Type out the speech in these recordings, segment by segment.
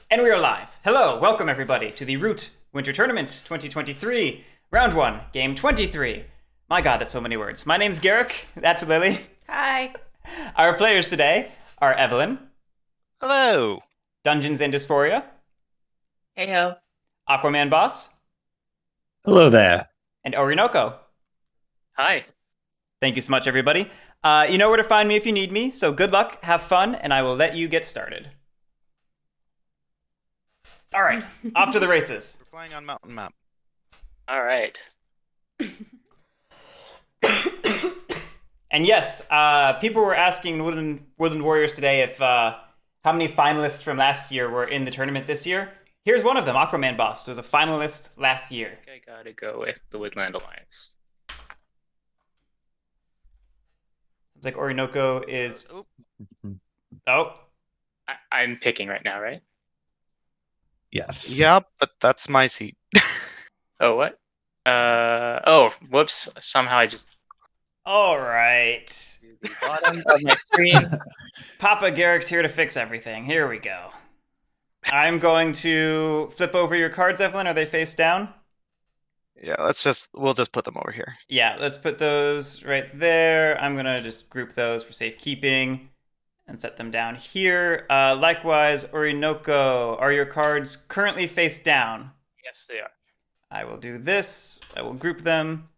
And we are live. Hello, welcome everybody to the Root Winter Tournament 2023, Round 1, Game 23. My god, that's so many words. My name's Guerric, that's Lily. Hi. Our players today are Evelyn, Hello. Dungeons and Dysphoria, Heyo. AquamanBoss, Hello there. and Orinoco. Hi. Thank you so much, everybody. You know where to find me if you need me, so good luck, have fun, and I will let you get started. All right, off to the races. We're playing on Mountain Map. All right. And yes, people were asking Woodland Warriors today if how many finalists from last year were in the tournament this year. Here's one of them, AquamanBoss, who was a finalist last year. I gotta go with the Woodland Alliance. It's like Orinoco is... Oop. Oh, I'm picking right now, right? Yes. Yeah, but that's my seat. Oh, what? Oh, whoops. Somehow I just all right. to the bottom of my screen. Papa Garrick's here to fix everything. Here we go. I'm going to flip over your cards, Evelyn. Are they face down? Yeah, we'll just put them over here. Yeah, let's put those right there. I'm going to just group those for safekeeping and set them down here. Likewise, Orinoco, are your cards currently face down? Yes, they are. I will do this. I will group them.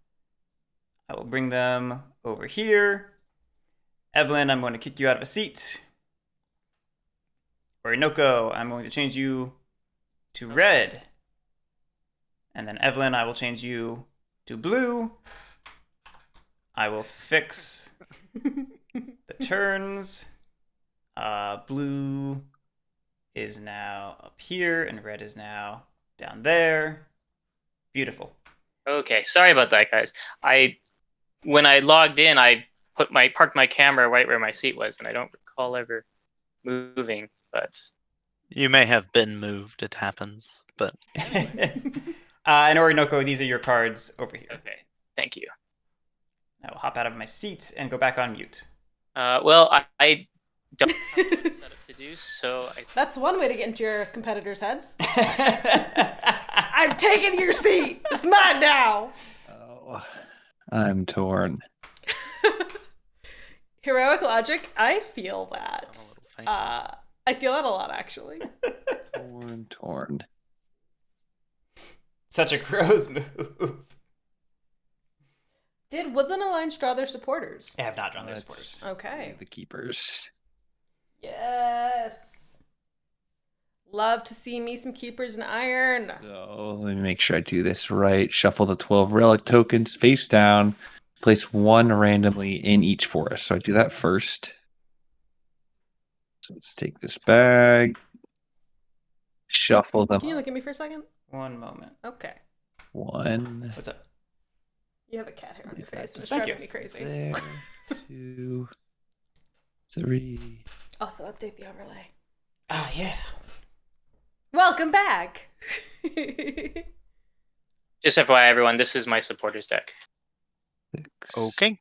I will bring them over here. Evelyn, I'm going to kick you out of a seat. Orinoco, I'm going to change you to red. And then Evelyn, I will change you to blue. I will fix the turns. Blue is now up here, and red is now down there. Beautiful. Okay, sorry about that, guys. When I logged in, I parked my camera right where my seat was, and I don't recall ever moving. But You may have been moved. It happens, but And Orinoco, these are your cards over here. okay, thank you. I will hop out of my seat and go back on mute. Well, I don't have a setup to do, so That's one way to get into your competitors' heads. I'm taking your seat. It's mine now. Oh, I'm torn. Heroic logic. I feel that. I'm a little faint. I feel that a lot, actually. Torn. Such a crow's move. Did Woodland Alliance draw their supporters? I have not drawn their Let's supporters. Okay. The keepers. Yes. Love to see me some keepers in iron. So let me make sure I do this right. Shuffle the 12 relic tokens face down. Place one randomly in each forest. So I do that first. So let's take this bag. Shuffle them. Can you look at me for a second? One moment. Okay. One. What's up? You have a cat hair on your face. It's Thank driving you. me crazy. There. 2, 3. Also, update the overlay. Ah, yeah. Welcome back. just FYI, everyone, this is my supporters deck. 6, Okay.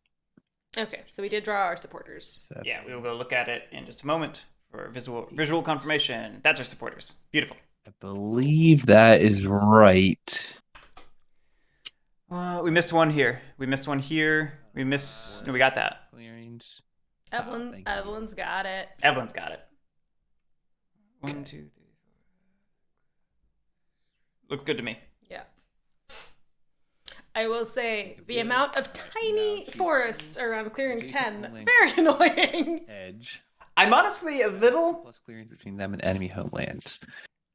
Okay, so we did draw our supporters. 7. Yeah, we will go look at it in just a moment for visual confirmation. That's our supporters. Beautiful. I believe that is right. We missed one here. We missed one here. We got that. Clearings. Evelyn, thank you. Evelyn's got it. Evelyn's got it. 1, 2, 3, 4. Looks good to me. Yeah. I will say the amount of tiny forests around clearing 10, very annoying. Edge. I'm honestly a little... Plus clearings between them and enemy homelands.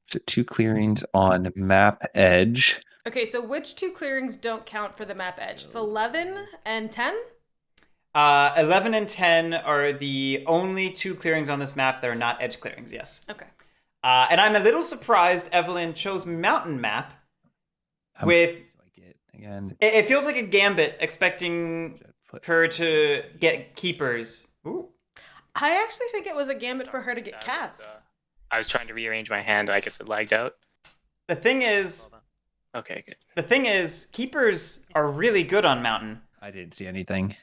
So 2 clearings on map edge. Okay, so which 2 clearings don't count for the map edge? It's 11 and 10? 11 and 10 are the only 2 clearings on this map that are not edge clearings, yes. Okay. And I'm a little surprised Evelyn chose mountain map. With... Again, It feels like a gambit, expecting her to get keepers. Ooh. I actually think it was a gambit for her to get cats. I was trying to rearrange my hand. I guess it lagged out. The thing is, Okay, good. keepers are really good on mountain. I didn't see anything.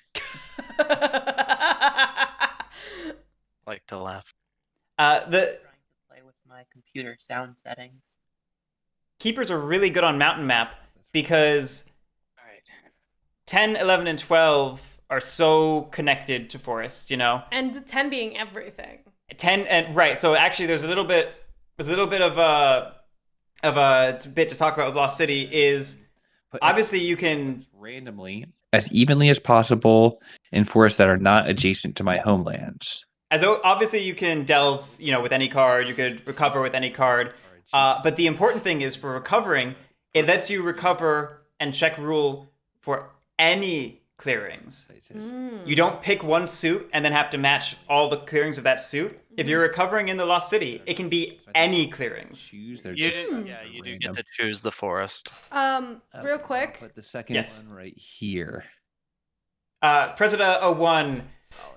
Like to laugh. The my computer sound settings. Keepers are really good on mountain map because All right. 10, 11, and 12 are so connected to forests, you know? And the 10 being everything. 10 and right, so actually there's a little bit of a bit to talk about with Lost City is But obviously you can randomly as evenly as possible in forests that are not adjacent to my homelands. obviously you can delve, you know, with any card, you could recover with any card. But the important thing is for recovering, it lets you recover and check rule for any clearings. You don't pick one suit and then have to match all the clearings of that suit. If you're recovering in the Lost City, it can be any clearings. Choose their You different do get random. to choose the forest. Real quick. Put the second Yes. one right here. President 01,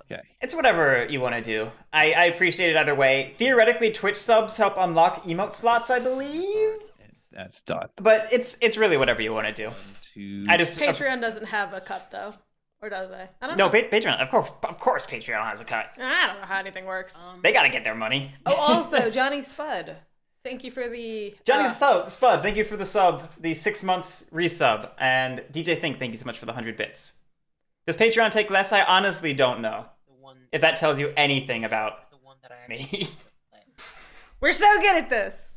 Okay. it's whatever you want to do. I appreciate it either way. Theoretically, Twitch subs help unlock emote slots, I believe. And that's done. But it's really whatever you want to do. 1, 2, I just Patreon doesn't have a cut, though. Or does they? I don't no know. Patreon. Of course, Patreon has a cut. I don't know how anything works. They gotta get their money. Oh, also, Johnny Spud. Thank you for the... Johnny Spud, thank you for the sub, the 6 months resub, and DJ Think, thank you so much for the 100 bits. Does Patreon take less? I honestly don't know. The one, If that tells you anything about the one that I me. actually play. We're so good at this.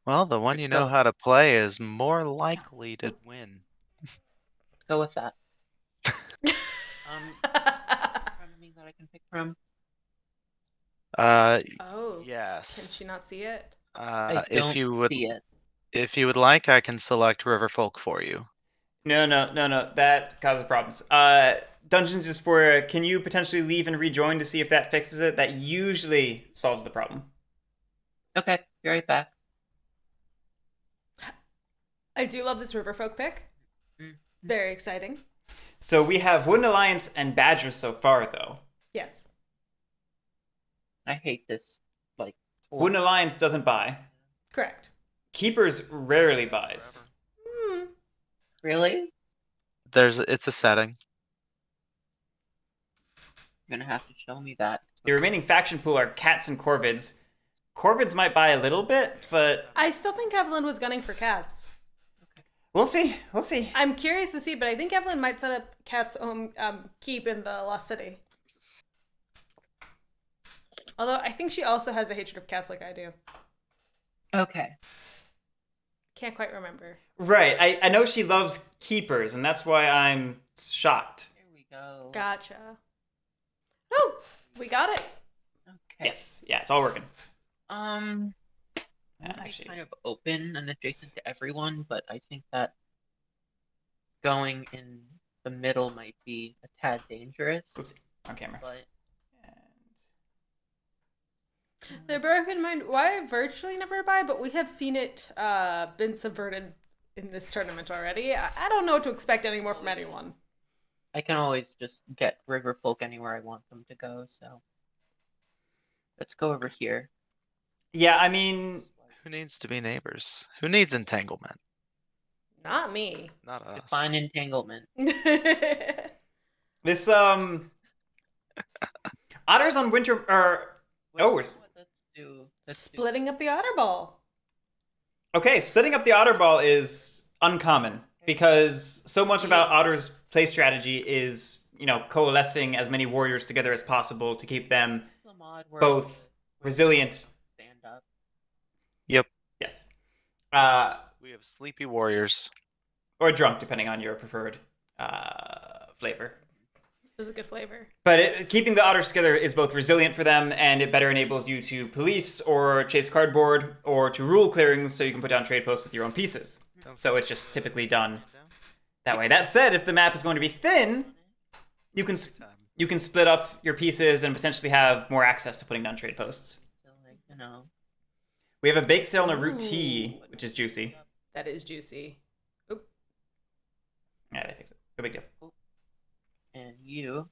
Well, the one you know go. how to play is more likely to win. Let's go with that. Front of me that I can pick from. Uh, Oh. Can yes. she not see it? I don't If you would, see it. if you would like, I can select Riverfolk for you. No, that causes problems. Dungeons Dysphoria, can you potentially leave and rejoin to see if that fixes it? That usually solves the problem. Okay, be right back. I do love this Riverfolk pick. Mm. Very exciting. So we have Wooden Alliance and Badger so far, though. Yes. I hate this. Like, Wooden Alliance doesn't buy. Correct. Keepers rarely buys. Hmm. really? It's a setting. You're gonna have to show me that. The remaining faction pool are Cats and Corvids. Corvids might buy a little bit, but I still think Evelyn was gunning for cats. we'll see. We'll see. I'm curious to see, but I think Evelyn might set up Cat's keep in the Lost City. Although I think she also has a hatred of cats like I do. Okay. Can't quite remember. Right. I know she loves keepers, and that's why I'm shocked. Here we go. Gotcha. Oh, we got it. Okay. Yes. Yeah, it's all working. I'm Actually, kind of open and adjacent to everyone, but I think that going in the middle might be a tad dangerous. oopsie, on camera. But The Broken Mind, why I virtually never buy, but we have seen it been subverted in this tournament already. I don't know what to expect anymore from anyone. I can always just get Riverfolk anywhere I want them to go, so let's go over here. Yeah, I mean, Who needs to be neighbors? Who needs entanglement? Not me. Not us. Define entanglement. this otters on winter are Let's do Splitting up the otter ball. okay. Splitting up the otter ball is uncommon because so much about Otter's play strategy is, you know, coalescing as many warriors together as possible to keep them the mod where both resilient. stand up. Yep. Yes. We have sleepy warriors. Or drunk, depending on your preferred flavor. This is a good flavor. But keeping the otters together is both resilient for them, and it better enables you to police or chase cardboard or to rule clearings so you can put down trade posts with your own pieces. So it's just typically done that way. That said, if the map is going to be thin, you can split up your pieces and potentially have more access to putting down trade posts. So, like, you know, We have a bake sale and a root tea, Ooh. which is juicy. That is juicy. Oop. Yeah, they fix it. No big deal. and you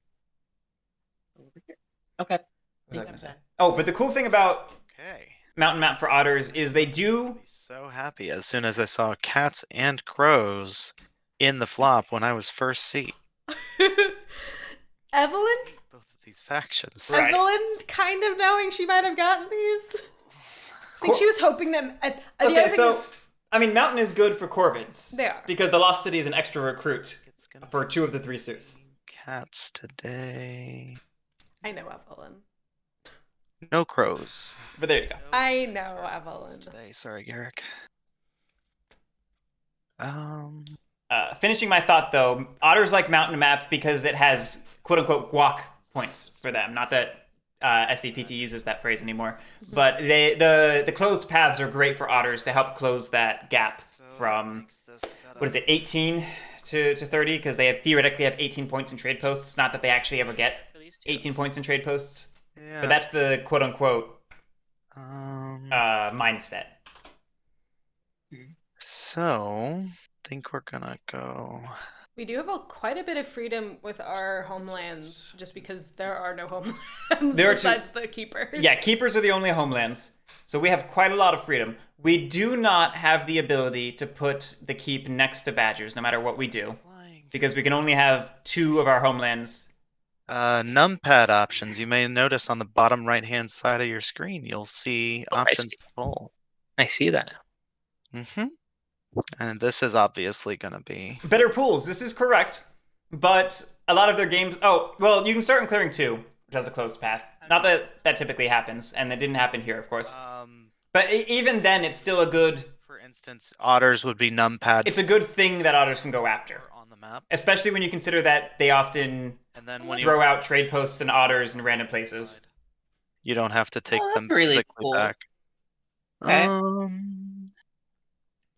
over here. Okay. What was I gonna say? done. Oh, but the cool thing about Okay. Mountain Map for Otters is they do. Be so happy as soon as I saw cats and crows in the flop when I was first seat. Evelyn? Both of these factions. Right. Evelyn kind of knowing she might have gotten these? think she was hoping that. The Okay, other thing so is, I mean, Mountain is good for Corvids. they are. Because the Lost City is an extra recruit It's gonna for be 2 of the 3 suits. cats today. I know Evelyn. No crows. But there you go. I know Crows Evelyn. today. Sorry, Guerric. Finishing my thought though, otters like Mountain Map because it has quote unquote guac points for them. Not that SCPT uses that phrase anymore, but the closed paths are great for otters to help close that gap from 18 to 30 because they theoretically have 18 points in trade posts. Not that they actually ever get 18 points in trade posts, Yeah. but that's the quote unquote Um. mindset. So, think we're gonna go. We do have quite a bit of freedom with our homelands, just because there are no homelands There are besides the keepers. Yeah, keepers are the only homelands. So we have quite a lot of freedom. We do not have the ability to put the keep next to badgers, no matter what we do, because we can only have 2 of our homelands. Numpad options. You may notice on the bottom right-hand side of your screen, you'll see Oh, I options see. full. I see that. Mm-hmm. And this is obviously gonna be. Better pools, this is correct. But a lot of their games... Oh, well, you can start in clearing 2, which has a closed path. Not that that typically happens, and that didn't happen here, of course. But even then, it's still a good... For instance, otters would be numpad. It's a good thing that otters can go after. On the map. Especially when you consider that they often And then when throw out trade posts and otters in random places. you don't have to take Oh, that's them really physically cool. back. Okay.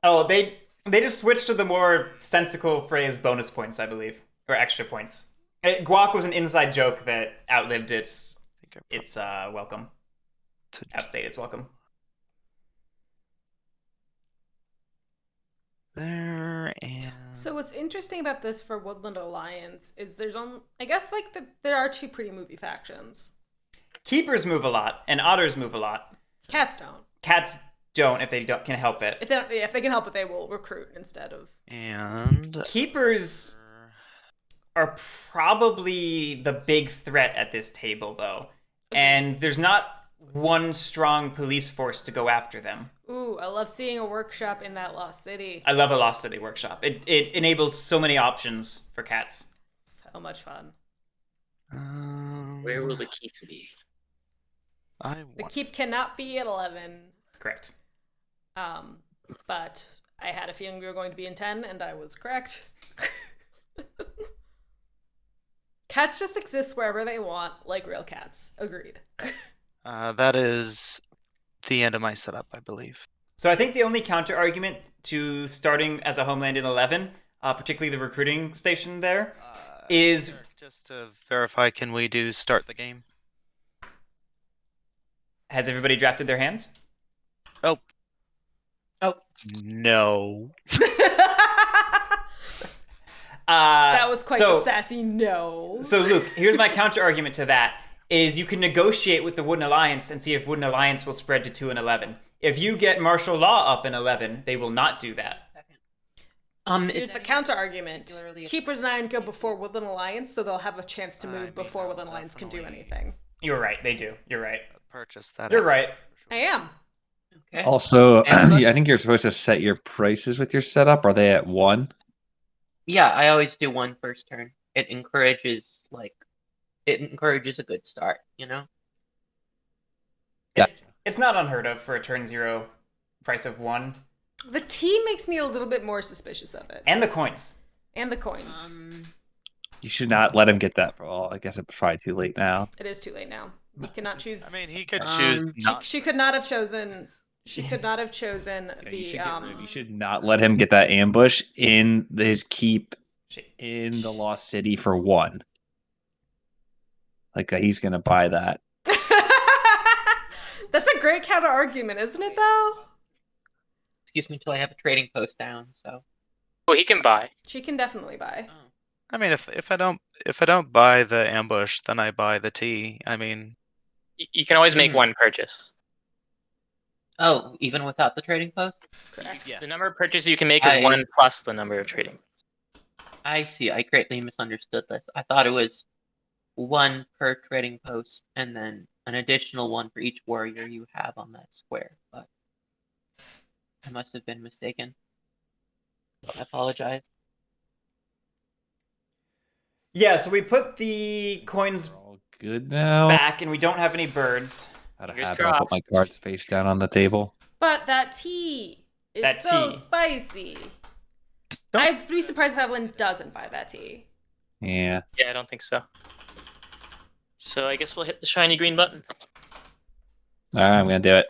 Oh, they just switched to the more sensical phrase bonus points, I believe. Or extra points. Guac was an inside joke that outlived its welcome. Outstayed its welcome. There and So what's interesting about this for Woodland Alliance is there are 2 pretty movie factions. Keepers move a lot, and otters move a lot. Cats don't. Cats don't if they can help it. If they can help it, they will recruit instead of. and Keepers are probably the big threat at this table, though. And there's not one strong police force to go after them. Ooh, I love seeing a workshop in that Lost City. I love a Lost City workshop. It enables so many options for cats. So much fun. Where will the keep be? The keep cannot be at 11. Correct. But I had a feeling we were going to be in 10, and I was correct. Cats just exist wherever they want, like real cats. Agreed. That is the end of my setup, I believe. So I think the only counter argument to starting as a homeland in 11, particularly the recruiting station there, is... Eric, just to verify, can we do start the game? Has everybody drafted their hands? Oh. Oh. No. That was quite the sassy no. So Luke, here's my counter argument to that, is you can negotiate with the Wooden Alliance and see if Wooden Alliance will spread to 2 and 11. If you get martial law up in 11, they will not do that. Here's the counter argument. Keepers and Iron go before Woodland Alliance, so they'll have a chance to move before Woodland Alliance can do anything. You're right, they do. You're right. Purchase that. You're right. I am. Okay. Also, And- I think you're supposed to set your prices with your setup. Are they at 1? Yeah, I always do 1 first turn. It encourages a good start, you know? It's not unheard of for a turn 0 price of 1. The tea makes me a little bit more suspicious of it. And the coins. And the coins. You should not let him get that. Well, I guess it's probably too late now. It is too late now. We cannot choose. I mean, he could choose not. She could not have chosen. She could not have chosen the. You should not let him get that ambush in his keep in the Lost City for 1. Like he's gonna buy that. That's a great counter argument, isn't it? Though. Excuse me until I have a trading post down. So. Oh, he can buy. She can definitely buy. Oh. I mean, if I don't buy the ambush, then I buy the tea. I mean, You can always make 1 purchase. Oh, even without the trading post? Correct. Yes. The number of purchases you can make is 1 plus the number of trading. I see. I greatly misunderstood this. I thought it was 1 per trading post and then an additional 1 for each warrior you have on that square. But I must have been mistaken. I apologize. Yeah, so we put the coins We're all good now. back, and we don't have any birds. Out of Fingers habit, I'll put my crossed. cards face down on the table. But that tea is That so tea. spicy. Don't- I'd be surprised if Evelyn doesn't buy that tea. Yeah. Yeah, I don't think so. So I guess we'll hit the shiny green button. All right, I'm gonna do it.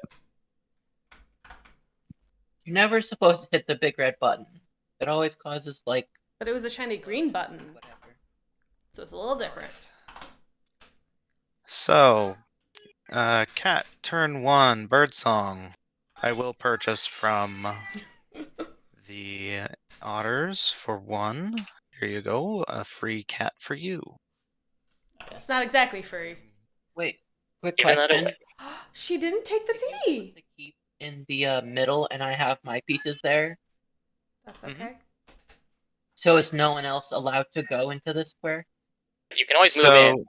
You're never supposed to hit the big red button. It always causes, like, But it was a shiny green button, whatever. so it's a little different. So, cat, turn 1, birdsong. I will purchase from the otters for 1. Here you go, a free cat for you. It's not exactly free. Wait, quick Giving that question. away. She didn't take the If you tea. put the keep in the middle and I have my pieces there, That's Mhm. okay. so is no one else allowed to go into the square? You can always move in.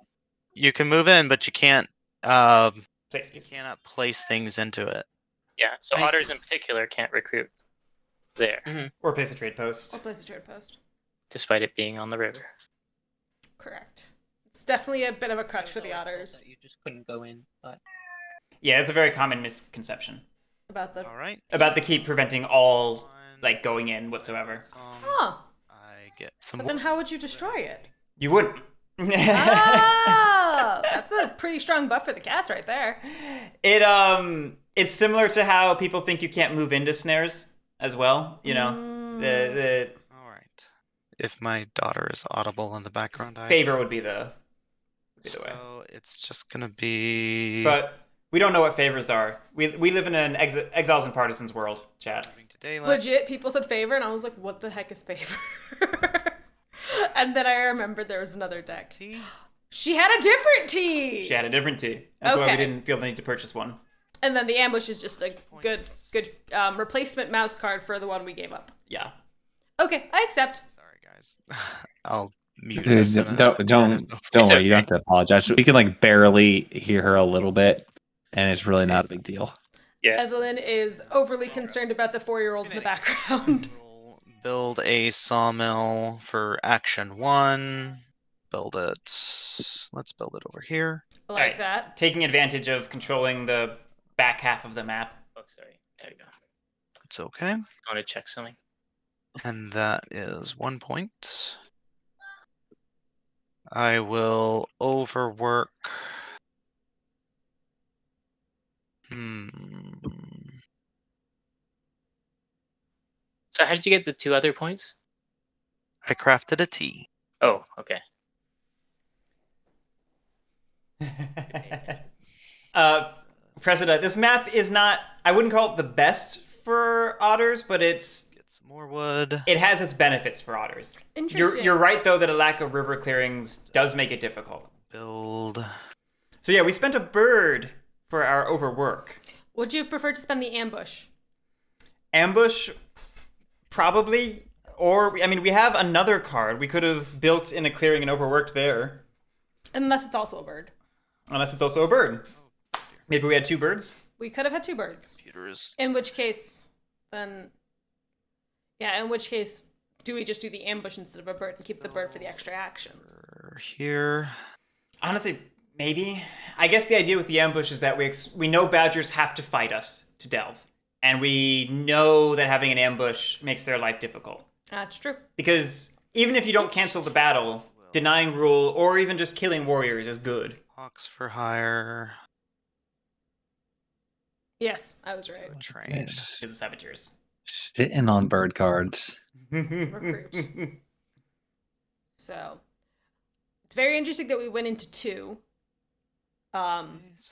You can move in, but you can't. Place You piece. cannot place things into it. Yeah, so I otters see. in particular can't recruit there, Or place a trade I'll post. place a trade post. despite it being on the river. Correct. It's definitely a bit of a I crutch was for the always told otters that you just couldn't go in, but Yeah, it's a very common misconception about the. All right. about the keep preventing all One like going in whatsoever. song. Huh. I get some. But then how would you destroy it? You wouldn't. Oh, that's a pretty strong buff for the cats right there. It's similar to how people think you can't move into snares as well. You know, the All right. If my daughter is audible in the background, I. favor would be the way. So it's just gonna be. But we don't know what favors are. We live in an exiles and partisans world, chat. Moving to daylight. Legit, people said favor, and I was like, what the heck is favor? And then I remembered there was another deck. Tea? She had a different tea! She had a different tea. That's why we Okay. didn't feel the need to purchase one. And then the ambush is just a good Points. replacement mouse card for the one we gave up. Yeah. Okay, I accept. Sorry, guys. I'll mute Dude, this. don't It's worry. You okay. don't have to apologize. We can like barely hear her a little bit, and it's really not a big deal. Yeah. Evelyn is overly concerned about the 4-year-old in the background. We'll build a sawmill for action 1. Build it. Let's build it over here. I like Alright. that. Taking advantage of controlling the back half of the map. Oh, sorry. There we go. It's okay. I want to check something. And that is 1 point. I will overwork. So how did you get the 2 other points? I crafted a tea. Oh, okay. Presida, this map is not, I wouldn't call it the best for otters, but Get some more wood. it has its benefits for otters. Interesting. You're right though that a lack of river clearings does make it difficult. Build. So yeah, we spent a bird for our overwork. Would you prefer to spend the ambush? Ambush, probably, or I mean, we have another card. We could have built in a clearing and overworked there, Unless it's also a bird. unless it's also a bird. Maybe we had 2 birds. We could have had 2 birds. Computers. In which case, then... Yeah, in which case, do we just do the ambush instead of a bird and keep the bird for the extra actions? Here. Honestly, maybe. I guess the idea with the ambush is that we know badgers have to fight us to delve, and we know that having an ambush makes their life difficult. That's true. Because even if you don't cancel the battle, denying rule or even just killing warriors is good. Hawks for hire. Yes, I was right. Train. Yes. Because of saboteurs. Sitting on bird cards. Recruit. So, it's very interesting that we went into 2. So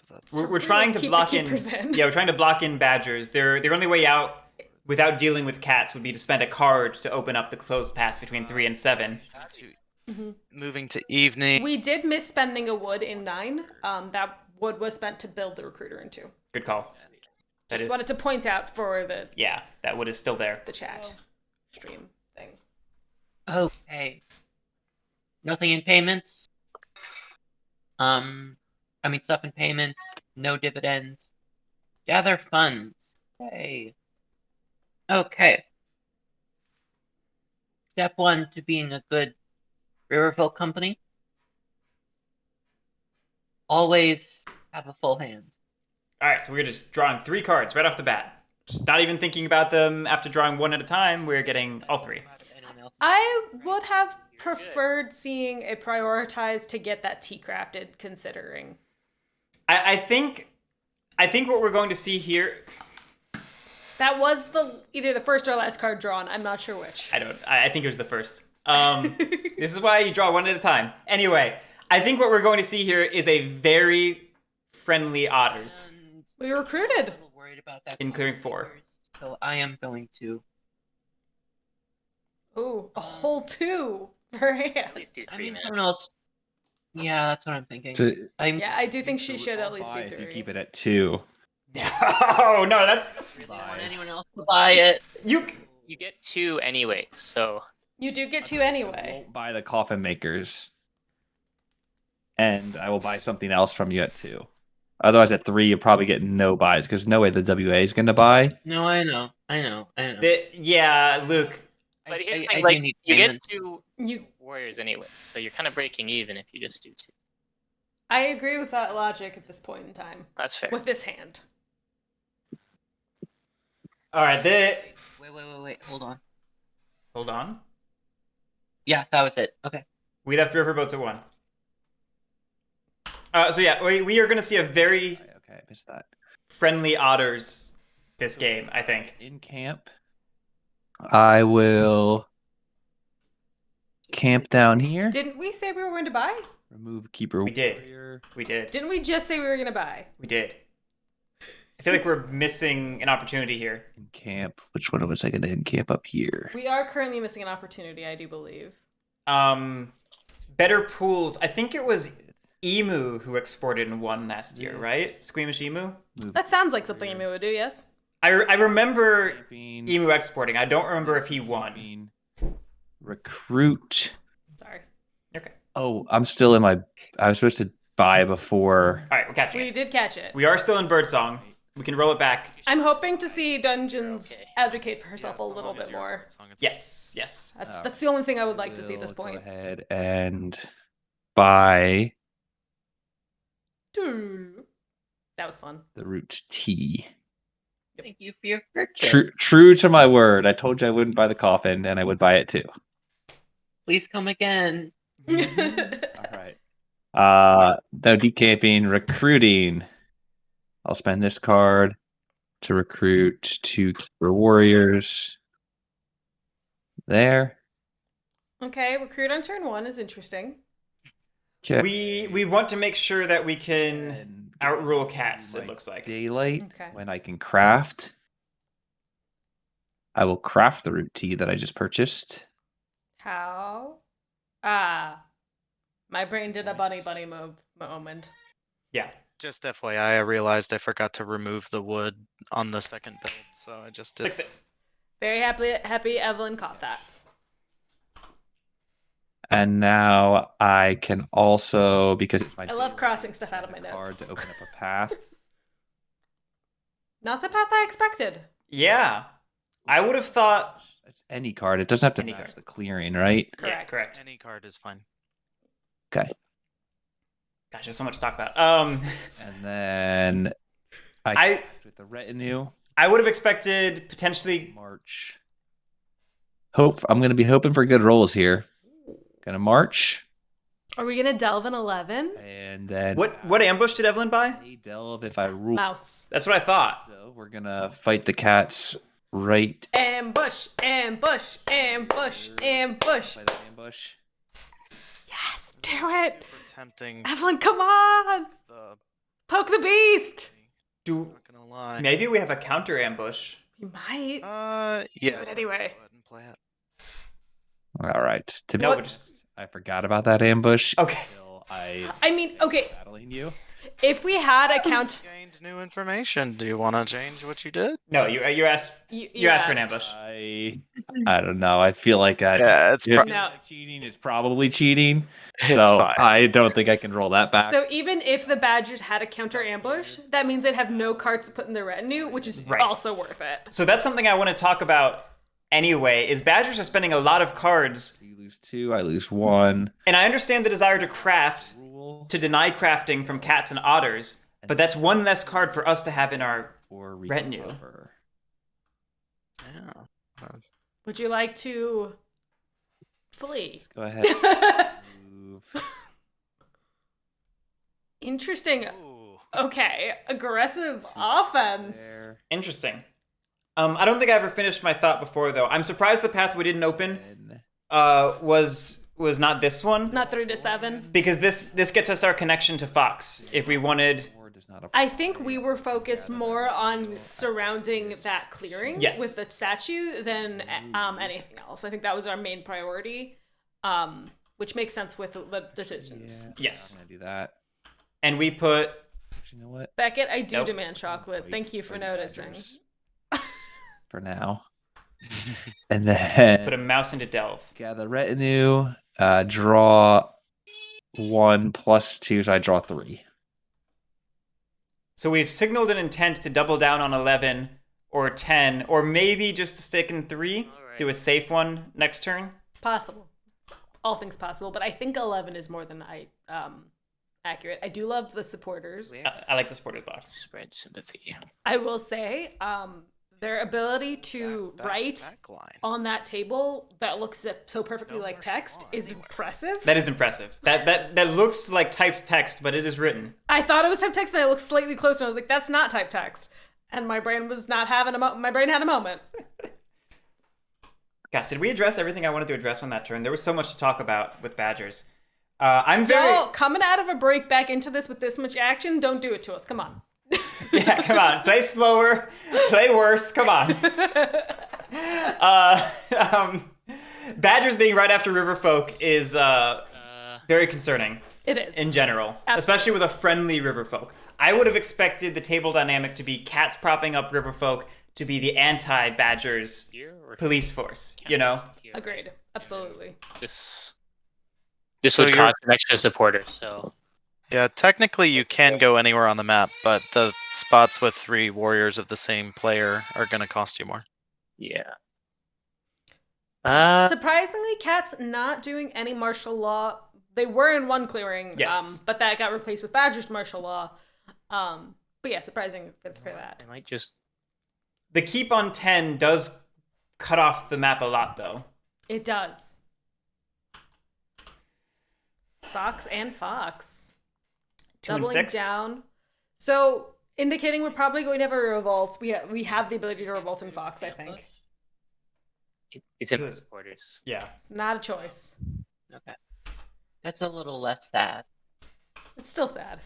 that's We're trying to keep the block in. keepers in. Yeah, we're trying to block in badgers. Their only way out without dealing with cats would be to spend a card to open up the closed path between 3 and 7. moving to evening. We did miss spending a wood in 9. That wood was spent to build the recruiter in 2. Good call. That Just is- wanted to point out for the Yeah, that wood is still there. chat stream thing. okay. Nothing in payments. Stuff in payments. No dividends. Gather funds. Hey. Okay. Step 1 to being a good Riverville company. Always have a full hand. All right, so we're just drawing 3 cards right off the bat. Just not even thinking about them after drawing one at a time. We're getting all 3. I would have preferred seeing a prioritized to get that tea crafted, considering. I think what we're going to see here. That was either the first or last card drawn. I'm not sure which. I think it was the first. This is why you draw one at a time. Anyway, I think what we're going to see here is a very friendly otters. We recruited. I'm a little worried about that In clearing 4. So I am going to. Ooh, a whole 2 per hand. At least do I 3 mean, minutes. someone else. Yeah, that's what I'm thinking. So, Yeah, I do think she should I'll at least buy do if 3. you keep it at 2. Oh no, that's Really want anyone else to buy it. you. You get 2 anyway, so You do get 2 I anyway. won't buy the coffin makers. And I will buy something else from you at 2. Otherwise, at 3, you'll probably get no buys because no way the WA is going to buy. No, I know. Yeah, Luke. but here's the I thing, do like need you get payments. 2 You. warriors anyway, so you're kind of breaking even if you just do 2. I agree with that logic at this point in time. That's fair. With this hand. All right, Wait. Hold on. hold on. Yeah, that was it. Okay. We left riverboats at 1. So yeah, we are going to see a very Okay, I missed that. friendly otters this game, I think. In camp, I will camp down here. Didn't we say we were going to buy? Remove keeper. We did. warrior. We did. Didn't we just say we were going to buy? We did. I feel like we're missing an opportunity here. In camp. Which one was I going to in camp up here? We are currently missing an opportunity, I do believe. Better pools. I think it was Emu who exported in 1 last year, right? Squeamish Emu. Move That sounds like something Emu would do, yes? I remember camping, Emu exporting. I don't remember if he won. camping, recruit. Sorry. Okay. Oh, I'm still in my. I was supposed to buy before. All right, we're catching We it. did catch it. We are still in Birdsong. We can roll it back. I'm hoping to see Dungeons Okay. advocate for herself Yeah, a so little long as bit you're- more. as long as- Yes. That's the only thing I would like to see at this We'll point. Go ahead and buy That was fun. the root tea. Thank you for your purchase. True to my word. I told you I wouldn't buy the coffin, and I would buy it too. Please come again. All right. No decamping, recruiting. I'll spend this card to recruit 2 keeper warriors. There. Okay, recruit on turn 1 is interesting. Okay. We want to make sure that we can And outrule cats, it like looks like. daylight Okay. when I can craft. I will craft the root tea that I just purchased. How? My brain did a bunny move moment. Yeah. Just FYI, I realized I forgot to remove the wood on the second build, so I just did. Fix it. Very happy Evelyn caught that. And now I can also, because it's my I love daylight, crossing stuff out of spend my a card notes. to open up a path. Not the path I expected. Yeah. I would have thought. It's any card. It doesn't have to Any match card. the clearing, right? Yeah, Correct. correct. Any card is fine. Okay. Gosh, there's so much to talk about. And then I- connect with the retinue. I would have expected potentially. March. I'm gonna be hoping for good rolls here. Gonna march. Are we gonna delve in 11? And then What ambush did Evelyn buy? may delve if I rule. Mouse. That's what I thought. So we're gonna fight the cats right Ambush. by the ambush. Yes, do it. Super tempting. Evelyn, come on. The Poke the beast. Do not gonna lie. maybe we have a counter ambush? You might. Yes. anyway. Go ahead and play it. All right. To be No, honest, I forgot about that ambush. Okay. Until I I mean, okay, battling you. If we had a count, Gained new information. Do you want to change what you did? No, you asked you asked for an ambush. I don't know. I feel like Yeah, it's if probably it No. feels like cheating. It's probably cheating. It's So fine. I don't think I can roll that back. so even if the Badgers had a counter ambush, that means they'd have no cards to put in their retinue, which is Right. also worth it. So that's something I want to talk about anyway. Is Badgers are spending a lot of cards, You lose 2, I lose 1. and I understand the desire to craft Rule to deny crafting from cats and otters, but that's one less card for us to have in our. or retinue. recover. Yeah. Would you like to flee? Let's go ahead. Move. Interesting. Ooh. Okay, aggressive offense. There. Interesting. I don't think I ever finished my thought before though. I'm surprised the path we didn't open Then was not this one, Not 3 to 7. because this gets us our connection to Fox. If we wanted, four does not I think we were focused more on surrounding that clearing Yes. with the statue than anything else. I think that was our main priority, which makes sense with the decisions. Yeah, Yes. I'm gonna do that. and we put Actually, you know what? Beckett, I do Nope. demand chocolate. Thank you for Fight the noticing. Badgers. For now. And then put a mouse into Delve. gather retinue, draw 1 plus 2, so I draw 3. So we've signaled an intent to double down on 11 or 10, or maybe just to stick in 3, Alright. do a safe one next turn. Possible. All things possible, but I think 11 is more than accurate. I do love the supporters. I like the supported box. Spread sympathy. I will say, their ability to write Back line. on that table that looks so perfectly like text is impressive. That is impressive. That looks like typed text, but it is written. I thought it was typed text, and I looked slightly closer, and I was like, "That's not typed text." And my brain was not having my brain had a moment. Gosh, did we address everything I wanted to address on that turn? There was so much to talk about with Badgers. I'm very Y'all coming out of a break back into this with this much action. Don't do it to us. Come on. yeah. Come on, play slower, play worse. Come on. Badgers being right after Riverfolk is very concerning It is. in general, Absolutely. especially with a friendly Riverfolk. I would have expected the table dynamic to be cats propping up Riverfolk to be the anti-Badgers Here or police force. You know. here? Agreed. Absolutely. This So would you're- cost some extra supporters. So Yeah, technically you can go anywhere on the map, but the spots with 3 warriors of the same player are going to cost you more. yeah. Surprisingly, Cat's not doing any martial law. They were in one clearing, Yes. but that got replaced with Badger's martial law. But yeah, surprising for that. I might just The keep on 10 does cut off the map a lot, though. It does. Fox and Fox. 2 and Doubling 6. down. So, indicating we're probably going to have a revolt. We have the ability to revolt in Fox, I think. it's in my supporters. Yeah. It's not a choice. Okay. That's a little less sad. It's still sad.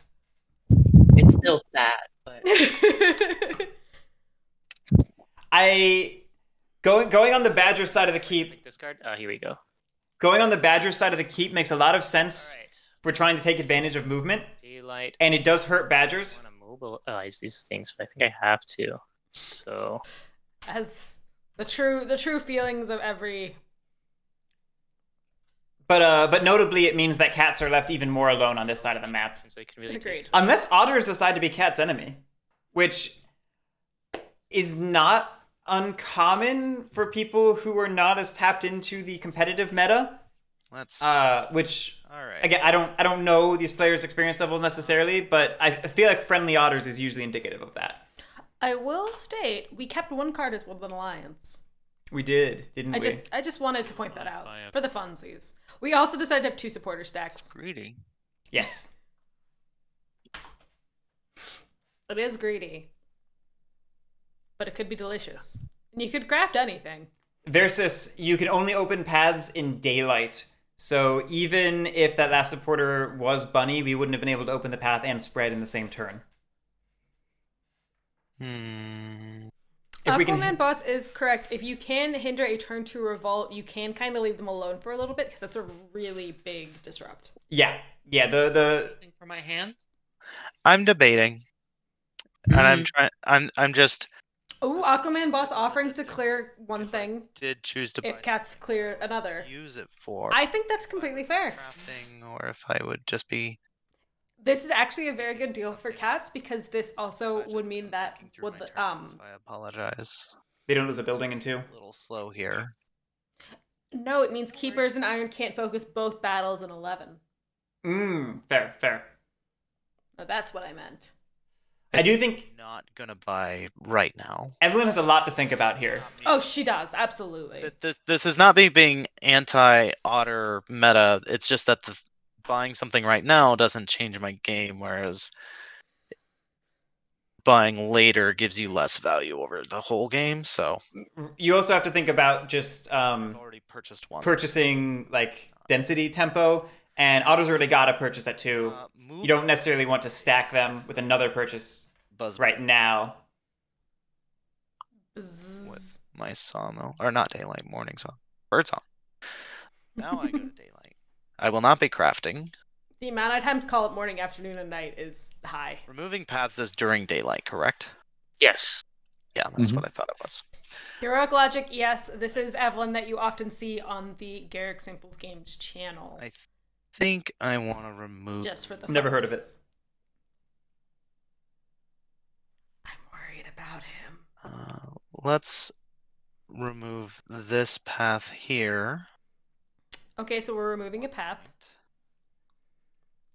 It's still sad, but Going on the Badger side of the keep. Discard. Here we go. Going on the Badger side of the keep makes a lot of sense All right. for trying to take advantage of movement, Daylight. and it does hurt Badgers. I want to mobilize these things, but I think I have to. So As the true feelings of every. But notably, it means that cats are left even more alone on this side of the map. so I can really Agreed. take- Unless otters decide to be Cat's enemy, which is not uncommon for people who are not as tapped into the competitive meta. Let's. Which All right. again, I don't know these players' experience levels necessarily, but I feel like friendly otters is usually indicative of that. I will state we kept one card as well an alliance. We did, didn't we? I just wanted to point that out Alliance. for the funsies. We also decided to have 2 supporter stacks. Greedy. Yes. It is greedy, but it could be delicious. And you could craft anything. Versus, you can only open paths in daylight. So even if that last supporter was Bunny, we wouldn't have been able to open the path and spread in the same turn. If we can, AquamanBoss is correct. If you can hinder a turn to revolt, you can kind of leave them alone for a little bit because that's a really big disrupt. yeah. The Thing for my hand. I'm debating, and I'm Mhm. trying. I'm just Ooh, AquamanBoss offering to clear one if I thing did choose to buy if cats something, clear what I would another. use it for. I think that's If I completely would be fair. Crafting, or if I would just be. This is actually a very Taking good deal for something. cats because this So also I just would mean am that thinking through would my the turn, so I apologize. They don't lose a building in 2. A little slow here. no, it means keepers and iron can't focus both battles in 11. Fair, fair. Now, that's what I meant. I do think Not gonna buy right now. Evelyn has a lot to think about here. Oh, she does, absolutely. This is not me being anti-otter meta. It's just that buying something right now doesn't change my game, whereas buying later gives you less value over the whole game. So You also have to think about just I've already purchased one. purchasing like density tempo, and Otto's already got a purchase at 2. You don't necessarily want to stack them with another purchase Buzz right now. What my sawmill, or not daylight, morning song, bird song. Now I go to daylight. I will not be crafting. The amount of times call it morning, afternoon, and night is high. Removing paths is during daylight, correct? Yes. Yeah, that's Mhm. what I thought it was. Heroic Logic, yes, this is Evelyn that you often see on the Guerric Simples Games channel. I think I want to remove. Just for the Never heard of it. funsies. I'm worried about him. Let's remove this path here. Okay, so we're removing a path.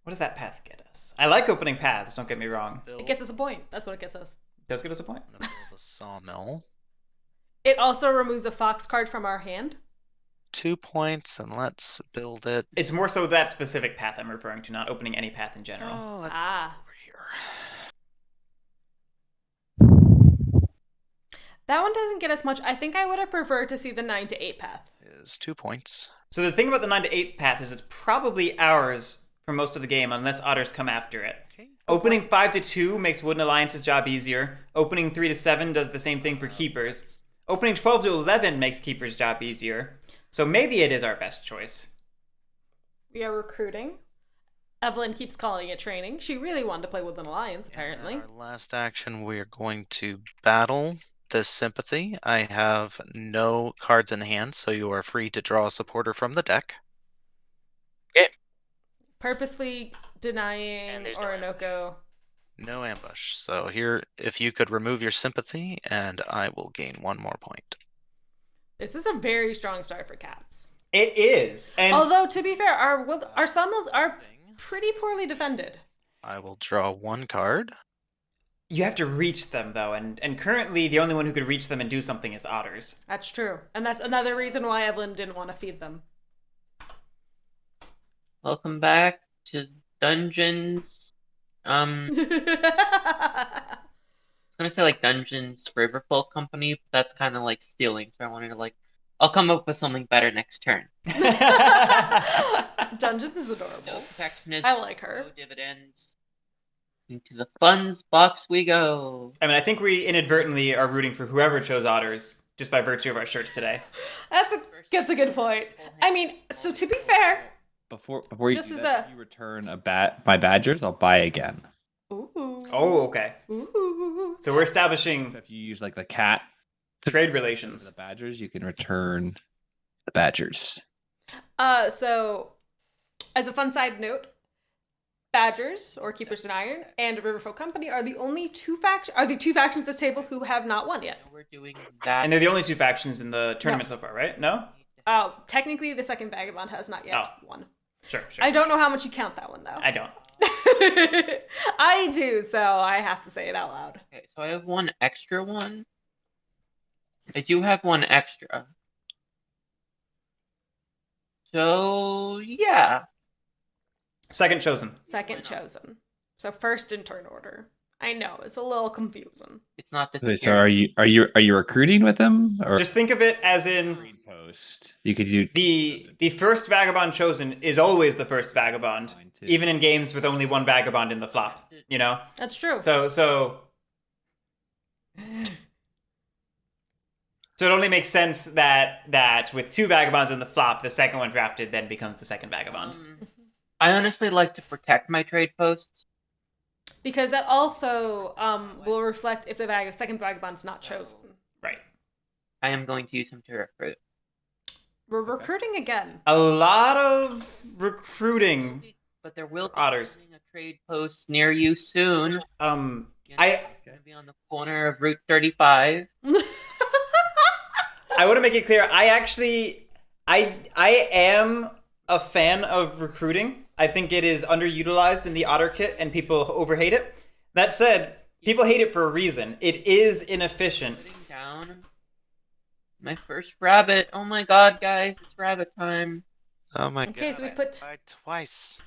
What does that path get us? I like opening paths, don't get me wrong. It gets us a point. That's what it gets us. It does give us a point. I'm gonna build a sawmill. It also removes a fox card from our hand. 2 points, and let's build it. It's more so that specific path I'm referring to, not opening any path in general. Oh, let's Ah. over here. That one doesn't get us much. I think I would have preferred to see the 9 to 8 path. Is 2 points. So the thing about the 9 to 8 path is it's probably ours for most of the game unless otters come after it. Okay. Opening 5 to 2 makes Wooden Alliance's job easier. Opening 3 to 7 does the same thing for keepers. Opening 12 to 11 makes keepers' job easier. So maybe it is our best choice. We are recruiting. Evelyn keeps calling it training. She really wanted to play with an alliance, apparently. And our last action, we are going to battle this sympathy. I have no cards in hand, so you are free to draw a supporter from the deck. Purposely And denying there's no Orinoco. No ambush. So here, if you could remove your sympathy, and I will gain 1 more point. This is a very strong start for cats. It is. And Although, to be fair, our sawmills are pretty poorly defended. I will draw 1 card. you have to reach them, though. And currently, the only one who could reach them and do something is otters. That's true. And that's another reason why Evelyn didn't want to feed them. Welcome back to Dungeons. I was gonna say like Dungeons Riverfall Company, but that's kind of like stealing. So I wanted to like, I'll come up with something better next turn. Dungeons is No adorable. protectionist. I like her. No dividends. Into the funds box we go. I mean, I think we inadvertently are rooting for whoever chose otters just by virtue of our shirts today. That's a good point. I mean, so to be fair, Before you Just do as that, if you return my badgers, I'll buy again. ooh, Oh, okay. ooh. So we're establishing So if you use like the cat trade for relations. the badgers, you can return the badgers. So as a fun side note, Badgers or Keepers in Iron and Riverfolk Company are the only two factions at this table who have not won yet. We're doing that. And they're the only two factions in the tournament so far, right? No? Technically, the second Vagabond has not yet won. Sure. I don't know how much you count that one though. I don't. I do, so I have to say it out loud. Okay, so I have one extra one. I do have one extra. So yeah. Second chosen. Second chosen. So first in turn order. I know it's a little confusing. It's not Okay, so are you recruiting with them, or Just think of it as in green post? You could do the first Vagabond chosen is always the first Vagabond, Mine too. even in games with only one Vagabond in the flop. You know. That's true. So it only makes sense that with two Vagabonds in the flop, the second one drafted then becomes the second Vagabond. I honestly like to protect my trade posts. Because that also will reflect if the second vagabond's not chosen. Right. I am going to use him to recruit. We're recruiting again. A lot of recruiting. But there will be Otters. a trade post near you soon. Um, It's I gonna be on the corner of Route 35. I want to make it clear. I am a fan of recruiting. I think it is underutilized in the Otter kit, and people overhate it. That said, people hate it for a reason. It is inefficient. Putting down my first rabbit. Oh my god, guys, it's rabbit time. Oh my god. Okay, so we I put died twice.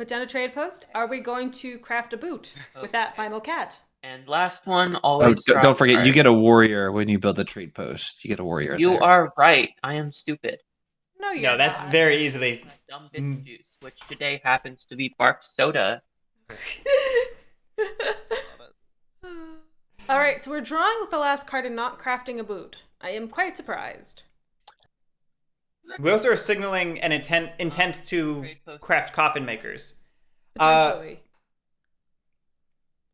down a trade post. Are we going to craft a boot with that final cat? And last one, Oh, always. don't forget, you card. get a warrior when you build a trade post. You get a warrior. You there. are right. I am stupid. No, you're No, that's not. very easily. Dumb bitch juice, which today happens to be bark soda. All right, so we're drawing with the last card and not crafting a boot. I am quite surprised. We also are signaling an intent to craft coffin makers. Potentially.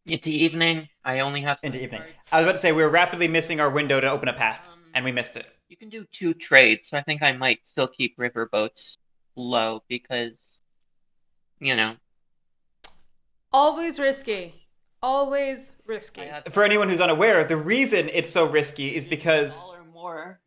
Into evening. I only have Into 3 evening. cards. I was about to say we were rapidly missing our window to open a path, and we missed it. You can do 2 trades, so I think I might still keep riverboats low because, you know, Always risky. Always risky. I have For anyone who's unaware, the reason it's so risky is because $1 more.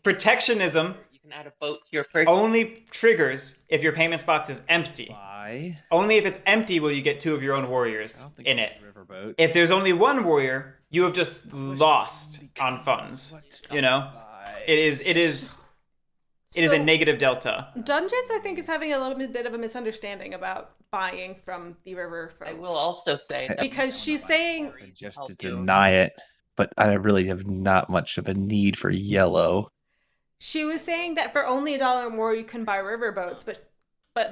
protectionism You can add a boat to your purchase. only triggers if your payments box is empty. Why? Only if it's empty will you get 2 of your own I warriors don't think in it's it. a riverboat. If there's only 1 warrior, you have just lost on funds. You know? It is a So- negative delta. Dungeons, I think, is having a little bit of a misunderstanding about buying from the river. I will also say that Because she's saying- Just help to you. deny it, but I really have not much of a need for yellow. She was saying that for only $1 more you can buy riverboats, but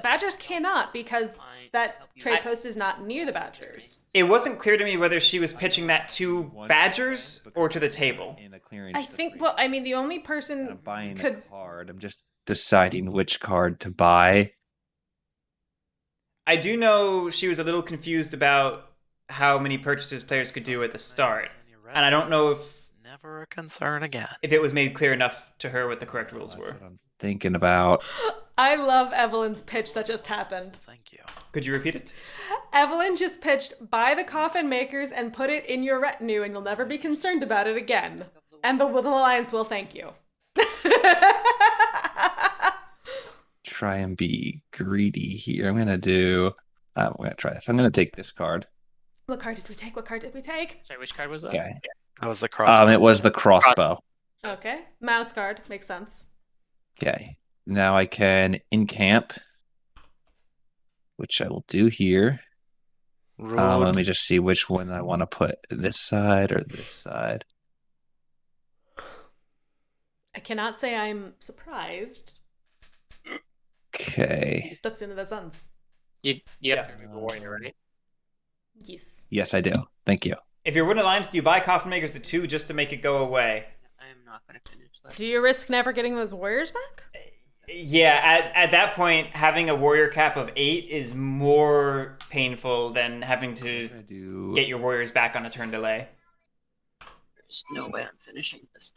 Badgers cannot because Fine, that help you. trade post is not near the Badgers. It wasn't clear to me whether she was pitching that to Badgers or to the table. In a clearing I think, well, I mean, the only I'm person buying a could. card. I'm just deciding which card to buy. I do know she was a little confused about how many purchases players could do at the start. And I don't know if Never a concern again. it was made clear enough to her what the correct rules That's were. what I'm thinking about. I love Evelyn's pitch that just happened. Thank you. Could you repeat it? Evelyn just pitched, buy the coffin makers and put it in your retinue and you'll never be concerned about it again. And the Woodland Alliance will thank you. Try and be greedy here. I'm gonna try this. I'm gonna take this card. What card did we take? What card did we take? Sorry, which card was that? Okay. That was the cross. It was the crossbow. Okay. Mouse card. Makes sense. Okay. Now I can encamp, which I will do here. Let me just see which one I want to put, this side or this side. I cannot say I'm surprised. Okay. That's the end of the sentence. You have Yeah. to remove a warrior, right? Yes. Yes, I do. Thank you. If you're Woodland Alliance, do you buy coffin makers to 2 just to make it go away? I am not going to finish this. Do you risk never getting those warriors back? Yeah, at that point, having a warrior cap of 8 is more painful than having to I do. get your warriors back on a turn delay. There's no way I'm finishing this.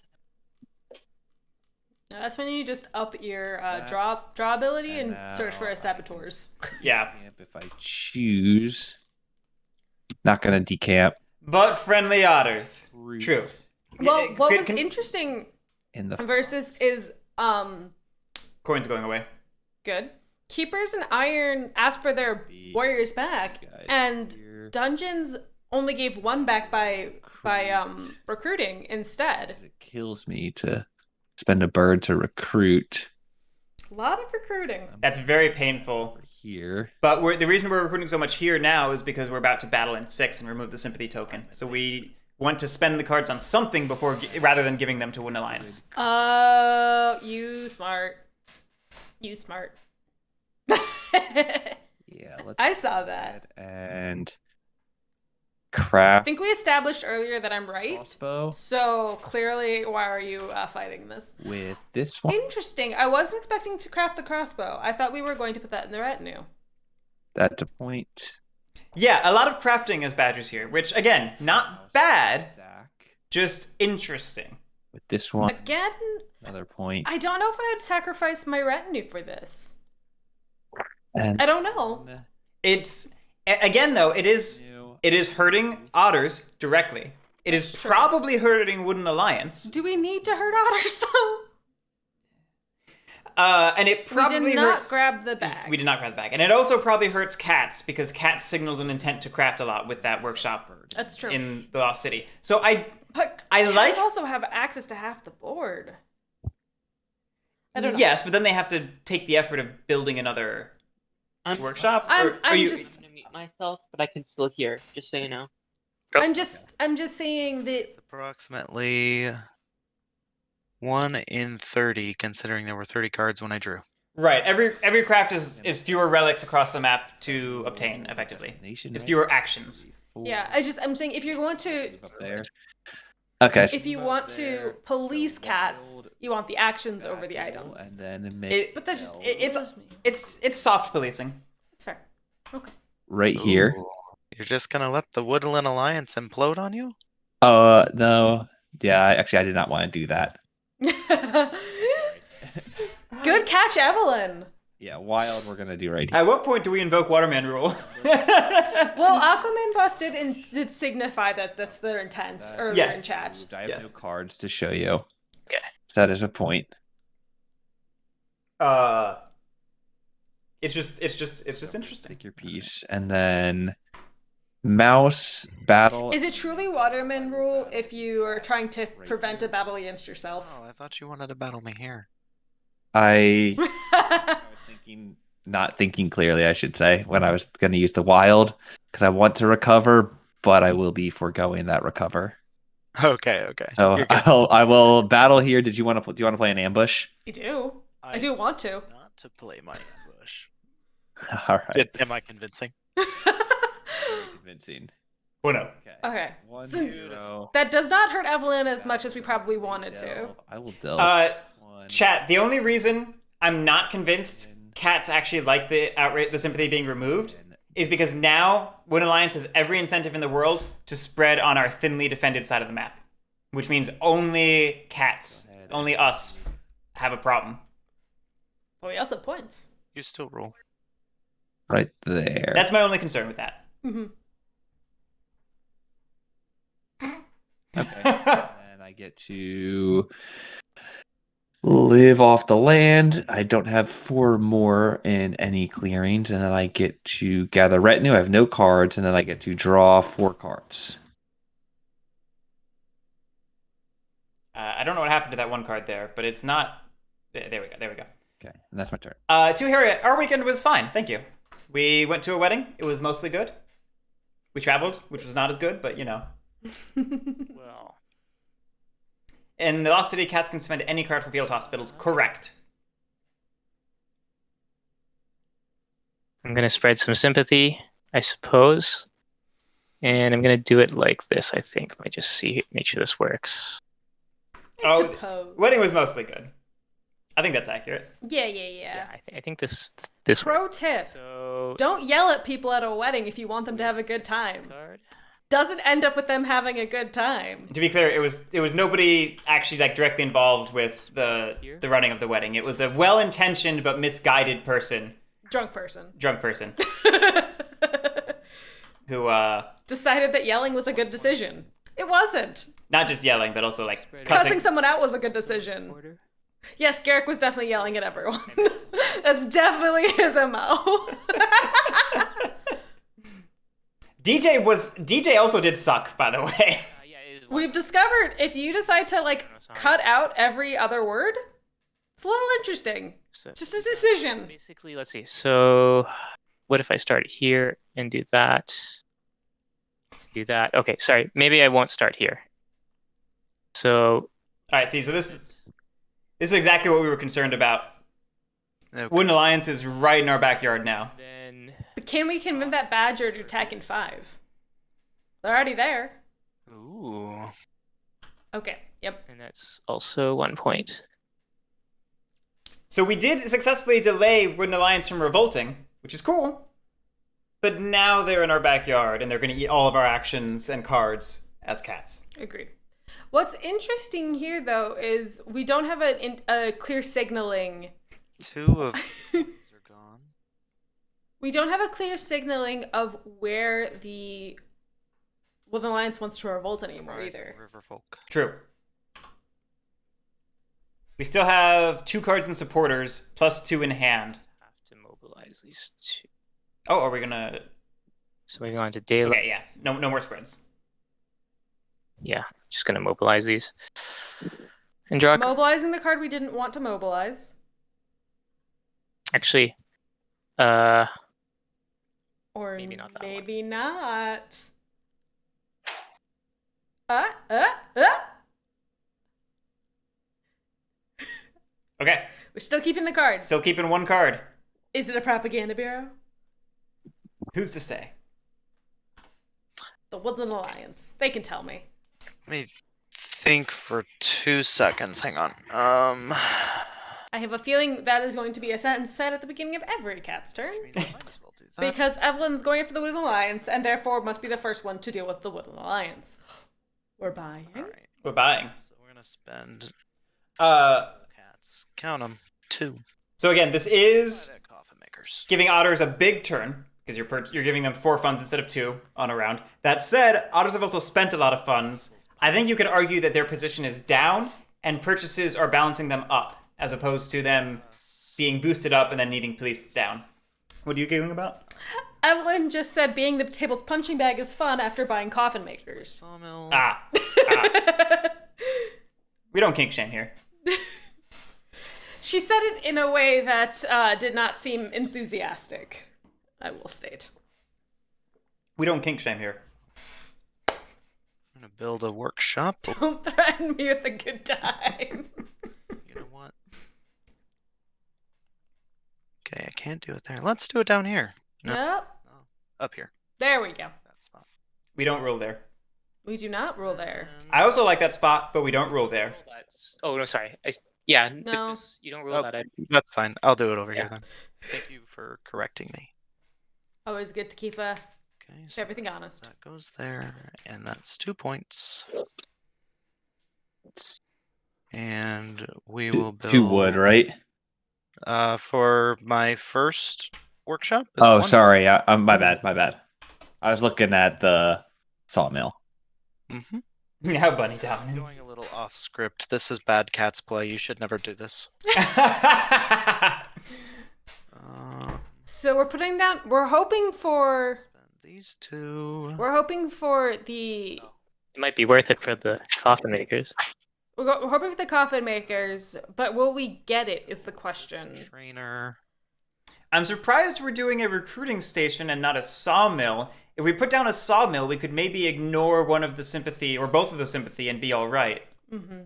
No, that's when you just up your That, draw ability and and search for now a saboteurs. Yeah. Encamp if I choose. Not gonna decamp. But friendly otters. True. Well, what Can- was can- interesting In the versus is Coin's going away. good. Keepers and Iron asked for their warriors back, guys and here. Dungeons only gave 1 back by recruiting instead. It kills me to spend a bird to recruit A lot of recruiting. That's very painful. over here. But the reason we're recruiting so much here now is because we're about to battle in 6 and remove the sympathy token. So we want to spend the cards on something before, rather than giving them to Woodland Alliance. Oh, you smart. You smart. Yeah, let's I saw that. and I craft think we established earlier that I'm right. crossbow So clearly, why are you fighting this? with this one. Interesting. I wasn't expecting to craft the crossbow. I thought we were going to put that in the retinue. That's a point. Yeah, a lot of crafting as badgers here, which again, not bad, Zach. just interesting. With this one, Again, another point. I don't know if I would sacrifice my retinue for this. And I don't know. It's again though, it is hurting otters directly. It is That's true. probably hurting Wooden Alliance. Do we need to hurt otters though? And it We probably did not hurts. grab the bag. We did not grab the bag, and it also probably hurts cats because cats signaled an intent to craft a lot with that workshop That's true. in the Lost City. So I But I cats like- also have access to half the board. I don't know. yes, but then they have to take the effort of building another I'm workshop. I'm you, just- gonna mute myself, but I can still hear, just so you know. I'm just saying that It's approximately 1 in 30, considering there were 30 cards when I drew. right. Every craft is fewer relics across the map to obtain effectively. Destination, It's right? fewer actions. yeah, I'm saying if you're going to Up there. Okay. So if you want to police cats, you want the actions over the items. And then make It, But that's just it's soft policing. It's fair. Okay. right here. Ooh. You're just gonna let the Woodland Alliance implode on you? No. Yeah, I did not want to do that. Good catch, Evelyn. Yeah, wild we're gonna do right here. At what point do we invoke Waterman rule? Well, AquamanBoss did signify that that's their intent earlier Yes. in chat. I have Yes. no cards to show you. Okay. So that is a point. It's just interesting. Take your piece. And then mouse battle. Is it truly Waterman rule if you are trying to prevent a battle against yourself? Oh, I thought you wanted to battle me here. I was thinking, not thinking clearly, I should say, when I was going to use the wild, because I want to recover, but I will be foregoing that recover. Okay. So You're good. I will battle here. Do you want to play an ambush? You do. I do want to. Not to play my ambush. All right. Am I convincing? Very convincing. Well, no. Okay. 1, So- 0. That does not hurt Evelyn as much as we probably wanted to. Delve. I will delve. One. Chat. The only reason I'm not convinced cats actually like the sympathy being removed is because now Wooden Alliance has every incentive in the world to spread on our thinly defended side of the map, which means only cats, only us, have a problem. But we also have points. You still roll. Right there. That's my only concern with that. Mm-hmm. Okay. And I get to live off the land. I don't have 4 more in any clearings, and then I get to gather retinue. I have no cards, and then I get to draw 4 cards. I don't know what happened to that one card there, but it's not. There we go. Okay, and that's my turn. To Harriet, our weekend was fine. Thank you. We went to a wedding. It was mostly good. We traveled, which was not as good, but you know. Well, In the Lost City, cats can spend any card for field hospitals. Correct. I'm gonna spread some sympathy, I suppose, and I'm gonna do it like this. I think. Let me just make sure this works. I suppose. Wedding was mostly good. I think that's accurate. Yeah. I think this Pro works. tip. So Don't yell at people at a wedding if you want them to have a good time. card. Doesn't end up with them having a good time. To be clear, it was nobody actually like directly involved with the Here? running of the wedding. It was a well-intentioned but misguided person, Drunk person. drunk person, who Decided that yelling was a good decision. It wasn't. not just yelling but also like Cussing cussing. someone out was a good decision. Order. Yes, Guerric was definitely yelling at everyone. That's definitely his MO. DJ also did suck, by the way. Yeah, it is. We've discovered if you decide to cut out every other word, it's a little interesting. So, Just a decision. basically, let's see. So, what if I start here and do that? Do that. Okay, sorry. Maybe I won't start here. So, All right, see, so this is exactly what we were concerned about. Okay. Wooden Alliance is right in our backyard now. then But can we convince that badger to attack in 5? They're already there. Ooh. Okay, yep. and that's also 1 point. So we did successfully delay Wooden Alliance from revolting, which is cool. But now they're in our backyard, and they're going to eat all of our actions and cards as cats. Agreed. What's interesting here, though, is we don't have a clear signaling. 2 of these are gone. We don't have a clear signaling of where the Woodland Alliance wants to revolt anymore Rise of either. River folk. True. We still have 2 cards in supporters, plus 2 in hand. Have to mobilize these 2. Oh, are we gonna... So we're going to daylight. Okay, yeah. No more spreads. Yeah, just gonna mobilize these. And draw. Mobilizing the card we didn't want to mobilize. Actually, Or Maybe not that one. maybe not. Uh. Okay, We're still keeping the cards. still keeping 1 card. Is it a propaganda bureau? Who's to say? The Woodland Alliance. They can tell me. Let me think for 2 seconds. Hang on. I have a feeling that is going to be a sentence said at the beginning of every cat's turn. I mean, I might as well do that. Because Evelyn's going after the Woodland Alliance, and therefore must be the first one to deal with the Woodland Alliance. We're buying. All right. We're buying. So we're gonna spend cats. Count them. 2. So again, this is Coffin makers. giving otters a big turn, because you're giving them 4 funds instead of 2 on a round. That said, otters have also spent a lot of funds. I think you could argue that their position is down, and purchases are balancing them up, as opposed to them being boosted up and then needing police down. What are you giggling about? Evelyn just said being the table's punching bag is fun after buying coffin makers. Sawmill. Ah. We don't kink shame here. She said it in a way that did not seem enthusiastic, I will state. We don't kink shame here. I'm gonna build a workshop. Don't threaten me with a good time. You know what? Okay, I can't do it there. Let's do it down here. No, Nope. up here. There we go. That spot. We don't rule there. We do not rule there. And- I also like that spot, but we don't rule there. Oh no, sorry. Yeah, No. you don't rule Oh, that. That's fine. I'll do it over Yeah. here then. Thank you for correcting me. Always good to keep Okay, so everything honest. that goes there, and that's 2 points. And we will build 2 wood, right? For my first workshop. is Oh, 1. sorry. My bad. I was looking at the sawmill. Mhm. Now bunny Going dominance. a little off script. This is bad cats play. You should never do this. So we're putting down. We're hoping for Spend these 2. the. It might be worth it for the coffin makers. We're hoping for the coffin makers, but will we get it? Is the question. Trainer. I'm surprised we're doing a recruiting station and not a sawmill. If we put down a sawmill, we could maybe ignore one of the sympathy or both of the sympathy and be all right. Mm-hmm.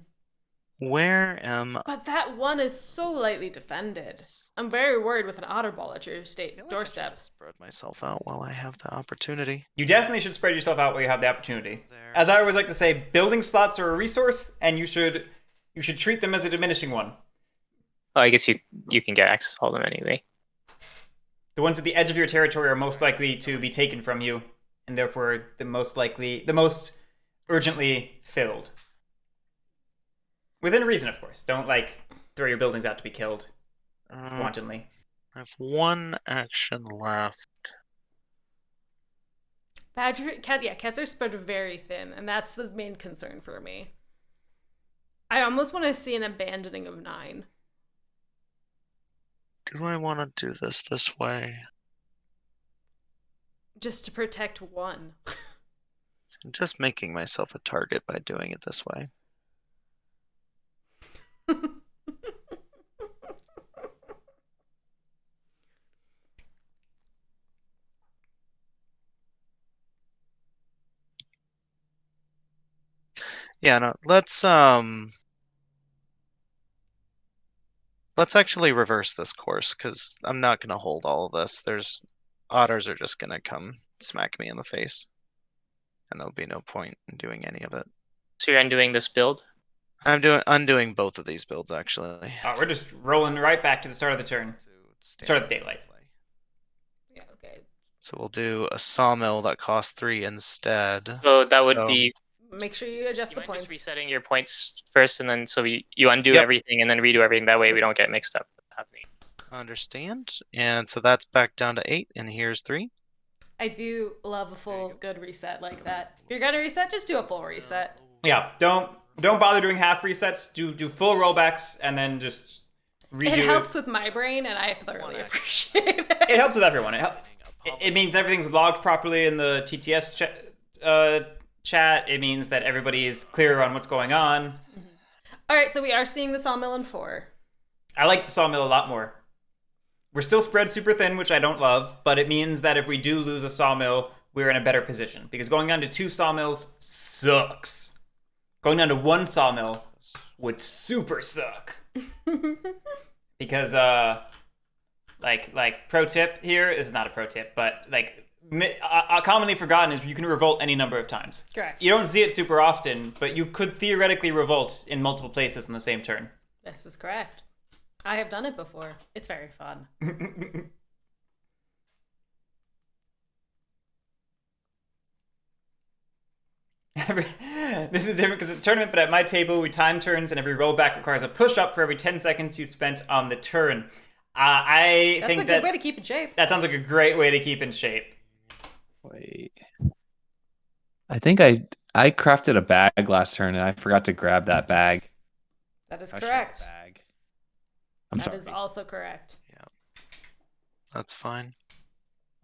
Where am But that one is so lightly defended. I'm very worried with an otter ball at your I feel like I should doorstep. just spread myself out while I have the opportunity. You definitely should spread yourself out where you have the opportunity. There. As I always like to say, building slots are a resource, and you should treat them as a diminishing one. Oh, I guess you can get access to all of them anyway. The ones at the edge of your territory are most likely to be taken from you, and therefore the most urgently filled. Within reason, of course. Don't throw your buildings out to be killed wantonly. I have 1 action left. Cats are spread very thin, and that's the main concern for me. I almost want to see an abandoning of 9. Do I want to do this way? Just to protect 1. I'm just making myself a target by doing it this way. Yeah, no, let's actually reverse this course, because I'm not gonna hold all of this. Otters are just gonna come smack me in the face. And there'll be no point in doing any of it. So you're undoing this build? I'm undoing both of these builds actually. Oh, we're just rolling right back to the start of the turn. Start of the daylight. Yeah, okay. So we'll do a sawmill that costs 3 instead. So that would be. Make sure you adjust You the mind points. just resetting your points first, and then so you undo Yep. everything and then redo everything. That way we don't get mixed up with what's happening. Understand. And so that's back down to 8, and here's 3. I do love a full good reset like that. If you're gonna reset, just do a full reset. Yeah, don't bother doing half resets. Do full rollbacks and then just redo It helps with my brain, and I thoroughly appreciate it. It helps with everyone. It means everything's logged properly in the TTS chat. It means that everybody is clear on what's going on. All right, so we are seeing the sawmill in 4. I like the sawmill a lot more. We're still spread super thin, which I don't love, but it means that if we do lose a sawmill, we're in a better position. Because going down to 2 sawmills sucks. Going down to 1 sawmill would super suck. Because, like pro tip here is not a pro tip, but commonly forgotten is you can revolt any number of times. Correct. You don't see it super often, but you could theoretically revolt in multiple places in the same turn. This is correct. I have done it before. It's very fun. This is different because it's a tournament, but at my table, we time turns, and every rollback requires a push-up for every 10 seconds you spent on the turn. I think that's a good way to keep in shape. That sounds like a great way to keep in shape. Wait. I think I crafted a bag last turn, and I forgot to grab that bag. That is I should have correct. a bag. I'm That sorry. is also correct. That's fine.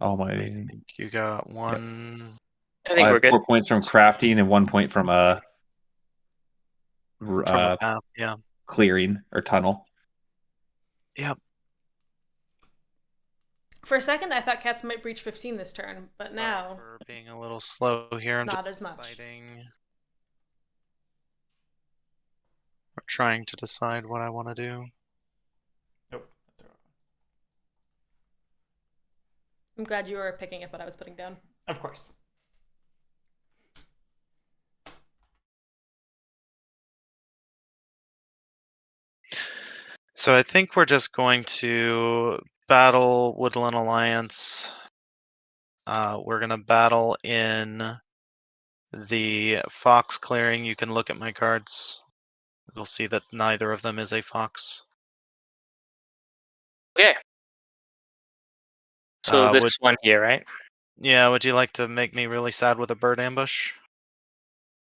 Oh my! I think you got 1. I think I we're have good. 4 points from crafting and 1 point from From a path. Yeah. clearing or tunnel. Yep. For a second, I thought cats might breach 15 this turn, but Sorry now for being a little slow here. I'm Not just as much. deciding. Or trying to decide what I want to do. Nope. That's all right. I'm glad you were picking up what I was putting down. Of course. So I think we're just going to battle Woodland Alliance. We're going to battle in the fox clearing. You can look at my cards. You'll see that neither of them is a fox. Okay. So this would- one here, right? Yeah, would you like to make me really sad with a bird ambush?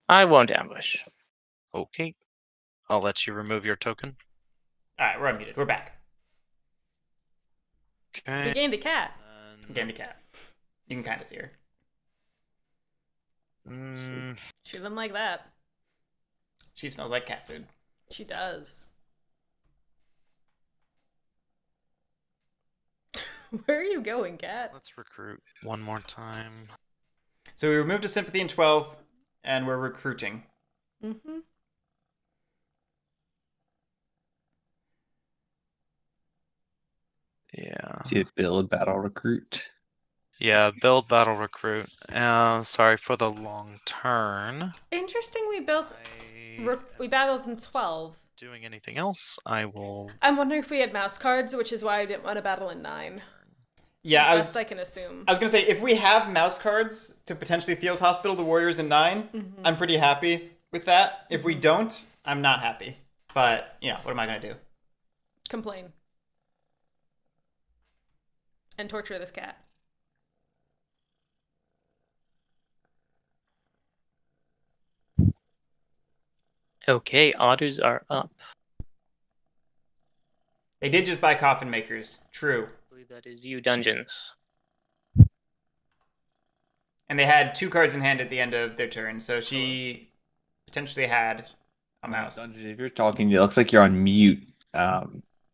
I won't ambush. Okay. I'll let you remove your token. All right, we're unmuted. We're back. You Okay. gained a cat. Game the cat. You can kind of see her. Shoot them like that. She smells like cat food. She does. Where are you going, cat? Let's recruit one more time. So we removed a sympathy in 12, and we're recruiting. Mm-hmm. Yeah. Did build battle recruit. Yeah, build battle recruit. Sorry for the long turn. Interesting. We built. I We battled in 12. doing anything else, I will. I'm wondering if we had mouse cards, which is why I didn't want to battle in 9. Yeah, Best I can assume. I was gonna say, if we have mouse cards to potentially field hospital the warriors in 9, I'm pretty happy with that. If we don't, I'm not happy. But, what am I gonna do? Complain. And torture this cat. Okay, otters are up. They did just buy coffin makers. True. I believe that is you, Dungeons. And they had 2 cards in hand at the end of their turn, so she potentially had a mouse. Dungeon, if you're talking, it looks like you're on mute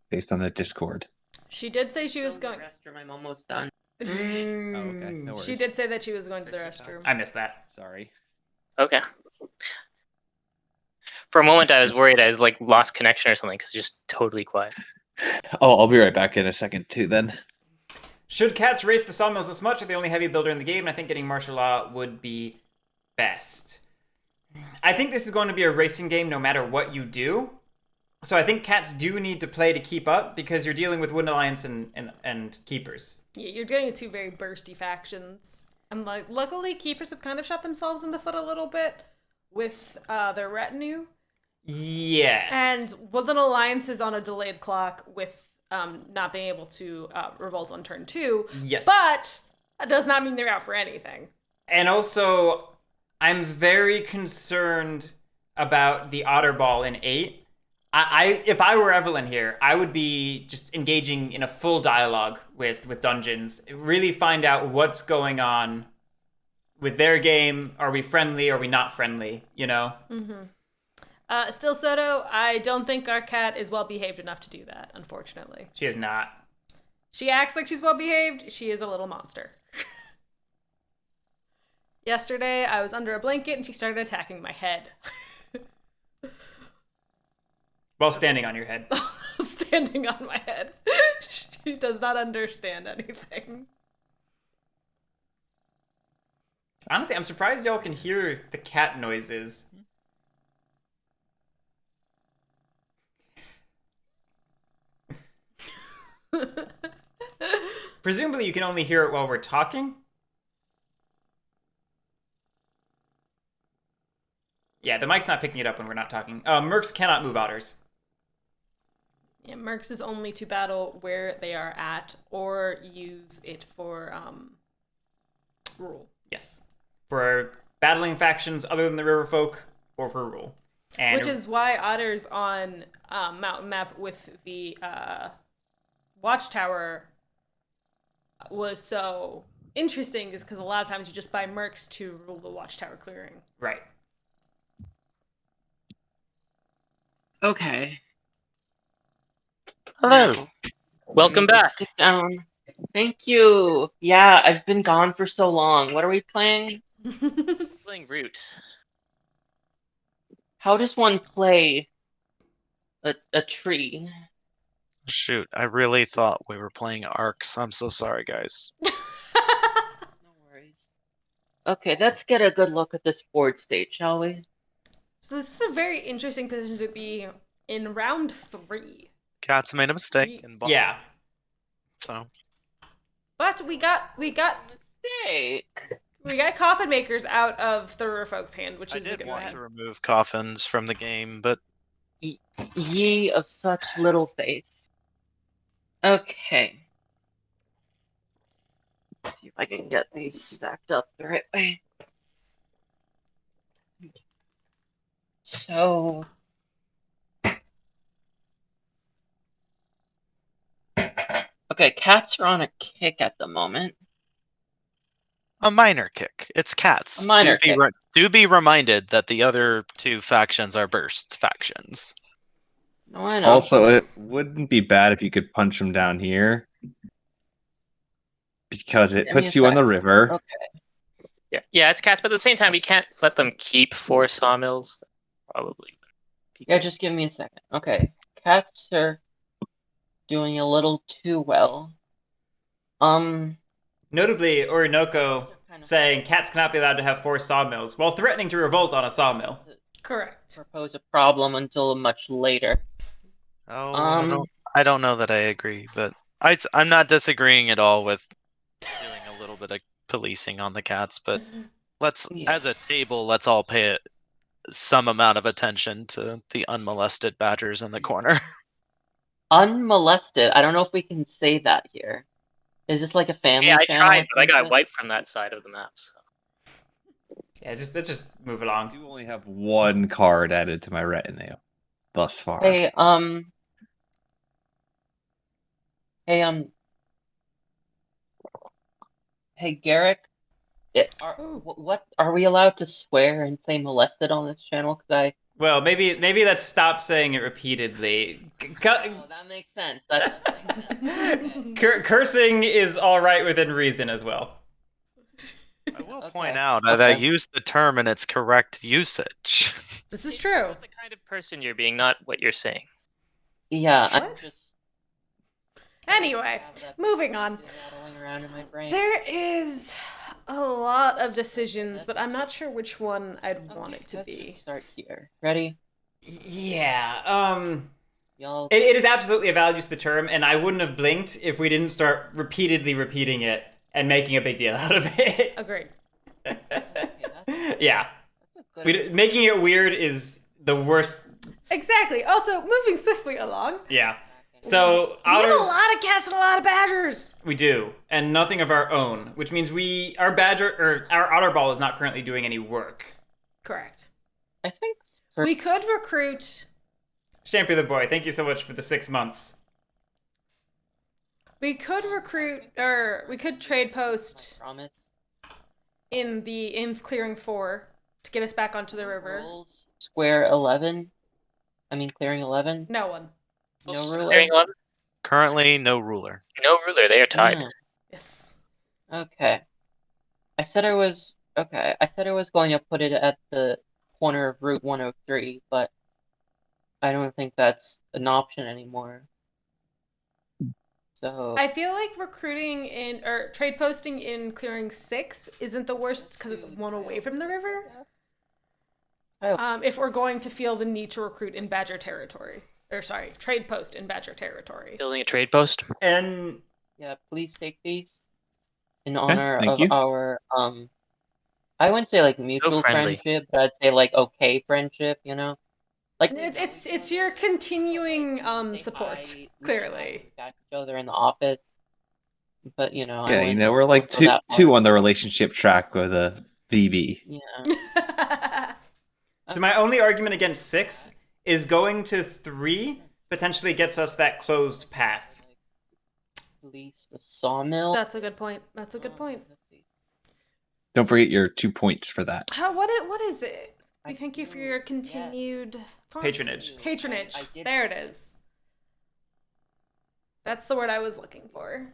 based on the Discord. She did say she was going. Restroom, I'm almost done. Oh, okay. No worries. She did say that she was going to the restroom. I missed that. Sorry. Okay. For a moment, I was worried I was lost connection or something because it's just totally quiet. Oh, I'll be right back in a second too then. Should cats race the sawmills this much? Are the only heavy builder in the game, and I think getting martial law would be best. I think this is going to be a racing game no matter what you do. So I think cats do need to play to keep up because you're dealing with Wood Alliance and Keepers. Yeah, you're dealing with two very bursty factions. And like, luckily, Keepers have kind of shot themselves in the foot a little bit with their retinue. Yes. And Woodland Alliance is on a delayed clock with not being able to revolt on turn 2. Yes. But that does not mean they're out for anything. And also, I'm very concerned about the Otter Ball in 8. If I were Evelyn here, I would be just engaging in a full dialogue with Dungeons. Really find out what's going on with their game. Are we friendly? Are we not friendly? You know? Mm-hmm. Still, Soto, I don't think our cat is well behaved enough to do that, unfortunately. She is not. She acts like she's well behaved. She is a little monster. Yesterday, I was under a blanket and she started attacking my head. While standing on your head. Standing on my head. She does not understand anything. Honestly, I'm surprised y'all can hear the cat noises. Presumably you can only hear it while we're talking? Yeah, the mic's not picking it up when we're not talking. Mercs cannot move otters. Yeah, Mercs is only to battle where they are at or use it for rule. Yes. For battling factions other than the river folk or for rule. And which is why otters on Mountain Map with the Watchtower was so interesting is because a lot of times you just buy Mercs to rule the Watchtower clearing. Right. Okay. Hello. Welcome back. Sit down. Thank you. Yeah, I've been gone for so long. What are we playing? Playing Root. How does one play a tree? Shoot, I really thought we were playing Arcs. I'm so sorry, guys. No worries. Okay, let's get a good look at this board state, shall we? So this is a very interesting position to be in round 3. Cats made a mistake and bought. Yeah. So But we got Mistake. coffin makers out of the river folks' hand, which I is a did good want one. to remove coffins from the game, but Ye of such little faith. Okay. Let's see if I can get these stacked up the right way. So. Okay, cats are on a kick at the moment. a minor kick. It's cats. A minor kick. Do be reminded that the other two factions are burst factions. No, I know. Also, it wouldn't be bad if you could punch them down here. Because it Give me puts a you on the sec. river. Okay. Yeah, it's cats, but at the same time, we can't let them keep 4 sawmills. Probably. Yeah, just give me a second. Okay. Cats are doing a little too well. Notably, Orinoco saying cats cannot be allowed to have 4 sawmills while threatening to revolt on a sawmill. Correct. Propose a problem until much later. Oh, I don't know that I agree, but I'm not disagreeing at all with doing a little bit of policing on the cats, but as a table, let's all pay some amount of attention to the unmolested badgers in the corner. Unmolested. I don't know if we can say that here. Is this like a family Yeah, I channel? tried, but I got think? wiped from that side of the map. So. Yeah, let's just move I along. do only have 1 card added to my retinue thus far. Hey, hey, Guerric. What are we allowed to swear and say molested on this channel? Because Well, maybe let's stop saying it repeatedly. that makes sense. Okay. Cursing is all right within reason as well. I will Okay. point out that I used the term in its correct usage. This is true. What the kind of person you're being, not what you're saying. Yeah, I'm What? just Anyway, have that moving on. rattling around in my brain. There is a lot of decisions, but I'm not sure which one I'd want it to Let's be. just start here. Ready? Yeah. Y'all. It is absolutely a valid use of the term, and I wouldn't have blinked if we didn't start repeatedly repeating it and making a big deal out of it. Agreed. Yeah. That's a good. Making it weird is the worst. Exactly. Also, moving swiftly along. Yeah. So We have otters, a lot of cats and a lot of badgers. we do, and nothing of our own, which means our otter ball is not currently doing any work. Correct. I think We could recruit. Shampoo the boy, thank you so much for the 6 months. We could recruit, or we could trade post promise. in clearing 4 to get us back onto the river. Rules, Square 11. I mean, clearing 11. No one. No ruler. Clearing 11? Currently, no ruler. No ruler. They are tied. Oh, Yes. okay. I said I was going to put it at the corner of Route 103, but I don't think that's an option anymore. So I feel like recruiting or trade posting in clearing 6 isn't the worst because it's one away from the river. If we're going to feel the need to recruit in Badger territory. Or sorry, trade post in Badger territory. Building a trade post. And yeah, please take these in honor thank of you. our I wouldn't say like mutual friendly. friendship, but I'd say like okay friendship, you know? Like It's your continuing say support, hi, we clearly. back each other in the office. But I Yeah, wouldn't we're like go that two far. on the relationship track with a VB. Yeah. so my only argument against 6 is going to 3 potentially gets us that closed path. Police the sawmill. That's a good point. That's a good point. Let's see. Don't forget your 2 points for that. What is it? We I thank you for do, your yes. continued Patronage. Patronage. I did- There it is. That's the word I was looking for.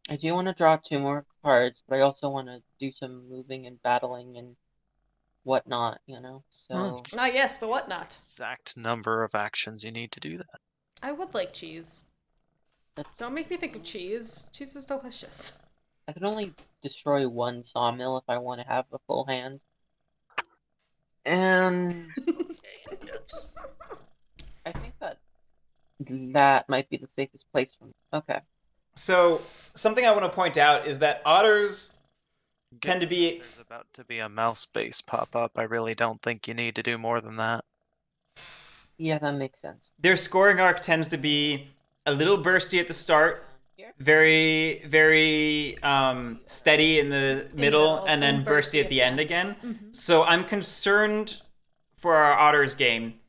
I do want to draw 2 more cards, but I also want to do some moving and battling and whatnot, you know? So Ah, yes, the whatnot. Exact number of actions you need to do that. I would like cheese. that's, Don't make me think of cheese. Cheese is delicious. I can only destroy 1 sawmill if I want to have a full hand. And I think that might be the safest place for me. Okay. So something I want to point out is that otters tend to be There's about to be a mouse base pop up. I really don't think you need to do more than that. Yeah, that makes sense. their scoring arc tends to be a little bursty at the start, Here? very very steady in the middle, middle, and then and bursty at the end again. Mhm. So I'm concerned for our otters game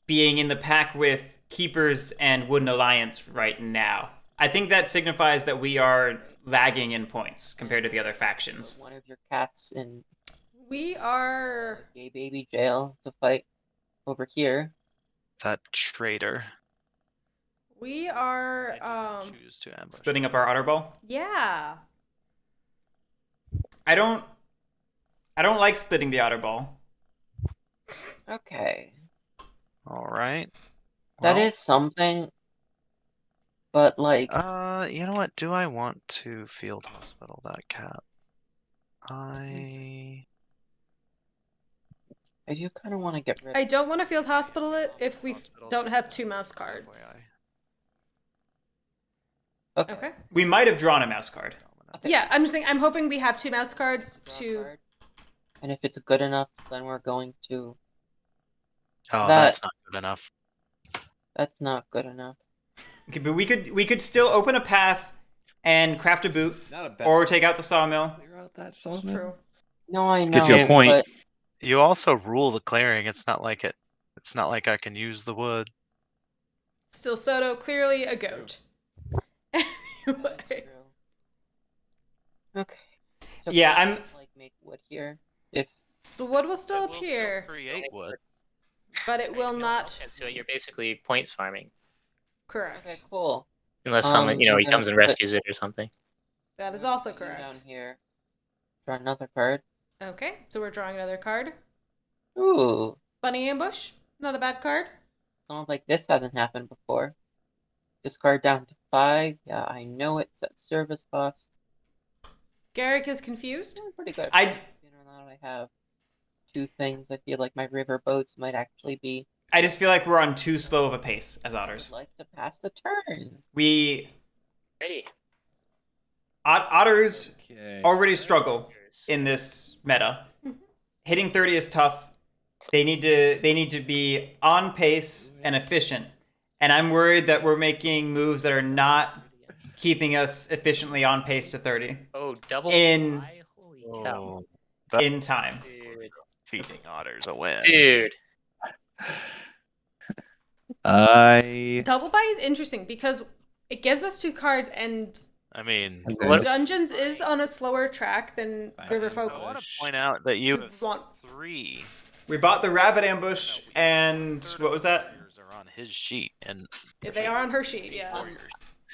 being in the pack with keepers and Wooden Alliance right now. I think that signifies that we are lagging in points compared to the other factions. One of your cats in We are. gay baby jail to fight over here. That traitor. We are. I didn't choose to ambush. Splitting up our otter ball. Yeah. I don't like splitting the otter ball. Okay. All right. That Well, is something. But like you know what? Do I want to field hospital that cat? I do kind of want to get rid I of don't want to field hospital it if we Hospital. don't have 2 mouse cards. FYI. Okay. Okay. We might have drawn a mouse card. Okay. Yeah, I'm just saying. I'm hoping we have 2 mouse cards Draw a to. card. And if it's good enough, then we're going to. Oh, That- that's not good enough. That's not good enough. Okay, but we could still open a path and craft a boot, Not a bad. or take out the sawmill. Clear out that It's sawmill. true. No, I know. Gets you a point. But You also rule the clearing. It's not like I can use the wood. Still Soto, clearly a goat. that's Anyway. true. Okay. So Yeah, can I'm- I, like make wood here. If The wood will still It will appear, create wood. but it will not. And so you're basically points farming, Correct. okay, cool. unless someone, we're he gonna comes and put- rescues it or something. That is I'm gonna also put you correct. Down here. Draw another card. Okay, so we're drawing another card. Ooh, Bunny ambush, not a bad card. sounds like this hasn't happened before. Discard down to 5. Yeah, I know it's at service cost. Guerric is confused. Doing pretty good. I- Considering that I have 2 things, I feel like my river boats might actually be I just feel like we're on too slow of a pace as I'd otters. like to pass the turn. We Ready. otters Okay. already struggle in this meta. Hitting 30 is tough. They need to be on pace and efficient. And I'm worried that we're making moves that are not keeping us efficiently on pace to 30 Oh, double In- fly? Holy cow. Oh, in time. Dude. feeding otters a win. Dude. Double buy is interesting because it gives us 2 cards, and I mean, What- Dungeons is on a slower track than Riverfolk. I want to point out that you have Want- 3. We bought the rabbit ambush, and what was that? Warriors are on his sheet, and They are on her sheet, yeah. warriors.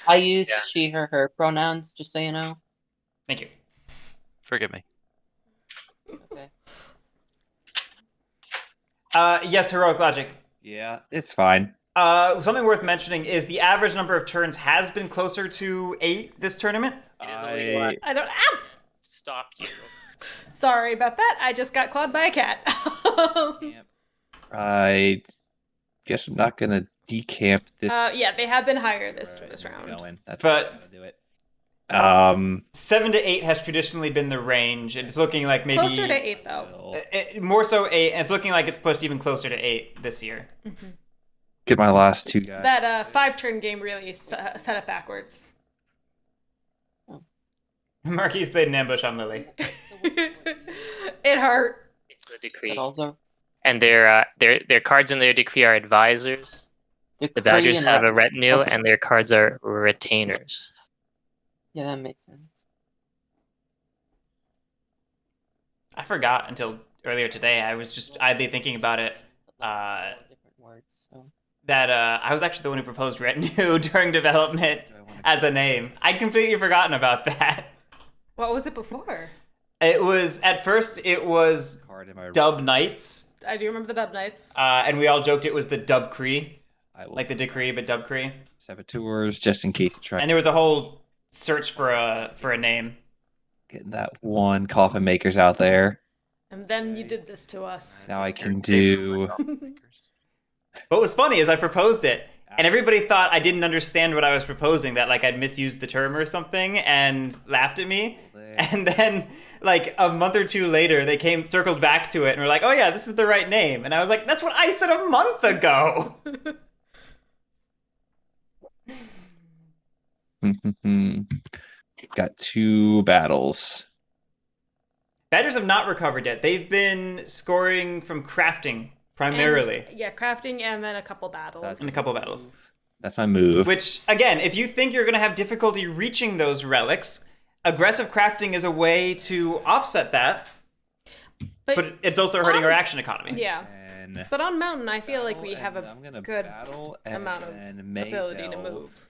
I use Yeah. she, her pronouns, just so you know. Thank you. Forgive me. Okay. Yes, heroic logic. Yeah, it's fine. Something worth mentioning is the average number of turns has been closer to 8 this tournament. I I don't. Ow! Stalk you. Sorry about that. I just got clawed by a cat. I guess I'm not gonna decamp this. Yeah, they have been higher this Right, round. going. That's But- why I'm gonna do it. 7 to 8 has traditionally been the range. It's looking like maybe Closer to 8 though. I'll more so 8, and it's looking like it's pushed even closer to 8 this year. get my last 2 guys. That 5-turn game really set it backwards. Marquis played an ambush on Lily. It hurt. It's a decree. But also, And their cards in their decree are advisors. The decree Badgers and have a rat- retinue, okay. and their cards are retainers. Yeah, that makes sense. I forgot until earlier today. I was just idly thinking about it. Different words. So. That I was actually the one who proposed retinue during development as a name. I'd completely forgotten about that. What was it before? It was at first it was Card in my Dub Knights, I do remember the Dub Knights. and we all joked it was the Dub Cree, I will like the decree, but Dub Cree. saboteurs just in case you try And there was a whole search for a name. getting that one coffin makers out there. And then you did this to us. Now I can do What was funny is I proposed it, and everybody thought I didn't understand what I was proposing, that like I'd misused the term or something, and laughed at me. And then, like a month or 2 later, they circled back to it, and were like, "Oh yeah, this is the right name." And I was like, "That's what I said a month ago." Got 2 battles. Badgers have not recovered yet. They've been scoring from crafting primarily, Yeah, crafting and then a couple battles. That's- in a couple battles. That's my move. Which, again, if you think you're going to have difficulty reaching those relics, aggressive crafting is a way to offset that, but it's also hurting our action economy. Yeah. And But on Mountain, I feel like we battle, have and a I'm gonna good battle and amount of then May ability to delve move.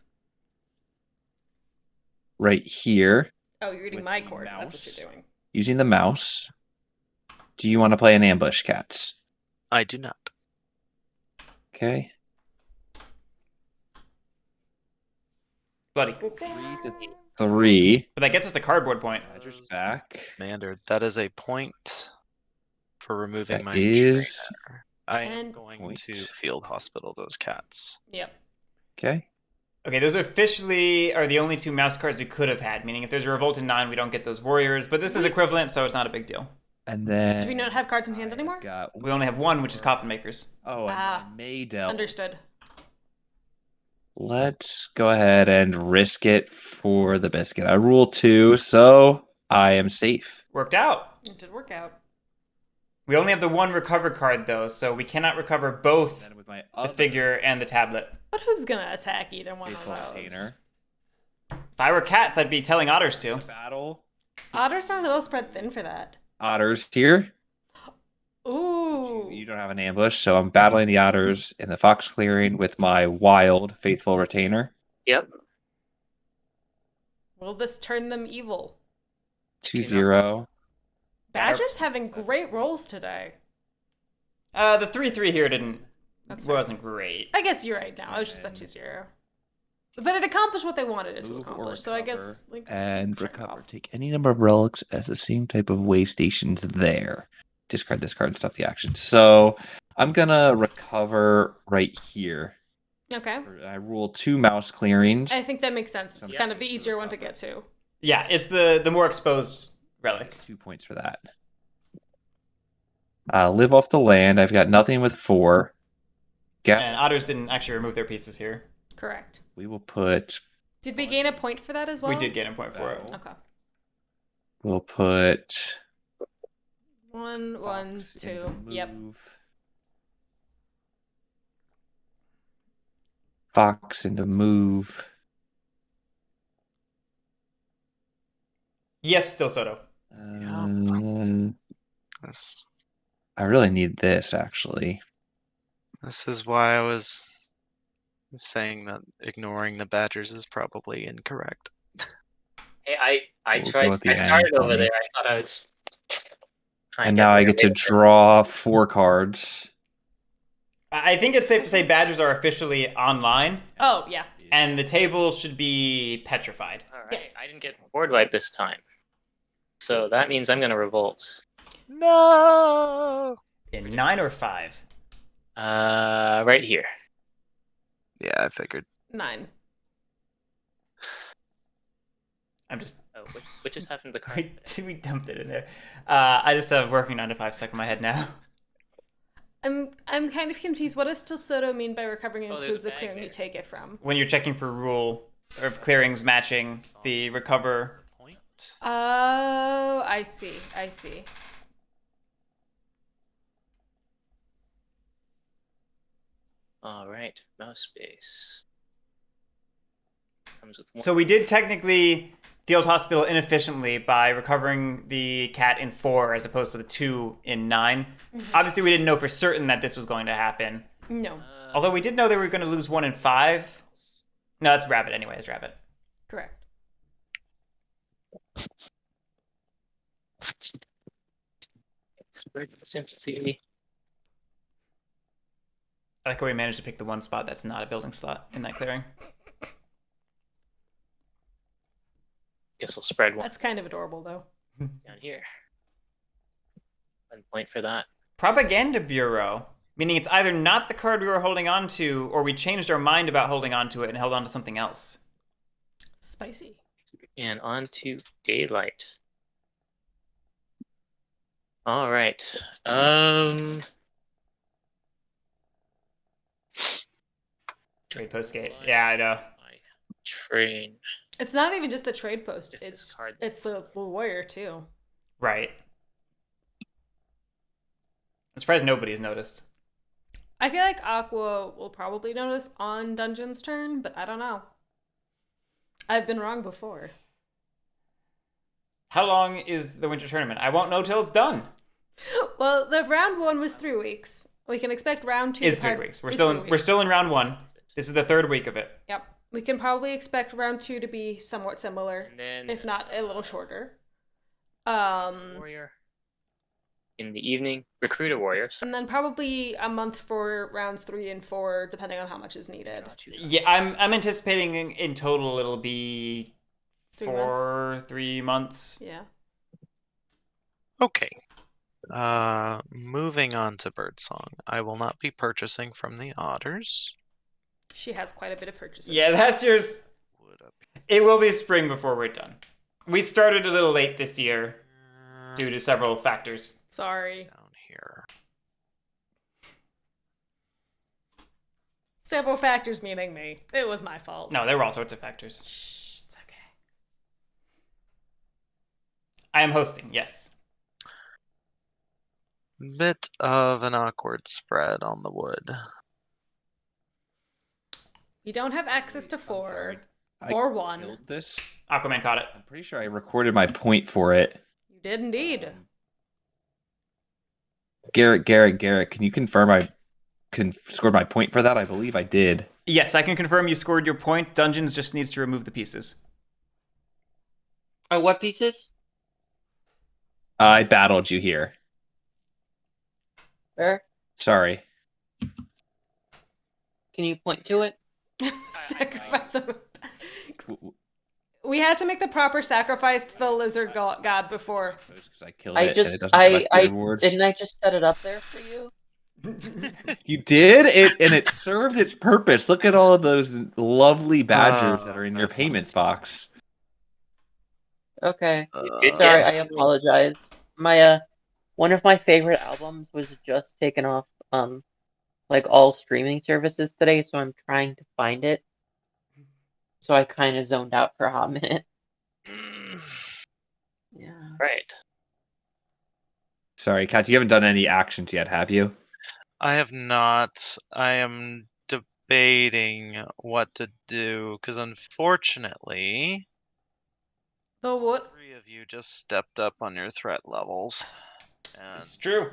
right here Oh, you're reading with my the cord. That's mouse. what you're doing. using the mouse. Do you want to play an ambush, cats? I do not. Okay. Buddy. 3. But that gets us a cardboard point. Badger's back. Commander, that is a point for removing That my is trainer. I am And- going point. to field hospital those cats. Yep. Okay. Okay, those officially are the only 2 mouse cards we could have had, meaning if there's a Revolt in 9, we don't get those warriors, but this is equivalent, so it's not a big deal. And then Do we not have cards in hand I anymore? Got We only have 1, which is Coffin Makers. Oh, and Ah, then May delve. Understood. Let's go ahead and risk it for the biscuit. I rule 2, so I am safe. Worked out. It did work out. We only have the 1 recover card, though, so we cannot recover both Then with my the other figure and the tablet. But who's gonna attack either one of faithful those? retainer If I were cats, I'd be telling otters to. battle. Otters are a little spread thin for that. Otters here. Ooh. You don't have an ambush, so I'm battling the otters in the fox clearing with my wild faithful retainer. Yep. Will this turn them evil? 2-0. Badger's having great rolls today. The 3/3 here That's wasn't great. I guess you're right now. It was just that 2-0. But it accomplished what they wanted it to Move or accomplish. So I guess recover, like and check it recover. off. Take any number of relics as the same type of way stations there. Discard this card and stop the action. So I'm gonna recover right here. Okay. I rule 2 mouse clearings. I think that makes sense. It's Yeah. kind of the easier one to get to. Yeah, it's the more exposed relic. 2 points for that. Live off the land. I've got nothing with 4. And otters didn't actually remove their pieces here. Correct. We will put. Did we gain a point for that as well? We did get a point for it. Okay. We'll put. 1, 1, Fox 2. into Yep. move. Fox into move. Yes, still Soto. This I really need this actually. this is why I was saying that ignoring the badgers is probably incorrect. Hey, I We'll tried. go with the I started end, over buddy. there. I thought I would try And get now I there get to later. draw 4 cards. I think it's safe to say badgers are officially online, Oh, yeah. and the table should be petrified. All right, I didn't get board wipe this time, so that means I'm gonna revolt. No. In 9 or 5? Right here. Yeah, I figured. 9. I'm just. Oh, what just happened to the card? We dumped it in there. I just have working 9 to 5 stuck in my head now. I'm kind of confused. What does Tilsoto mean by recovering Oh, there's includes a the bag clearing there. you take it from? When you're checking for rule or clearings matching the recover. Point. Oh, I see. I see. All right, mouse space. Comes with one. So we did technically field hospital inefficiently by recovering the cat in 4 as opposed to the 2 in 9. Obviously, we didn't know for certain that this was going to happen. No. Although we did know they were going to lose 1 in 5. No, that's rabbit anyway. It's rabbit. Correct. Spread sympathy. I like how we managed to pick the one spot that's not a building slot in that clearing. Guess I'll spread one That's kind of adorable, though. down here. 1 point for that. Propaganda Bureau, meaning it's either not the card we were holding on to, or we changed our mind about holding on to it and held on to something else. Spicy. And on to daylight. All right. Trade post gate. Yeah, I know. My train. It's not even just the trade post. It's this It's card. it's the warrior too. Right. I'm surprised nobody's noticed. I feel like Aqua will probably notice on Dungeon's turn, but I don't know. I've been wrong before. How long is the winter tournament? I won't know till it's done. Well, the round 1 was 3 weeks. We can expect round 2 Is 3 weeks. We're still in round 1. This is the 3rd week of it. Yep. We can probably expect round 2 to be somewhat similar, And then if not a little shorter. warrior. In the evening, recruit a warrior. So And then probably a month for rounds 3 and 4, depending on how much is needed. Yeah, I'm anticipating in total it'll be 3 3 months. Yeah. Okay. Moving on to Birdsong. I will not be purchasing from the otters. She has quite a bit of purchases. Yeah, last year's. Would up It will be spring before we're done. We started a little late this year due to several factors. Sorry. down here. Several factors meaning me. It was my fault. No, there were all sorts of factors. Shh, it's okay. I am hosting, yes. Bit of an awkward spread on the wood. You don't have access to I'm 4 sorry. or I 1. killed this. Aquaman caught it. I'm pretty sure I recorded my point for it. You did indeed. Garrett, can you confirm I scored my point for that? I believe I did. Yes, I can confirm you scored your point. Dungeons just needs to remove the pieces. Oh, what pieces? I battled you here. Where? Sorry. Can you point to it? Sacrifice of... We had to make the proper sacrifice to the lizard god before. Because I killed I it just, and it doesn't collect the reward. didn't I just set it up there for you? You did it, and it served its purpose. Look at all of those lovely badgers that are in your payments box. Okay. You did Sorry, get I apologize. My one of my favorite albums was just taken off like all streaming services today, so I'm trying to find it. So I kind of zoned out for a hot minute. Yeah. right. Sorry, Kat, you haven't done any actions yet, have you? I have not. I am debating what to do because unfortunately, The what? 3 of you just stepped up on your threat levels, and It's true.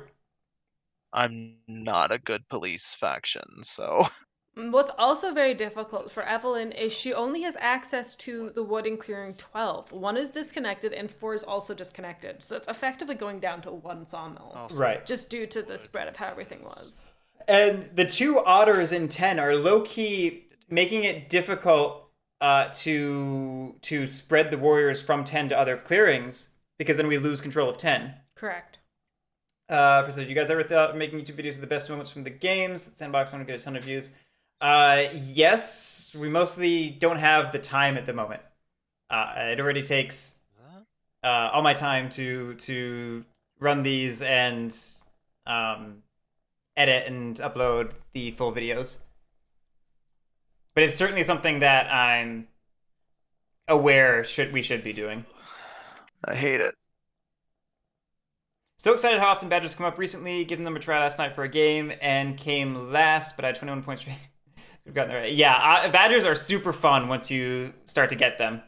I'm not a good police faction, so What's also very difficult for Evelyn is she only has access to the wood in clearing 12. 1 is disconnected and 4 is also disconnected. So it's effectively going down to 1 sawmill. also Right. Just due to the spread of how everything was. And the 2 otters in 10 are low-key making it difficult to spread the warriors from 10 to other clearings, because then we lose control of 10. Correct. So you guys ever thought of making YouTube videos of the best moments from the games? The Sandbox want to get a ton of views. Yes, we mostly don't have the time at the moment. It already takes all my time to run these and edit and upload the full videos. But it's certainly something that I'm aware we should be doing. I hate it. So excited how often badgers come up recently. Given them a try last night for a game and came last, but I had 21 points straight. We've gotten there. Right. Yeah, badgers are super fun once you start to get them.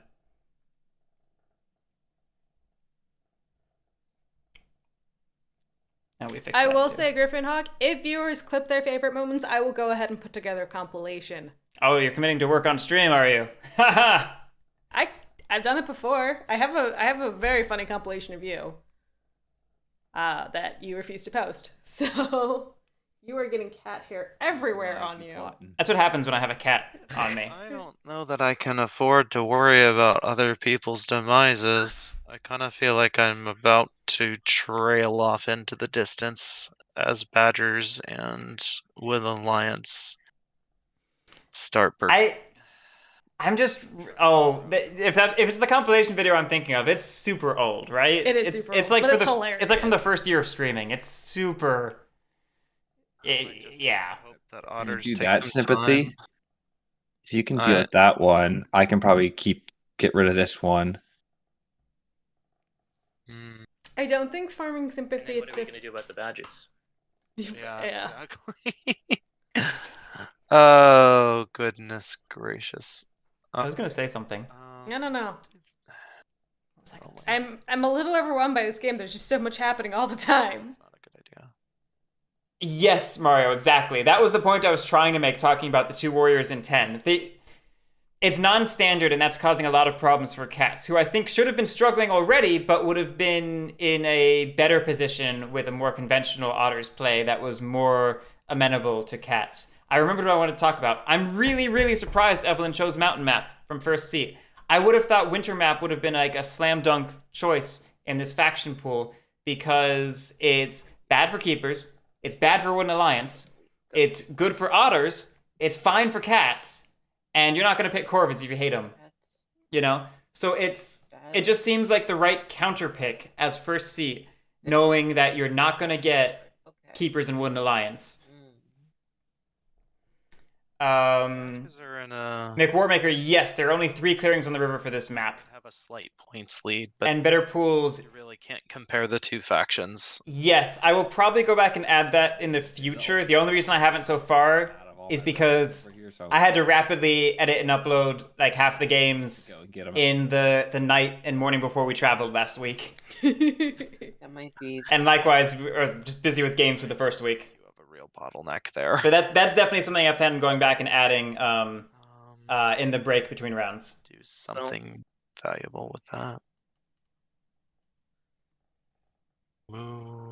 And we fixed I that, will too. say, Griffin Hawk, if viewers clip their favorite moments, I will go ahead and put together a compilation. Oh, you're committing to work on stream, are you? Haha. I've done it before. I have a very funny compilation of you that you refuse to post. So you are getting cat hair everywhere on you. That's what happens when I have a cat on me. I don't know that I can afford to worry about other people's demises. I kind of feel like I'm about to trail off into the distance as badgers and Woodland Alliance start I'm just if it's the compilation video I'm thinking of, it's super old, right? It is super It's old, like but for it's the hilarious. it's like from the first year of streaming. It's super. Yeah. hope that otters Do take that some sympathy. time. If you can deal with that one, I can probably get rid of this one. I don't think farming sympathy What at are we this. gonna do about the badges? Yeah, exactly. Oh, goodness gracious. I was gonna say something. I don't know. Oh my I'm a little overwhelmed by this game. There's just so much happening all the time. Not a good idea. Yes, Mario, exactly. That was the point I was trying to make, talking about the 2 warriors in 10. It's non-standard, and that's causing a lot of problems for cats, who I think should have been struggling already, but would have been in a better position with a more conventional otters play that was more amenable to cats. I remembered what I wanted to talk about. I'm really, really surprised Evelyn chose Mountain Map from first seat. I would have thought Winter Map would have been like a slam dunk choice in this faction pool, because it's bad for keepers, it's bad for Wooden Alliance, it's good for otters, it's fine for cats, and you're not going to pick corvids if you hate them, you know? So it just seems like the right counter pick as first seat, knowing that you're not going to get keepers in Wooden Alliance. Badgers are in a McWarmaker, yes, there are only 3 clearings on the river for this map. have a slight points lead, but And better pools, you really can't compare the 2 factions. yes, I will probably go back and add that in the future. The only reason I haven't so far is because I had to rapidly edit and upload like half the games in the night and morning before we traveled last week. That might be. And likewise, we were just busy with games for the first week. You have a real bottleneck there. But that's definitely something I plan on going back and adding in the break between rounds. Do something valuable with that. Move.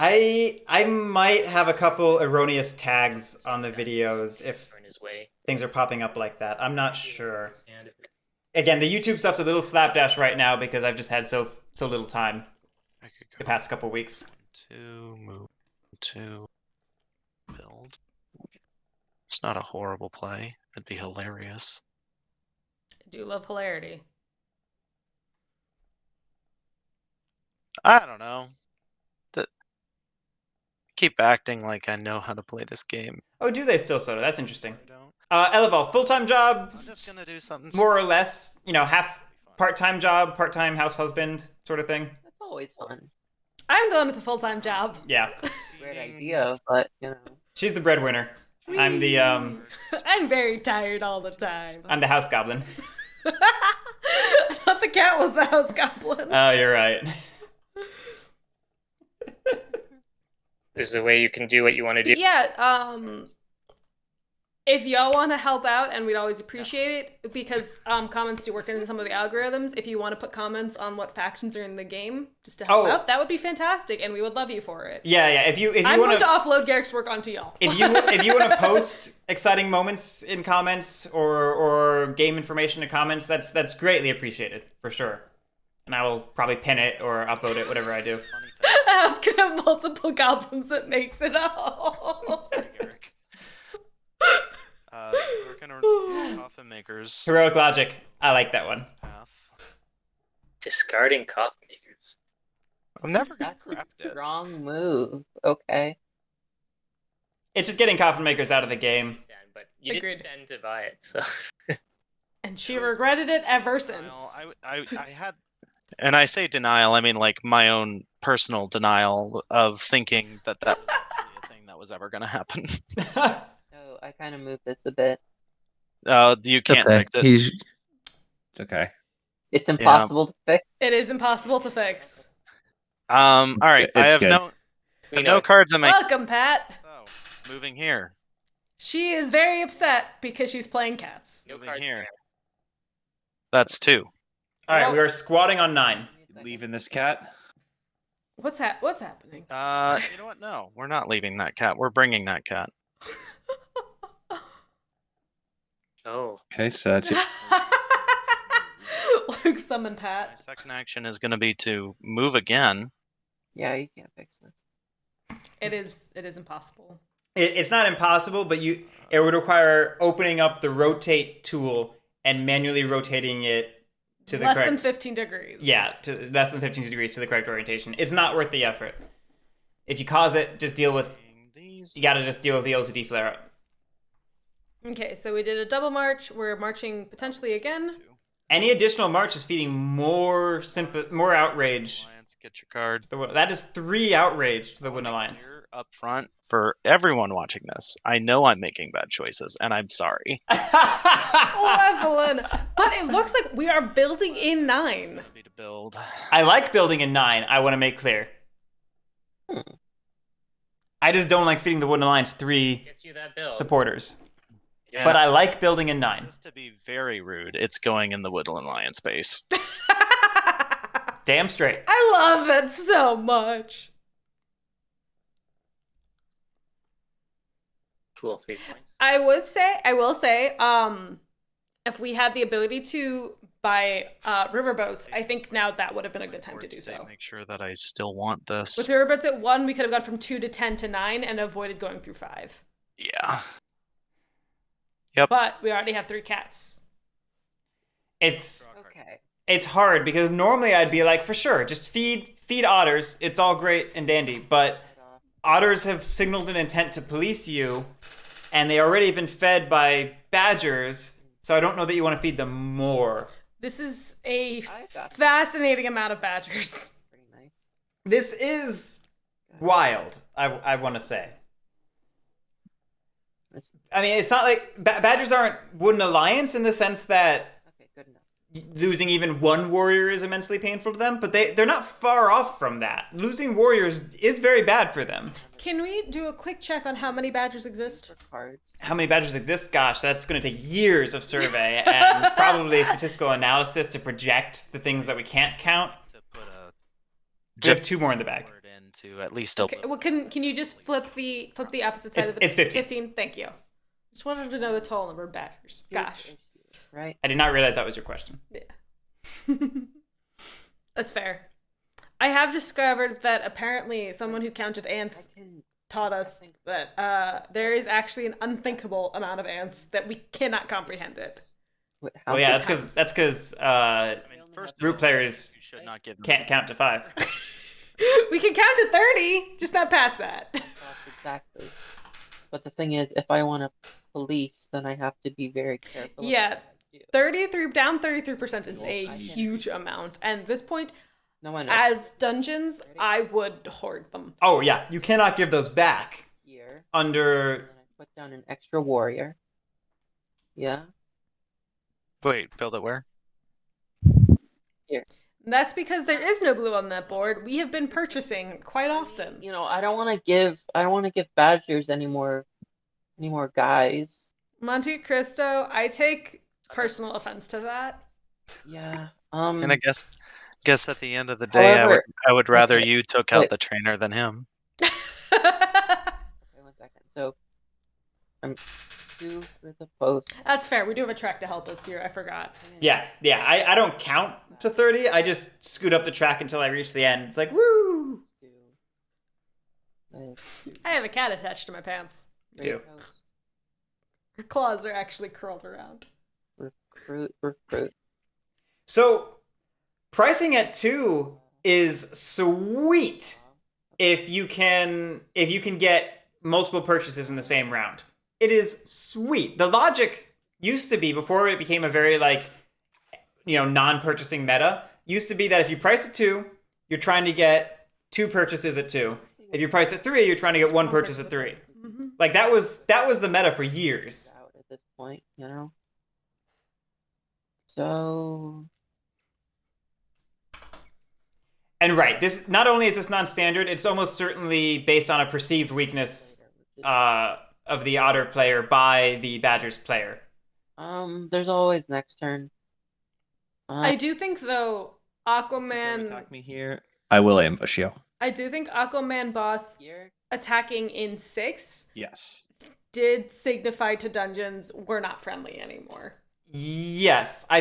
I might have a couple erroneous tags on the videos if In his way. things are popping up like that. I'm not sure. And Again, the YouTube stuff's a little slapdash right now because I've just had so little time I could the go past couple weeks. 2, move 2. It's not a horrible play. It'd be hilarious. I do love hilarity. I don't know. Keep acting like I know how to play this game. Oh, do they still soda? That's interesting. I don't. Eleval, full-time job, I'm just gonna do something more or less, half part-time job, part-time house husband sort of thing. That's always fun. I'm the one with a full-time job. Yeah. Weird idea, but She's the breadwinner. I'm the I'm very tired all the time. I'm the house goblin. I thought the cat was the house goblin. Oh, you're right. There's a way you can do what you want to do. Yeah, if y'all want to help out, and we'd always appreciate it, because comments do work into some of the algorithms. If you want to put comments on what factions are in the game, just to help out, that would be fantastic, and we would love you for it. Yeah. If you I'm want going to offload Guerric's work onto y'all. if you want to post exciting moments in comments or game information in comments, that's greatly appreciated for sure. And I will probably pin it or upload it, whatever I do. Funny thing. I was going to have multiple goblins that makes it all. Sorry, Guerric. So we're gonna coffin makers Heroic logic. I like that one. path. Discarding coffee makers. I'm never gonna that's craft a it. strong move. Okay. It's just getting coffin makers out of the game. Understand, but you did Agreed. spend to buy it, so. And she regretted it ever since. Denial. I had, and I say denial, I mean like my own personal denial of thinking that was actually a thing that was ever gonna happen. So I kind of moved this a bit. You can't Okay. fix it. He's okay. It's impossible to fix. It is impossible to fix. All right. I It's have good. no cards in my. Welcome, Pat. So moving here. She is very upset because she's playing cats. No Moving cards here. here. That's 2. All right, we are squatting on 9. Leaving this cat. What's happening? You know what? No, we're not leaving that cat. We're bringing that cat. Oh. Okay, so that's it. Luke summoned My Pat. second action is going to be to move again. Yeah, you can't fix this. It is impossible. It's not impossible, but it would require opening up the rotate tool and manually rotating it to the Less correct. than 15 degrees. Yeah, to less than 15 degrees to the correct orientation. It's not worth the effort. If you cause it, just deal with. These. You gotta just deal with the OCD flare up. Okay, so we did a double march. We're marching potentially again. 2. Any additional march is feeding more outrage. Alliance, get your card. That is 3 outrage to the Wooden Alliance. Here up front for everyone watching this. I know I'm making bad choices, and I'm sorry. Oh, Evelyn! But it looks like we are building in 9. Happy to build. I like building in 9. I want to make clear. I just don't like feeding the Wooden Alliance 3 Gets you that bill. supporters. Yeah. But I like building in 9. Just to be very rude, it's going in the Woodland Alliance base. Damn straight. I love it so much. Cool, 3 points. I will say, if we had the ability to buy riverboats, I think now that would have been a good time to do so. Make sure that I still want this. With riverboats at 1, we could have gone from 2 to 10 to 9 and avoided going through 5. Yeah. But we already have 3 cats. It's Okay. hard because normally I'd be like, for sure, just feed otters. It's all great and dandy. But otters have signaled an intent to police you, and they already have been fed by badgers. So I don't know that you want to feed them more. This is a I got fascinating amount of badgers. pretty nice. This is wild, I want to say. That's- I mean, it's not like badgers aren't Wooden Alliance in the sense that Okay, good enough. losing even one warrior is immensely painful to them, but they're not far off from that. Losing warriors is very bad for them. Can we do a quick check on how many badgers exist? For cards. How many badgers exist? Gosh, that's going to take years of survey and probably statistical analysis to project the things that we can't count. To put a We have 2 more in the bag. word into at least a Okay, well, can you just flip the opposite side of the... It's 15. 15, thank you. Just wanted to know the total number of badgers. Gosh. Right? I did not realize that was your question. Yeah. That's fair. I have discovered that apparently someone who counted ants taught us that there is actually an unthinkable amount of ants that we cannot comprehend it. Wait, Well, yeah, many that's because First root of all, players you should not give them can't count to 5. We can count to 30, just not past that. Gosh, exactly. But the thing is, if I want to police, then I have to be very careful. Yeah. About what I do. 33 down 33% is a I can- huge amount, and at this point, No, I know. as dungeons, I would hoard them. Oh yeah, you cannot give those back Here, and under. then I put down an extra warrior. Yeah. Wait, build it where? That's because there is no blue on that board. We have been purchasing quite often. You know, I don't want to give badgers any more guys. Monte Cristo, I take personal offense to that. Yeah. And I guess at the end of the day, However- I would rather okay, you took out wait. the trainer than him. Okay, 1 second. So, I'm 2 for the post. That's fair. We do have a track to help us here. I forgot. Yeah. I don't count to 30. I just scoot up the track until I reach the end. It's like woo. I have a cat attached to my pants. You do. Her claws are actually curled around. Recruit. So pricing at 2 is sweet if you can get multiple purchases in the same round. It is sweet. The logic used to be, before it became a very non-purchasing meta, used to be that if you price at 2, you're trying to get 2 purchases at 2. If you price at 3, you're trying to get 1 purchase at 3. Mm-hmm. Like that was the meta for years. Out at this point, you know. So And right, this not only is this non-standard, it's almost certainly based on a perceived weakness of the Otter player by the Badgers player. there's always next turn. I do think, though, Aquaman... Attack me here. I will ambush you. I do think AquamanBoss Here. attacking in 6 Yes. did signify to dungeons we're not friendly anymore. Yes, I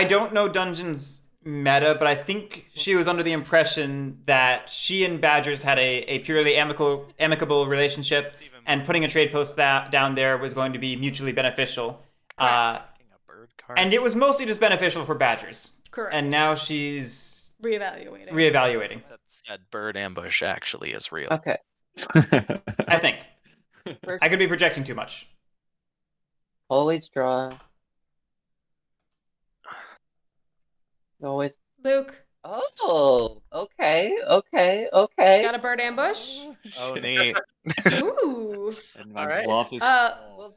don't know Dungeon's meta, but I think she was under the impression that she and Badgers had a purely amicable relationship, and putting a trade post down there was going to be mutually beneficial. And it was mostly just beneficial for Badgers. Correct. And now she's reevaluating. That said, bird ambush actually is real. Okay. I think. First, I could be projecting too much. always draw. Always. Luke, Oh, okay. got a bird ambush? Oh, neat. Ooh. And my All right. bluff is. Well,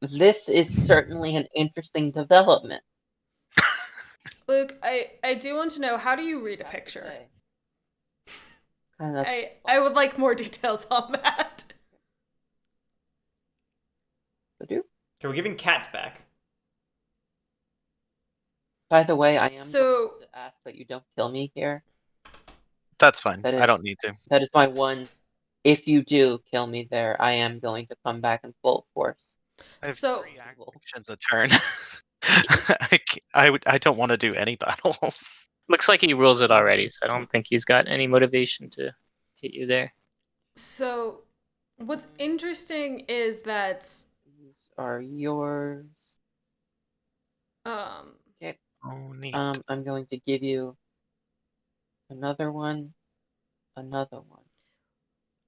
this is certainly an interesting development. Luke, I do want to know, how do you read a picture? Kind of. I would like more details on that. Okay, we're giving cats back. By the way, I am So- going to ask that you don't kill me here. That's fine. That I is- don't need to. That is my one. If you do kill me there, I am going to come back in full force. I have So- 3 actions a turn. I don't want to do any battles. Looks like he rules it already, so I don't think he's got any motivation to hit you there. So, what's interesting is that These are yours. Oh, neat. I'm going to give you another one.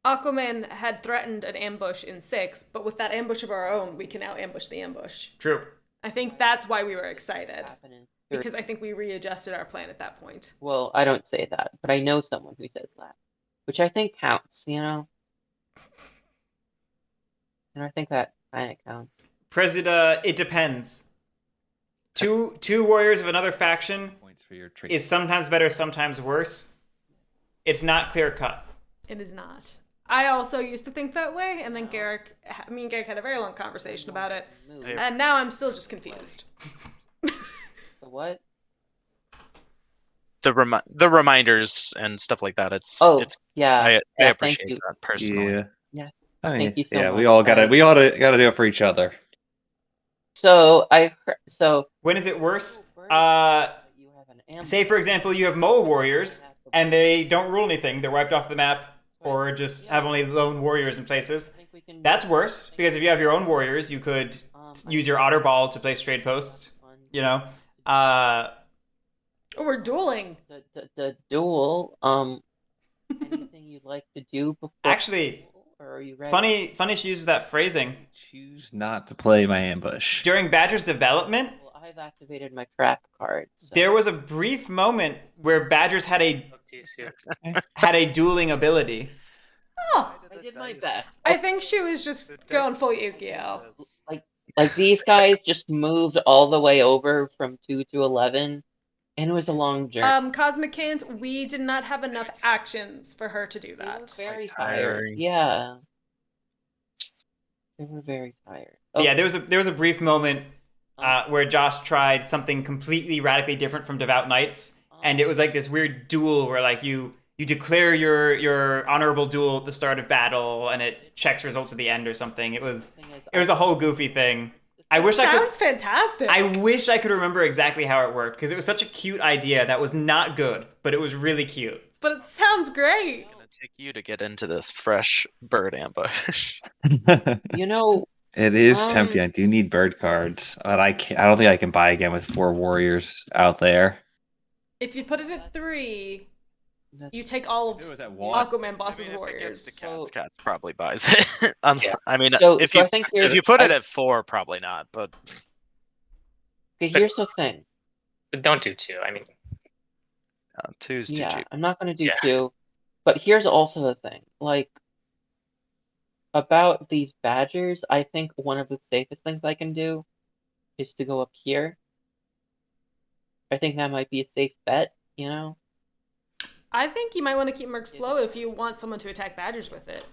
Aquaman had threatened an ambush in 6, but with that ambush of our own, we can now ambush the ambush. True. I think that's why we were excited, Happen in three. because I think we readjusted our plan at that point. Well, I don't say that, but I know someone who says that, which I think counts, you know? And I think that kind of counts. Presida, it depends. Two warriors of another faction Points for your trade. is sometimes better, sometimes worse. It's not clear cut. It is not. I also used to think that way, and then me and Guerric had a very long conversation about it, Move. Yeah. and now I'm still just confused. The what? The reminders and stuff like that. It's Oh, it's yeah. I yeah, thank appreciate you. that personally. Yeah. Yeah. I mean, Thank you so yeah, much. we all gotta do it for each other. So When is it worse? You have an ambush. Say, for example, you have mole warriors, and they don't rule anything. They're wiped off the map or just have only lone warriors in places. I think we can. That's worse, because if you have your own warriors, you could use your otter ball to place trade posts. You know, Oh, we're dueling. The duel. Anything you'd like to do before? Actually, or are you ready? funny she uses that phrasing. Choose not to play my ambush. During Badger's development, Well, I've activated my trap card. So. there was a brief moment where Badgers had a Too soon. dueling ability. Oh, I did my best. I think she was just going full Yu-Gi-Oh. Like these guys just moved all the way over from 2 to 11, and it was a long journey. Cosmic Cans, we did not have enough actions for her to do They were that. very Quite tired. tiring. Yeah. They were very tired. Yeah, there was a brief moment where Josh tried something completely radically different from Devout Knights, and it was like this weird duel where like you declare your honorable duel at the start of battle, and it checks results at the end or something. It was a whole goofy thing. I wish I could. Sounds fantastic. I wish I could remember exactly how it worked, because it was such a cute idea that was not good, but it was really cute. But it sounds great. It's gonna take you to get into this fresh bird ambush. You know, It is tempting. I do need bird cards, but I don't think I can buy again with 4 warriors out there. If you put it at 3, that's- you take all of It was at 1. Aquaman Boss's If it gets warriors. to So- Cats probably buys it. Yeah. I mean, So if I think you put it at 4, probably not. But okay, here's the thing. But don't do 2. I mean, 2's too Yeah, cheap. I'm not gonna do Yeah. 2. But here's also the thing. Like, about these badgers, I think one of the safest things I can do is to go up here. I think that might be a safe bet, you know? I think you might want to keep Mercs low if you want someone to attack Badgers with it.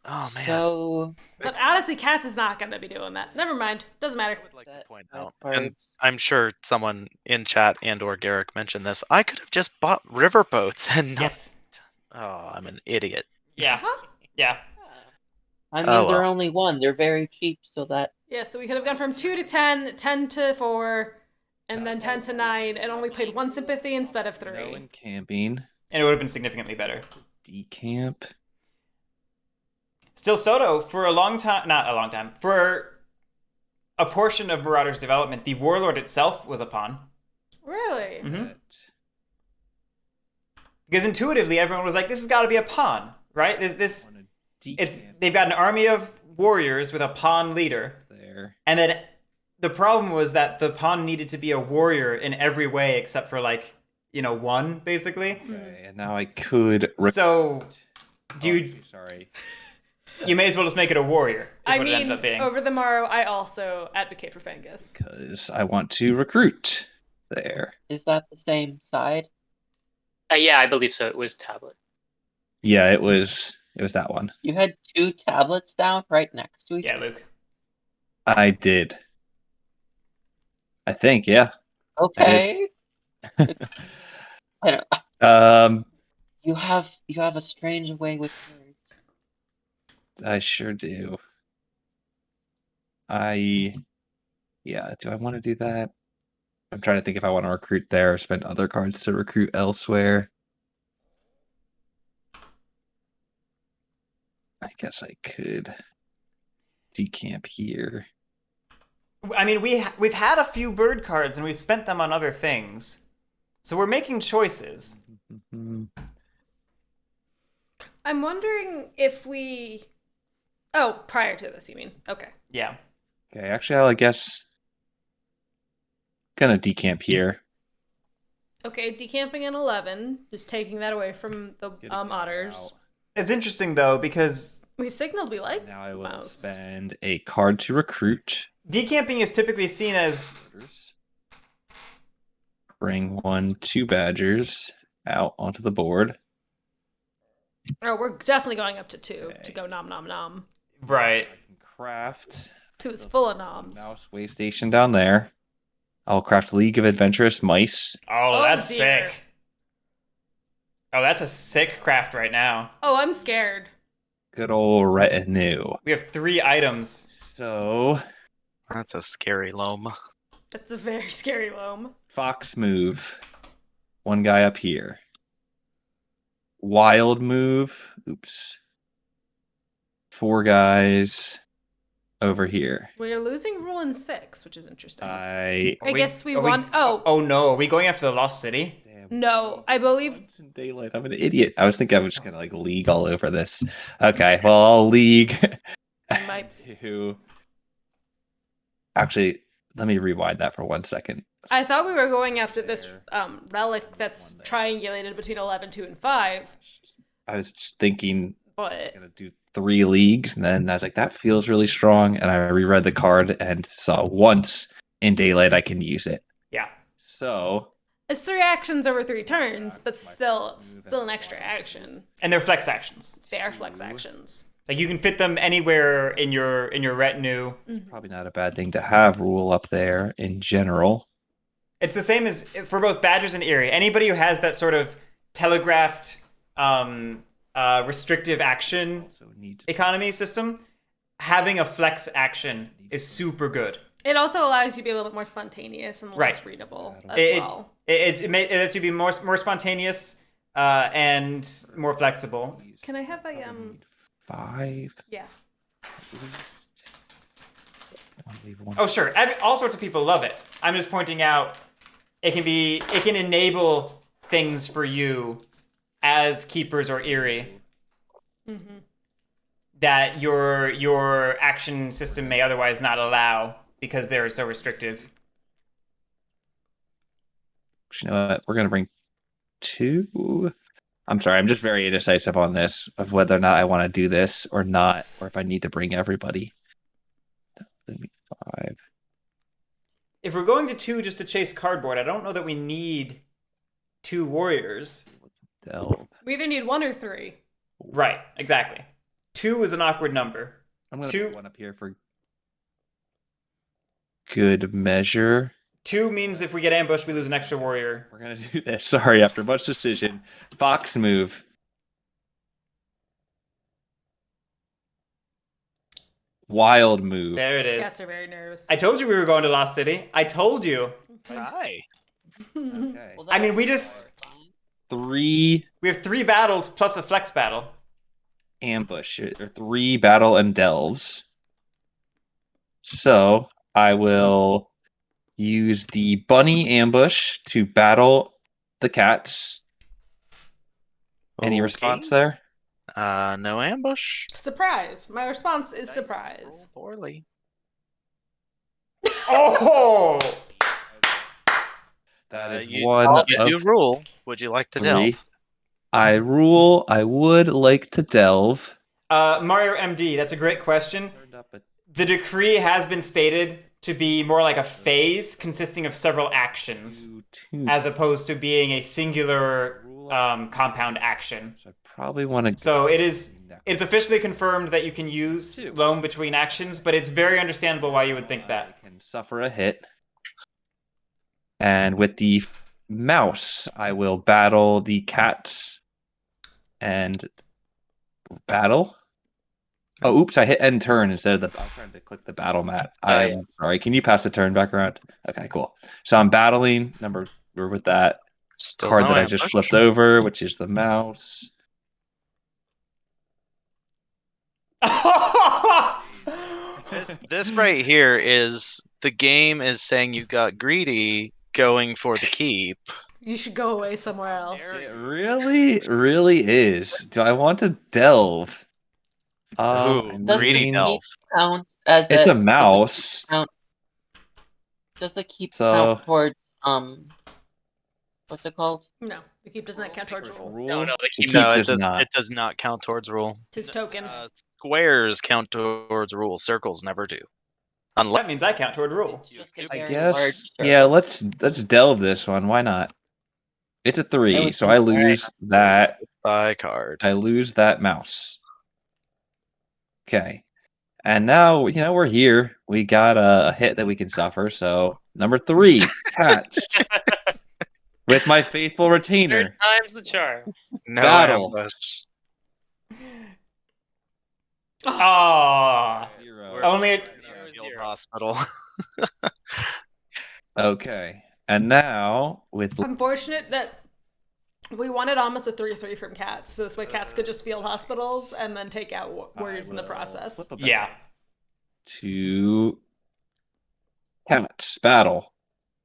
Oh man. So, But honestly, Cats is not going to be doing that. Never mind. Doesn't matter. I would like to that point trap out, and cards- I'm sure someone in chat and/or Guerric mentioned this. I could have just bought riverboats and not. Yes. Oh, I'm an idiot. Yeah. Huh? Yeah. I mean, Oh, they're well. only 1. They're very cheap, so that Yeah, so we could have gone from 2 to 10, 10 to 4, and then 10 to 9, and only played 1 sympathy instead of 3. No camping. And it would have been significantly better. Decamp. Still, Soto, for a long time, not a long time, for a portion of Marauder's development, the Warlord itself was a pawn. Really? Mhm. Because intuitively, everyone was like, this has got to be a pawn, right? They've got an army of warriors with a pawn leader. There. And then the problem was that the pawn needed to be a warrior in every way except for, like, 1, basically. Okay, and now I could. So, Sorry. you may as well just make it a warrior, is I what it ended mean, up being. over the morrow, I also advocate for Fengus. Because I want to recruit. There. is that the same side? yeah, I believe so. It was tablet. Yeah, it was that one. You had 2 tablets down right next to each Yeah, other. Luke. I did. I think, yeah. Okay. I don't, you have a strange way with words. I sure do. Yeah, do I want to do that? I'm trying to think if I want to recruit there or spend other cards to recruit elsewhere. I guess I could decamp here. I mean, we've had a few bird cards and we've spent them on other things. So we're making choices. Mhm. I'm wondering if we... Oh, prior to this, you mean? Okay. Yeah. Okay, actually, I guess gonna decamp here. Okay, decamping in 11, just taking that away from the Get a guy otters. out. It's interesting, though, because We've signaled we like Now I will mouse. spend a card to recruit. decamping is typically seen as... Bring 2 badgers out onto the board. Oh, we're definitely going up to 2 to Okay. go nom nom nom. Right. I can craft 2 is full of noms. mouse way station down there. I'll craft League of Adventurous Mice. Oh, Oh, that's dear. sick. Oh, that's a sick craft right now. Oh, I'm scared. Good old retinue. We have 3 items. So, That's a scary loam. That's a very scary loam. Fox move. 1 guy up here. wild move. Oops. 4 guys over here. We're losing rule in 6, which is interesting. I guess we are want. Oh no, are we going after the Lost City? Damn, No, I believe. once in daylight. I'm an idiot. I was thinking I was just gonna like league all over this. Okay, well I'll league. I might. Actually, let me rewind that for 1 second. I thought we were going after this relic that's triangulated between 11, 2, and 5. I was just thinking I was But gonna do 3 leagues, and then I was like, that feels really strong. And I reread the card and saw once in daylight I can use it. Yeah. So it's 3 actions over 3 turns, but still an extra action. And they're flex actions. They are flex actions. Like you can fit them anywhere in your retinue. probably not a bad thing to have rule up there in general. It's the same as for both Badgers and Eerie. Anybody who has that sort of telegraphed restrictive action economy system, having a flex action is super good. It also allows you to be a little bit more spontaneous and less readable as well. It lets you be more spontaneous and more flexible. Can I have a 5. Yeah. Oh sure, all sorts of people love it. I'm just pointing out it can enable things for you as keepers or Eerie that your action system may otherwise not allow because they're so restrictive. You know what? We're gonna bring 2. I'm sorry, I'm just very indecisive on this of whether or not I want to do this or not, or if I need to bring everybody. 5. If we're going to 2 just to chase cardboard, I don't know that we need 2 warriors. Delve. We either need 1 or 3. Right, exactly. 2 is an awkward number. I'm gonna 2 put 1 up here for good measure. 2 means if we get ambushed, we lose an extra warrior. We're gonna do this. Sorry, after much decision. Fox move. Wild move. There it is. Cats are very nervous. I told you we were going to Lost City. I told you. Hi. Okay. Well, I mean, we just 3 we have 3 battles plus a flex battle. ambush or 3 battle and delves. So I will use the bunny ambush to battle the cats. Any Okay. response there? No ambush. Surprise. My response is Dice surprise. roll poorly. Oh! That is You one do of rule. Would you like to 3. delve? I rule. I would like to delve. Mario MD, that's a great question. The decree has been stated to be more like a phase consisting of several actions, as opposed to being a singular compound action. So I probably want to. So it's officially confirmed that you can use loam between actions, but it's very understandable why you would think that. I can suffer a hit. And with the mouse, I will battle the cats and battle. Oh, oops, I hit end turn instead of I was trying to click the battle mat. I'm sorry. Can you pass the turn back around? Okay, cool. So I'm battling we're with that Still card no that I ambush. just flipped over, which is the mouse. This right here is the game is saying you got greedy going for the keep. You should go away somewhere else. It really is. Do I want to delve? Ooh, Does greedy the delve. keep count as It's a does the mouse. keep count- Does the keep So- count towards what's it called? No, the keep does not count towards rule. No, no, they The keep keep No, does not. It does not count towards rule. Tis token. Squares count towards rule. Circles never do. Unless That means I count toward rule. It's just a I very guess. large Yeah, circle. let's delve this one. Why not? It's a 3, was so I gonna say- lose that. by card. I lose that mouse. Okay. And now, we're here. We got a hit that we can suffer. So, number 3, cats. With my faithful retainer. Third time's the charm. No Battle. ambush. Ah, 0. only Field hospital. Okay. And now, with Unfortunate that We wanted almost a 3/3 from cats, so this way cats could just field hospitals and then take out warriors in the process. Flip a Yeah. To cats battle.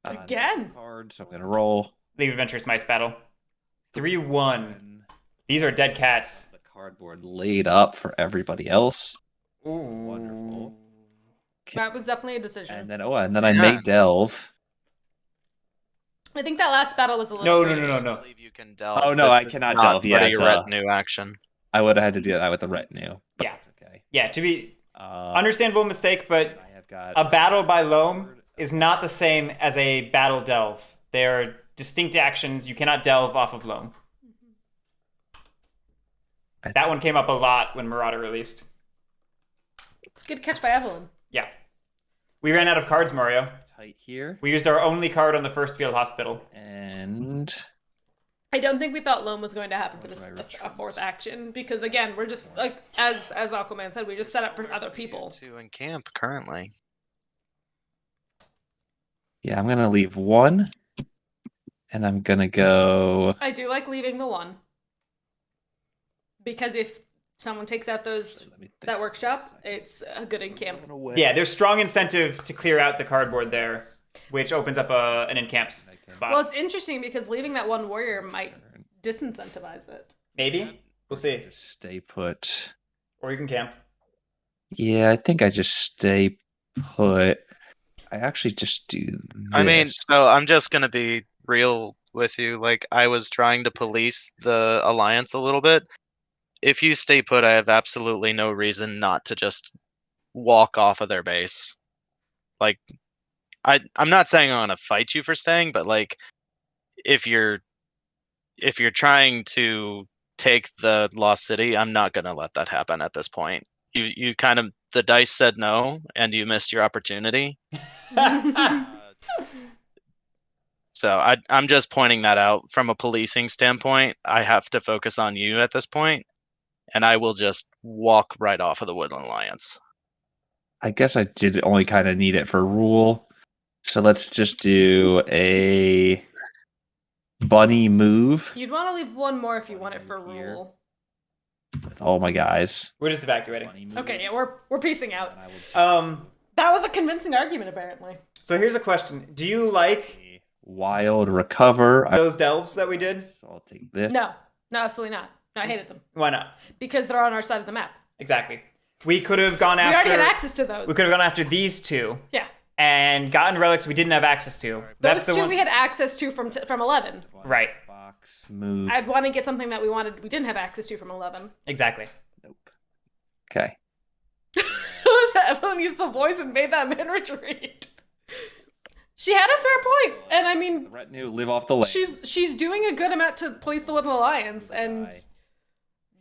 Again. Card, so I'm gonna roll. Leave Adventurous Mice battle. 3-1. These are dead cats. The cardboard laid up for everybody else. Ooh. Wonderful. That was definitely a decision. And then I may delve. I think that last battle was a little. No. I believe you can delve. Oh, no, This I is cannot not delve. Yeah, Ready the- retinue action. I would have had to do that with the retinue. But Yeah. that's okay. Yeah, to be understandable mistake, but I have got a battle by loam is not the same as a battle delve. They are distinct actions. You cannot delve off of loam. That one came up a lot when Marauder released. It's a good catch by Evelyn. Yeah. We ran out of cards, Mario. tight here. We used our only card on the first field hospital. And I don't think we thought loam was going to happen for this Where do I retreat? a fourth action because again we're just like as Aquaman said, we just set up for other people. To encamp currently. yeah, I'm gonna leave one. And I'm gonna go. I do like leaving the one because if someone takes out those Let me think. that workshop, it's a good encamp. Yeah, there's strong incentive to clear out the cardboard there, which opens up an encamp spot. Well, it's interesting because leaving that one warrior might disincentivize it. Maybe. We'll see. Just stay put. Or you can camp. Yeah, I think I just stay put. I actually just do this. I mean, so I'm just gonna be real with you. Like, I was trying to police the alliance a little bit. If you stay put, I have absolutely no reason not to just walk off of their base. Like, I'm not saying I'm gonna fight you for staying, but like, if you're trying to take the Lost City, I'm not gonna let that happen at this point. You kind of, the dice said no, and you missed your opportunity. So I'm just pointing that out from a policing standpoint. I have to focus on you at this point, and I will just walk right off of the Woodland Alliance. I guess I did only kind of need it for rule. So let's just do a bunny move You'd want to leave one more if you want it for Here. rule. with all my guys. We're just evacuating. Bunny move, Okay, yeah, we're piecing out. and I will That was a convincing argument, apparently. So here's a question. Do you like a wild recover. those delves that we did? So I'll take this. No, absolutely not. No, I hated them Why not? because they're on our side of the map. Exactly. We could have gone We already after. had access to those. We could have gone after these two Yeah, and gotten relics we didn't have access to. those the two one. we had access to from 11. Right. Box move. I'd want to get something that we didn't have access to from 11. Exactly. Nope. Okay. Evelyn used the voice and made that man retreat. She had a fair point, and I The mean, retinue live off the land. she's doing a good amount to police the Woodland Alliance, and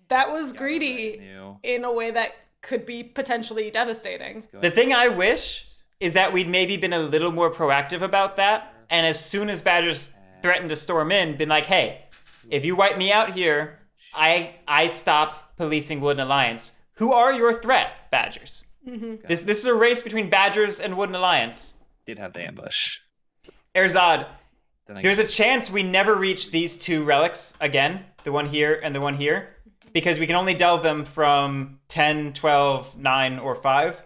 that was greedy Retinue. in a way that could be potentially devastating. Go The ahead. thing I wish is that we'd maybe been a little more proactive about that, and as soon as Badgers threatened to storm in, been like, hey, if you wipe me out here, I stop policing Woodland Alliance. Who are your threat, Badgers? Mm-hmm. This is a race between Badgers and Woodland Alliance. Did have the ambush. Erzad, Then I there's a chance we never reach these two relics again, the one here and the one here, because we can only delve them from 10, 12, 9, or 5.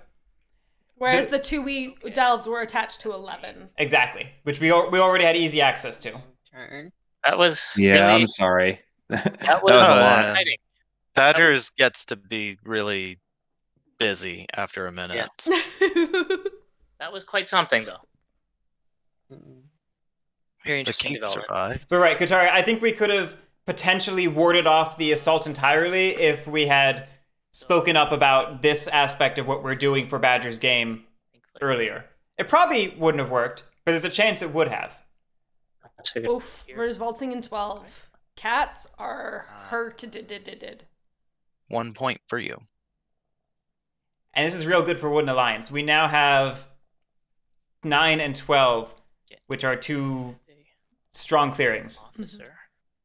Whereas the two we delved were attached to 11. Exactly, which we already had easy access to. Turn. That was Yeah, really, I'm sorry. that was was a lot. exciting. Badgers gets to be really busy after a minute. That was quite something, though. Mm. Very The interesting king development. survived. But right, Katari, I think we could have potentially warded off the assault entirely if we had spoken up about this aspect of what we're doing for Badger's game earlier. It probably wouldn't have worked, but there's a chance it would have. So good. Oof, we're vaulting in 12. Cats are hurt. 1 point for you. And this is real good for Wooden Alliance. We now have 9 and 12, which are two strong clearings. Officer.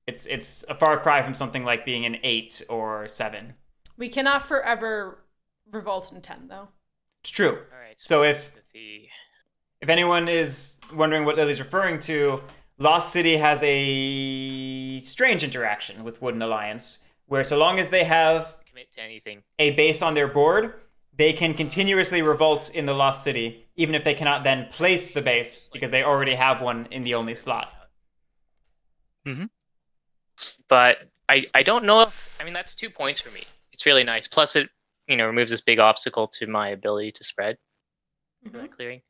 It's a far cry from something like being an 8 or 7. We cannot forever revolt in 10, though. It's true. All right. So if with the anyone is wondering what Lily's referring to, Lost City has a strange interaction with Wooden Alliance, where so long as they have Commit to anything. a base on their board, they can continuously revolt in the Lost City, even if they cannot then place the base because they already have one in the only slot. But I don't know if, I mean, that's 2 points for me. It's really nice. Plus it, removes this big obstacle to my ability to spread for that clearing.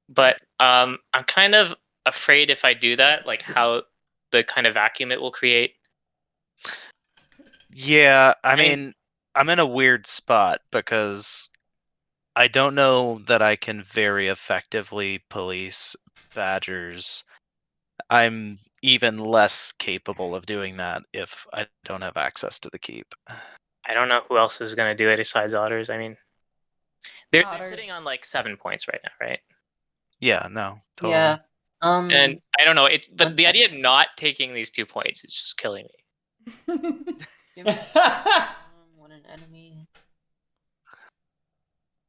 But I'm kind of afraid if I do that, like how the kind of vacuum it will create. Yeah, I mean, I'm in a weird spot because I don't know that I can very effectively police badgers. I'm even less capable of doing that if I don't have access to the keep. I don't know who else is going to do it besides otters. I mean, they're sitting Otters. on like 7 points right now, right? Yeah, no, totally. Yeah. And I don't know. The one idea of not taking these 2 points is just killing me. give me when an enemy.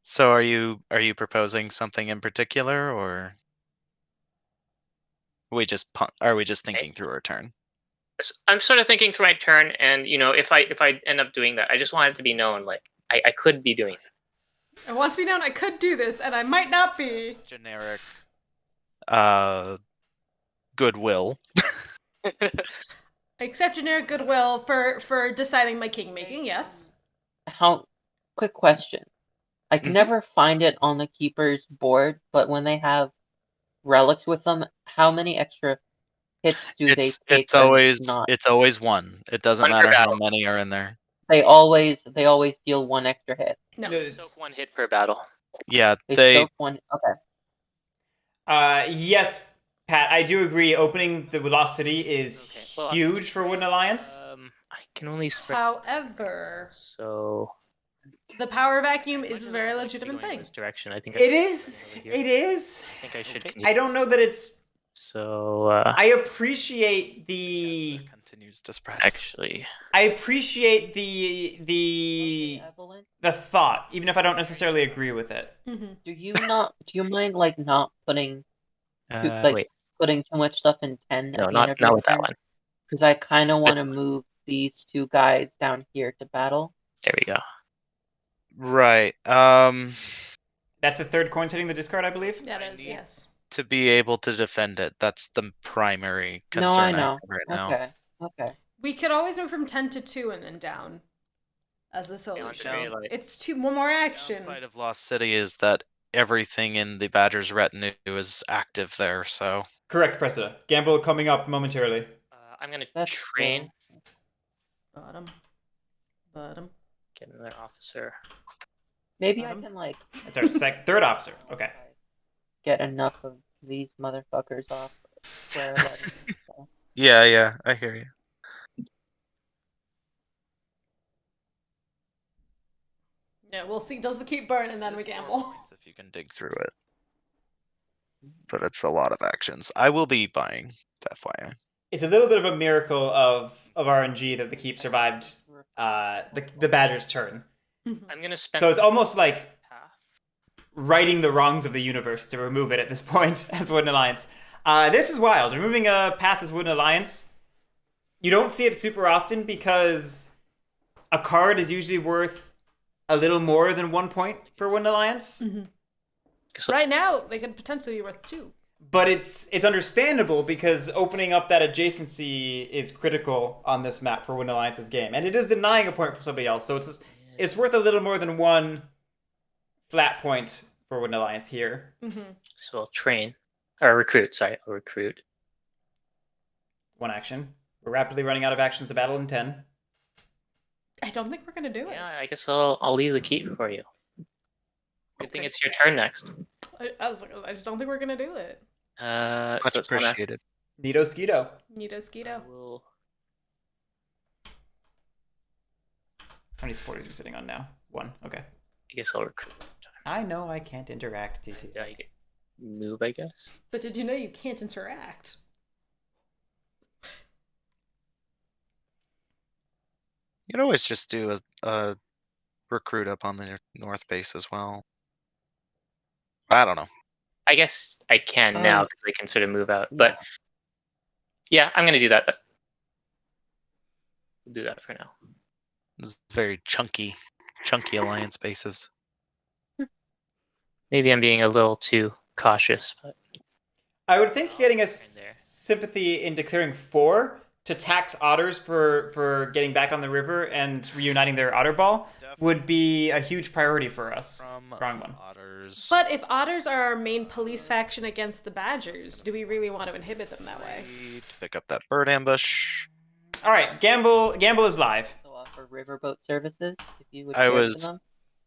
So are you proposing something in particular, or are we just thinking through our turn? I'm sort of thinking through my turn, and if I end up doing that, I just want it to be known, like I could be doing that. It wants to be known I could do this, and I might not be. Generic goodwill. I accept generic goodwill for deciding my king making, yes. Quick question. I can Mhm. never find it on the keeper's board, but when they have relics with them, how many extra hits do they take? It's always one. It doesn't One per matter how battle. many are in there. They always deal 1 extra hit. No. Soak 1 hit per battle. Yeah, They soak 1. Okay. Yes, Pat, I do agree. Opening the Lost City is Okay, well, huge for Wooden Alliance. I can only spread. However, So the power vacuum is a Might very not like legitimate going in thing. this direction. I think It is. It is. I think I should. I don't know that it's. So I appreciate the. Continues to spread. actually, I appreciate the Evelyn, the thought, even if I don't necessarily agree with it. Mm-hmm. do you mind like not putting wait, putting too much stuff in 10 no, at the end of not your with that turn? one. Because I kind of want to move these 2 guys down here to battle. There we go. Right. That's the third coin hitting the discard, I believe. That I is, need- yes. To be able to defend it, that's the primary No, concern I have know. right now. Okay. We could always move from 10 to 2 and then down as a solution. down. It's one more action. Downside of Lost City is that everything in the Badger's retinue is active there, so Correct, Cressida. Gamble coming up momentarily. I'm gonna That's train. Bottom. Get another officer. Maybe I Bottom. can like That's our third officer. Okay. get enough of these motherfuckers off square 11. So. yeah, I hear you. Yeah, we'll see. Does the keep burn and then we It is 4 gamble. points if you can dig through it. But it's a lot of actions. I will be buying, FYI. It's a little bit of a miracle of RNG that the keep survived the Badger's turn. I'm gonna spend. So it's almost like half. righting the wrongs of the universe to remove it at this point as Wooden Alliance. This is wild. Removing a path as Wooden Alliance, you don't see it super often because a card is usually worth a little more than 1 point for Wooden Alliance. Right now, they could potentially be worth 2. But it's understandable because opening up that adjacency is critical on this map for Wooden Alliance's game. And it is denying a point from somebody else, so it's worth a little more than 1 flat point for Wooden Alliance here. So I'll train. Or recruit, sorry. I'll recruit. 1 action. We're rapidly running out of actions to battle in 10. I don't think we're gonna do it. Yeah, I guess I'll leave the keep for you. Good thing it's your turn next. I just don't think we're gonna do it. Much So it's gonna- appreciated. Nito Skeeto. Nito I Skeeto. will- How many supporters are you sitting on now? 1. Okay. I guess I'll recruit. I know I can't interact due to Yeah, this. move, I guess. But did you know you can't interact? You could always just do a recruit up on the north base as well. I don't know. I guess I can now because I can sort of move out. But Yeah, I'm gonna do that. We'll do that for now. This is very chunky alliance bases. Maybe I'm being a little too cautious, but I would think getting a there. sympathy in declaring 4 to tax otters for getting back on the river and reuniting their otter ball would be a huge priority for us. From Wrong one. otters. But if otters are our main police faction against the badgers, do we really want to inhibit them that way? Pick up that bird ambush. All right, Gamble is live. So offer riverboat services if you would I care was- for them.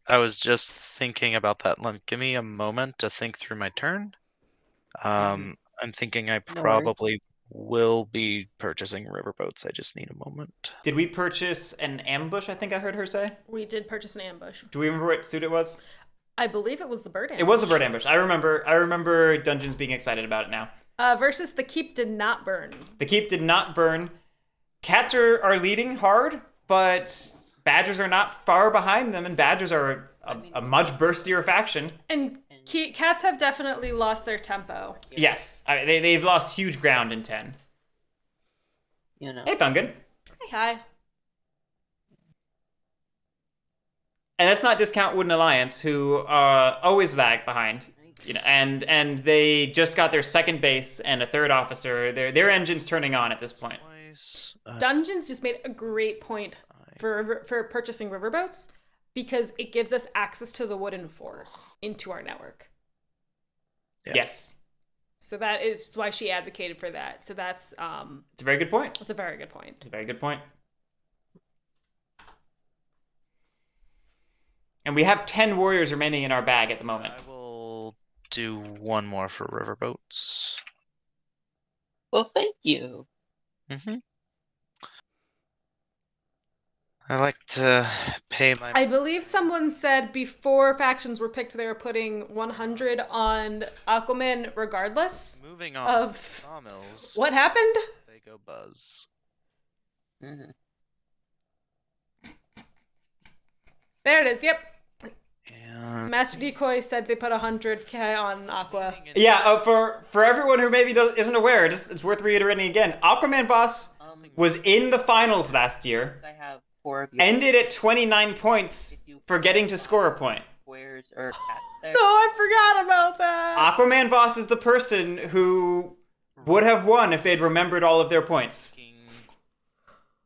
I was just thinking about that. Give me a moment to think through my turn. I'm thinking I worries. probably will be purchasing riverboats. I just need a moment. Did we purchase an ambush? I think I heard her say. We did purchase an ambush. Do we remember what suit it was? I believe it was the bird ambush. It was the bird ambush. I remember Dungeons being excited about it now. Versus the keep did not burn. The keep did not burn. Cats are leading hard, but badgers are not far behind them, and badgers are a much burstier faction. And cats have definitely lost their tempo. Yes, they've lost huge ground in 10. You know. Hey, Thungan. Hi. And let's not discount Wooden Alliance, who always lag behind. And they just got their second base and a third officer. Their engine's turning on at this point. Dungeons just made a great point for purchasing riverboats because it gives us access to the wooden fort into our network. Yeah. Yes. So that is why she advocated for that. So that's It's a very good point. that's a very good point. It's a very good point. And we have 10 warriors remaining in our bag at the moment. I will do one more for riverboats. Well, thank you. Mm-hmm. I like to pay my. I believe someone said before factions were picked, they were putting 100 on Aquaman regardless Moving on. of Sawmills. what happened. They go buzz. Mhm. There it is. Yep. And Master Decoy said they put 100k on Aqua. Yeah, for everyone who maybe isn't aware, it's worth reiterating again. AquamanBoss was in the finals last year, I have 4 of you. ended at 29 points for getting to score a point. Squares or cats there. No, I forgot about that. AquamanBoss is the person who would have won if they'd remembered all of their points.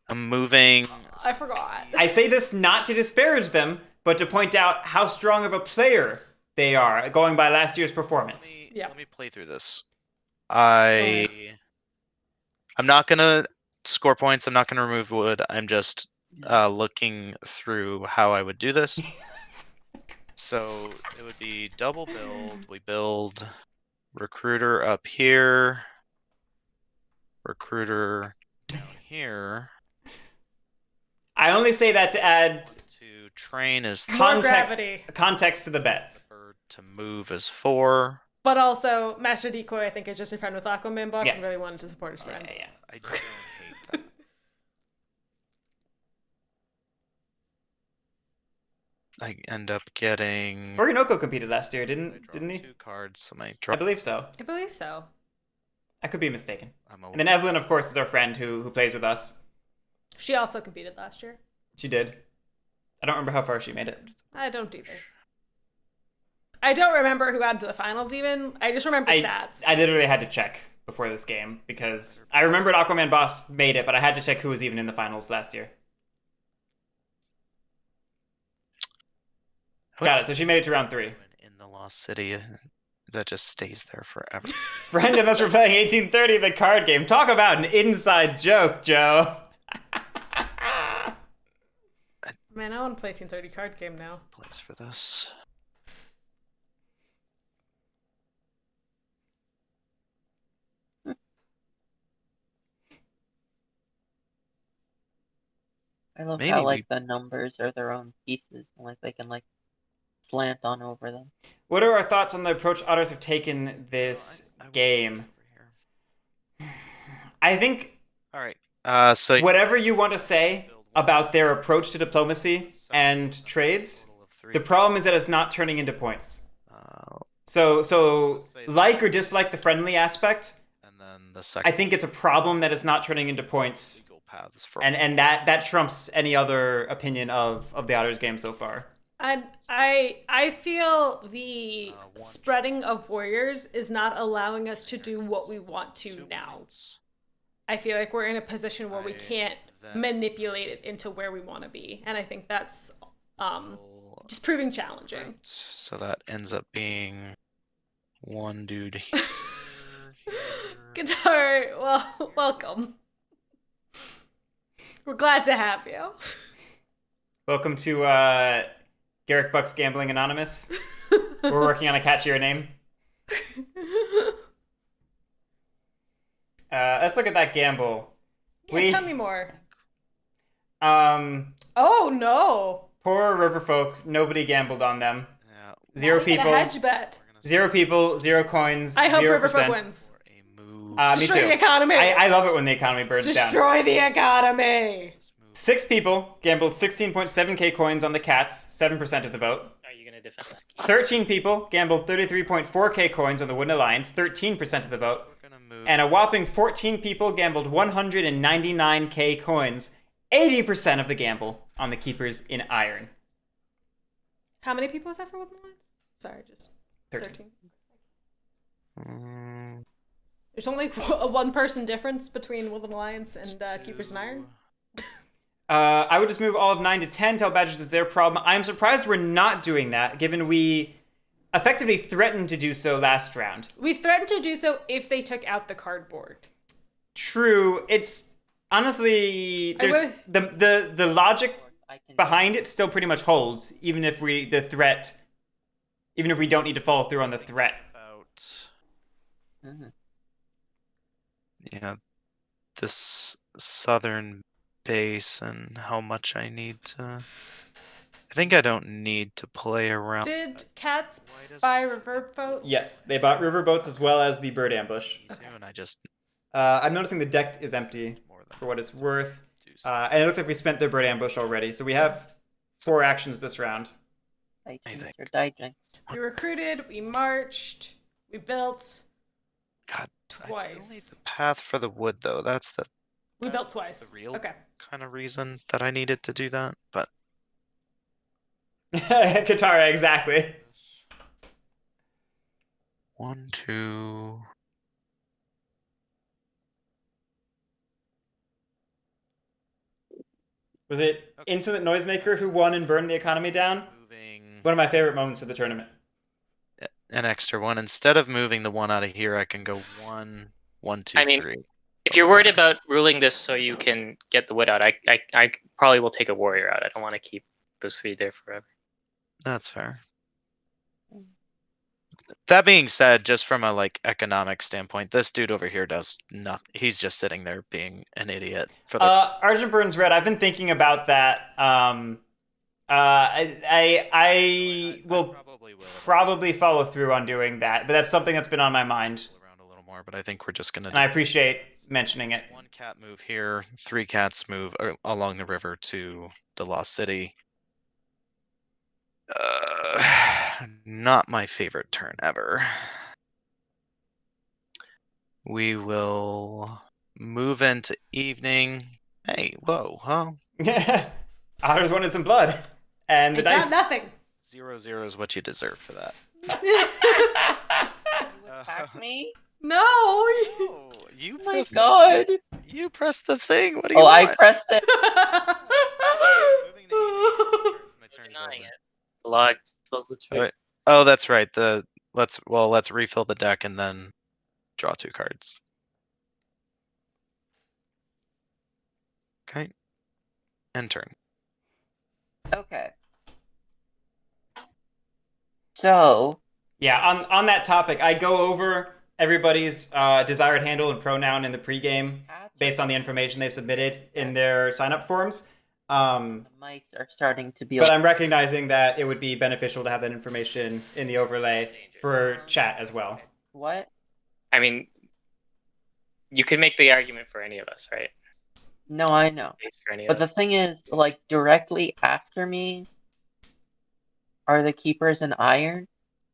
I'm moving. I forgot. I say this not to disparage them, but to point out how strong of a player they are, going by last year's performance. Yeah. Let me play through this. I'm not gonna score points. I'm not gonna remove wood. I'm just looking through how I would do this. So it would be double build. We build recruiter up here, recruiter down here. I only say that to add To train is More gravity. context to the bet. the bird to move is 4. But also, Master Decoy, I think, is just a friend with AquamanBoss Yeah. and really wanted to support his friend. Yeah. I don't hate that. I end up getting. Orinoco competed last year, I didn't draw he? 2 cards, so my I draw. believe so. I believe so. I could be mistaken. I'm a And then Evelyn, of course, is our friend who plays with us. She also competed last year. She did. I don't remember how far she made it. I don't either. I don't remember who got into the finals even. I just remember stats. I literally had to check before this game because I remembered AquamanBoss made it, but I had to check who was even in the finals last year. Got it. So she made it to round 3. in the Lost City that just stays there forever. Friend, unless we're playing 1830, the card game. Talk about an inside joke, Joe. Man, I want to play 1830 card game now. Place for this. I love Maybe how we- like the numbers are their own pieces and like they can like slant on over them. What are our thoughts on the approach otters have taken this I will game? put this over here. I think All right. So whatever you want to say about their approach to diplomacy and trades, total of 3. the problem is that it's not turning into points. Uh, So like or dislike the friendly aspect, and then then the second I think it's a problem that it's not turning into points, legal paths for and that trumps any other opinion of the Otters game so far. And I feel the spreading of warriors is not allowing us to do what we want to 2 now. points. I feel like we're in a position where we I can't then manipulate it into where we want to be, and I think that's will- just proving challenging. So that ends up being one dude here. Guitar, well, welcome. We're glad to have you. Welcome to Guerric Bucks Gambling Anonymous. We're working on a catchier name. Let's look at that gamble. Yeah, tell me more. Um, Oh no! poor Riverfolk. Nobody gambled on them. Yeah, 0 Now we get people. a hedge bet. we're gonna 0 people. 0 coins. I hope 0%. Riverfolk wins. for a move. Me Destroy too. the economy. I love it when the economy burns down. Destroy the economy. This move 6 people gambled 16.7k coins on the cats, 7% of the vote. Are you gonna defend that? 13 people gambled 33.4k coins on the Wooden Alliance, 13% of the vote. we're gonna move. And a whopping 14 people gambled 199k coins, 80% of the gamble on the Keepers in Iron. How many people is that for Wooden Alliance? Sorry, just 13. Mm, There's only a one-person difference between Wooden Alliance and Keepers in Iron. I would just move all of 9 to 10. Tell Badgers is their problem. I'm surprised we're not doing that, given we effectively threatened to do so last round. We threatened to do so if they took out the cardboard. True. It's honestly I there's the logic I can behind it still pretty much holds, even if we don't need to follow through on the threat. About Mhm. this southern base and how much I need to. I think I don't need to play around. Did cats Why does buy reverb votes? Yes, they bought river boats as well as the bird ambush. me do, and I just I'm noticing the deck is empty more than for what it's worth, do so. and it looks like we spent their bird ambush already. So we have 4 actions this round. Digest or digest. We recruited, we marched, we built God, I still need twice. the path for the wood though. That's the We That's built twice. the real Okay. kind of reason that I needed to do that. But Katara, exactly. 1, 2. Was it Insolent Noisemaker who won and burned the economy down? Moving One of my favorite moments of the tournament. an extra one. Instead of moving the one out of here, I can go 1, 1, 2, I mean- 3. If you're worried about ruling this so you can get the wood out, I probably will take a warrior out. I don't want to keep those 3 there forever. That's fair. That being said, just from a economic standpoint, this dude over here does nothing. He's just sitting there being an idiot for the Argent Burns Red. I've been thinking about that. I will probably follow through on doing that, but that's something that's been on my mind, around a little more, but I think we're just gonna and I appreciate mentioning it. 1 cat move here, 3 cats move along the river to the Lost City. Not my favorite turn ever. We will move into evening. Hey, whoa, huh? Otters wanted some blood, and the I got dice. nothing. 0-0 is what you deserve for that. You attack me? No. Oh, you Oh my pressed god! You pressed the thing. What do you Oh, I want? pressed it. Moving to evening. My turn's Denying over. it. The log close the tree. Alright. Oh, that's right. Let's refill the deck and then draw 2 cards. Okay. End turn. Okay. So, Yeah, on that topic, I go over everybody's desired handle and pronoun in the pregame based on the information they submitted in their sign-up forms. the mics are starting to be. But I'm recognizing that it would be beneficial to have that information in the overlay for chat as well. What? I mean, you could make the argument for any of us, right? No, I know. Case for any of But the us. thing is, directly after me are the Keepers in Iron,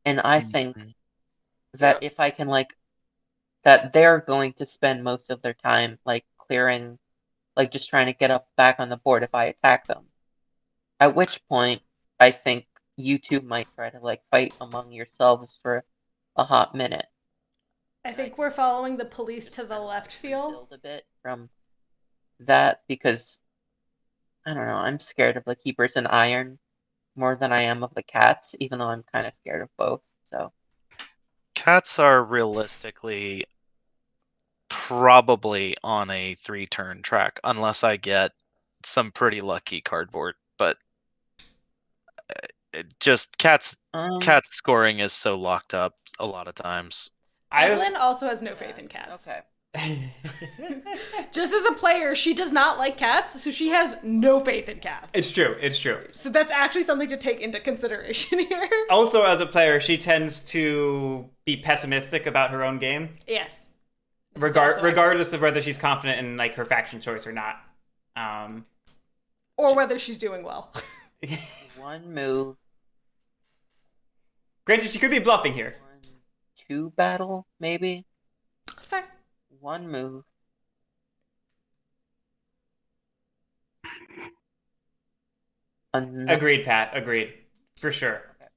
and I think Mhm. that if I can, that they're going to spend most of their time like clearing, like just trying to get up back on the board if I attack them. At which point, I think you two might try to like fight among yourselves for a hot minute. I think we're following the police to the left feel. Build a bit from that because I don't know. I'm scared of the keepers in iron more than I am of the cats, even though I'm kind of scared of both. So Cats are realistically probably on a 3-turn track, unless I get some pretty lucky cardboard. But just cats scoring is so locked up a lot of times. Evelyn also has no faith in cats. Okay. Just as a player, she does not like cats, so she has no faith in cats. It's true. It's true. So that's actually something to take into consideration here. Also, as a player, she tends to be pessimistic about her own game. Yes. Regardless of whether she's confident in like her faction choice or not. Or whether she's doing well. One move. Granted, she could be bluffing here. 1-2 battle, maybe. That's fair. One move. Agreed, Pat. Agreed. For sure. Okay.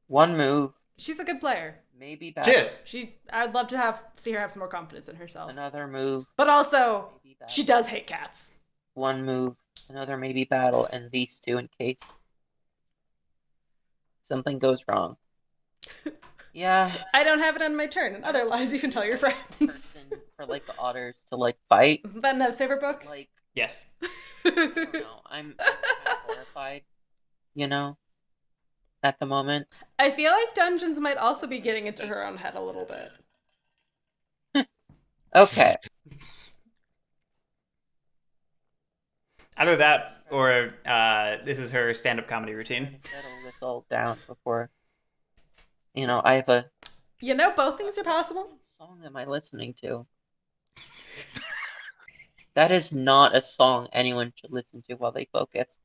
One move. She's a good player. Maybe battle. Cheers. I'd love to see her have some more confidence in herself. Another move. But also, Maybe battle. she does hate cats. One move. Another maybe battle, and these two in case something goes wrong. Yeah. I don't have it on my turn, and other lies you can tell your friends. Person for like the otters to like fight. Isn't that Nev's favorite book? Like Yes. I don't know. I'm kind of horrified. You know. At the moment. I feel like Dungeons might also be getting into her own head a little bit. Okay. Either that or this is her stand-up comedy routine. Settle this all down before. You know, I have a. You know, both things are possible. What song am I listening to? That is not a song anyone should listen to while they focus.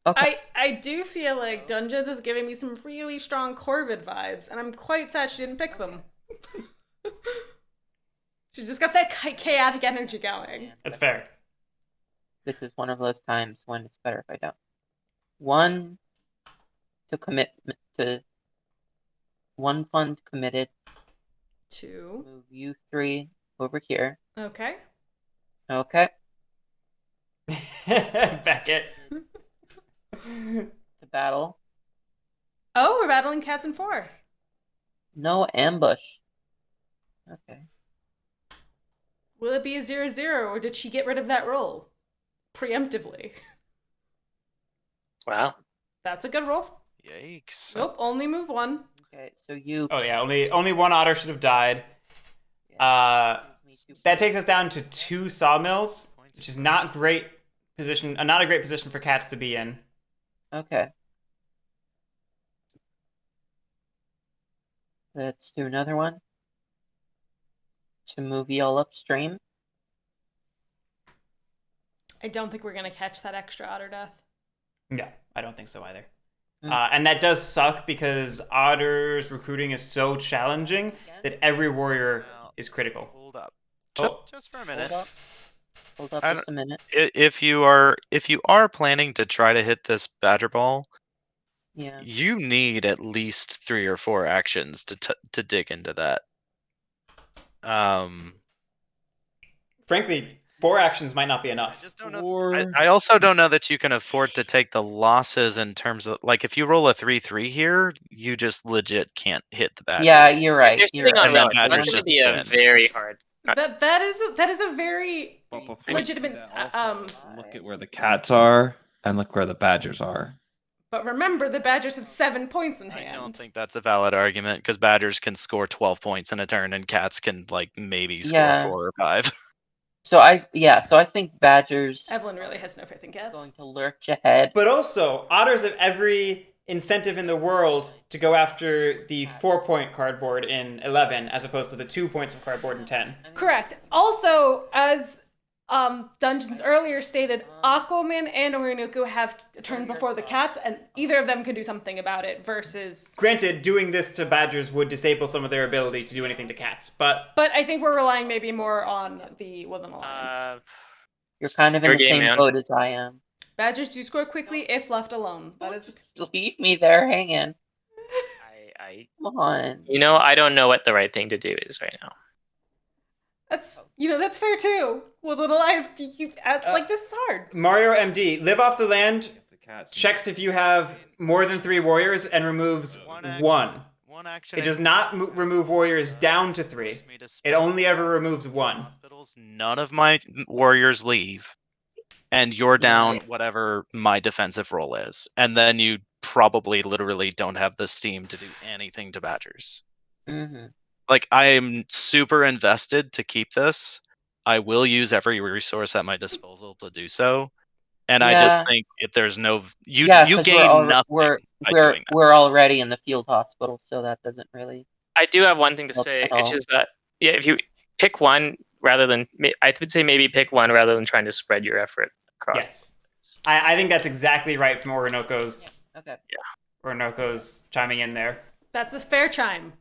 Okay. I do feel like Dungeons is giving me some really strong Corvid vibes, and I'm quite sad she didn't pick them. She's just got that chaotic energy going. That's fair. This is one of those times when it's better if I don't. One to commit to. One fund committed. 2. Move you 3 over here. Okay. Okay. Beckett. To battle. Oh, we're battling cats in 4. No ambush. Okay. Will it be a 0-0, or did she get rid of that roll? Preemptively. Wow. That's a good roll. Yikes. Nope, only move 1. Okay, so you. Oh yeah, only one otter should have died. That takes us down to 2 sawmills, which is not great position. Not a great position for cats to be in. Okay. Let's do another one. To move you all upstream. I don't think we're gonna catch that extra otter death. Yeah, I don't think so either. Mm. And that does suck because otters recruiting is so challenging that every warrior is critical. Hold up. Oh. Just for a minute. Hold up I just a minute. If you are planning to try to hit this badger ball, Yeah. you need at least 3 or 4 actions to dig into that. Frankly, 4 actions might not be I enough. just don't know. I also don't know that you can afford to take the losses in terms of like if you roll a 3-3 here, you just legit can't hit the badgers. Yeah, you're right. They're You're sitting on right. And then relics. So badgers that's going just to be a win. very hard. That is a very But before legitimate. you do that, also, look at where the cats are and look where the badgers are. But remember, the Badgers have 7 points in I hand. don't think that's a valid argument because badgers can score 12 points in a turn and cats can like maybe score Yeah. 4 or 5. So I think Badgers Evelyn really has no faith in are cats. going to lurch ahead. But also, otters have every incentive in the world to go after the 4-point cardboard in 11 as opposed to the 2 points of cardboard in 10. Correct. Also, as Dungeons earlier stated Aquaman and Orinoco have a turn before the cats, and either of them can do something about it. Versus, Granted, doing this to badgers would disable some of their ability to do anything to cats, but I think we're relying maybe more on the Woodland Alliance. You're kind of in Your the game, same man. boat as I am. Badgers do score quickly if left alone. That is. Leave me there hanging. Come on. I don't know what the right thing to do is right now. That's that's fair too. Woodland Alliance, like this is hard. Mario MD, live off the land, The cats. checks if you have more than 3 warriors, and removes one. One action. It does not remove warriors down to 3. It only ever removes 1. Hospitals. None of my warriors leave, and you're down whatever my defensive roll is, and then you probably literally don't have the steam to do anything to badgers. Mm-hmm. Like, I am super invested to keep this. I will use every resource at my disposal to do so. And I just think if there's no you gain nothing by doing that. We're already in the field hospital, so that doesn't really. I do have one thing to Not say, at which all. is that if you pick one rather than, I would say maybe pick one rather than trying to spread your effort across. Yes. I think that's exactly right from Orinoco's Okay. chiming in there. That's a fair chime.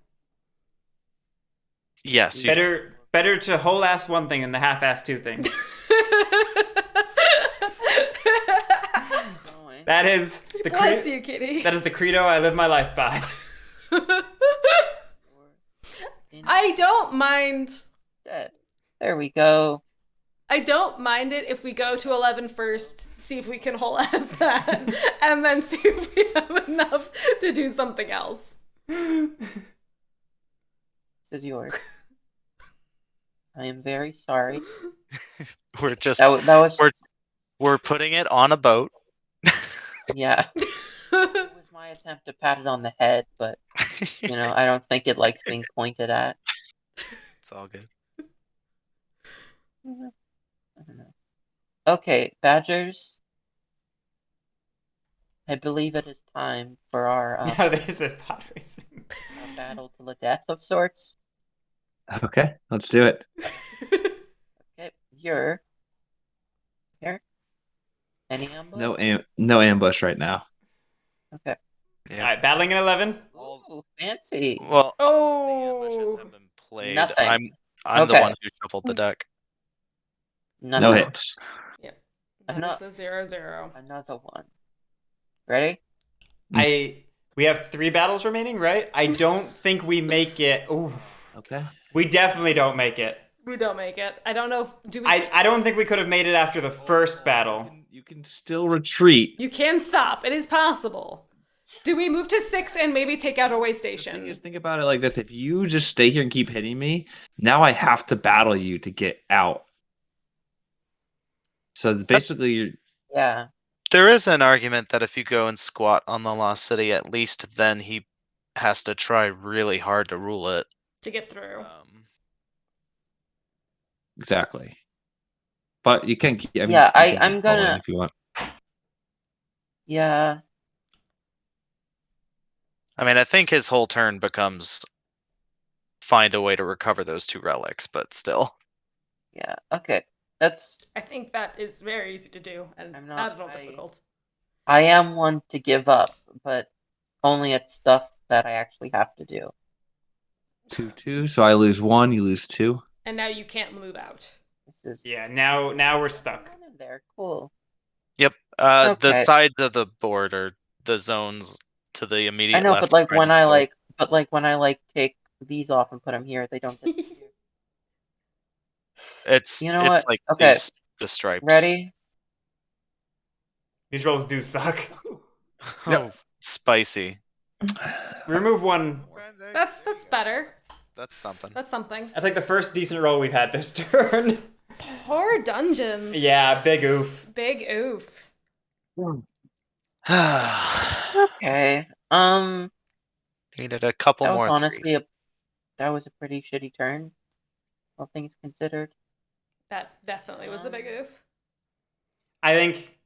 Yes, you Better to whole-ass one thing than the half-ass 2 things. That is the Bless you, Kitty. That is the credo I live my life by. I don't mind. Dead. There we go. I don't mind it if we go to 11 first, see if we can whole ass that, and then see if we have enough to do something else. This is yours. I am very sorry. we're just That was we're putting it on a boat. yeah. It was my attempt to pat it on the head, but I don't think it likes being pointed at. It's all good. I don't know. Okay, Badgers. I believe it is time for our Now this is pod racing. our battle to the death of sorts. Okay, let's do it. Okay, you're here. Any ambush? No ambush right now. Okay. Yeah. Alright, battling in 11. Ooh, fancy. Well, the Oh. ambushes have been played. Nothing. I'm the Okay. one who shuffled the deck. No Nothing. hits. That is a 0-0. Another one. Ready? We have 3 battles remaining, right? I don't think we make it. Ooh, Okay. we definitely don't make it. We don't make it. I don't know if do we. I don't think we could have made it after the first battle. You can still retreat. You can stop. It is possible. Do we move to 6 and maybe take out a way The thing station? is, think about it like this: if you just stay here and keep hitting me, now I have to battle you to get out. So basically, you're Yeah. There is an argument that if you go and squat on the Lost City, at least then he has to try really hard to rule it. To get through. exactly. But you can. I mean, Yeah, you can I'm keep following gonna- if you want. Yeah. I mean, I think his whole turn becomes find a way to recover those 2 relics, but still. Yeah. Okay. That's. I think that is very easy to do and I'm not not- at all I- difficult. I am one to give up, but only at stuff that I actually have to do. 2-2. So I lose 1. You lose 2. And now you can't move out. This is. Yeah, now we're stuck. One in there. Cool. Yep. Okay. The sides of the board are the zones to the immediate I know, left. but like and when right I of the board. when I take these off and put them here, they don't disappear. It's You know it's what? like Okay. the stripes. Ready? These rolls do suck. Oh, spicy. Remove 1. That's better. That's something. That's something. That's like the first decent roll we've had this turn. Poor dungeons. Yeah, big oof. Big oof. Okay. Needed a couple That more was honestly threes. that was a pretty shitty turn. All things considered. That definitely was a big oof. I think,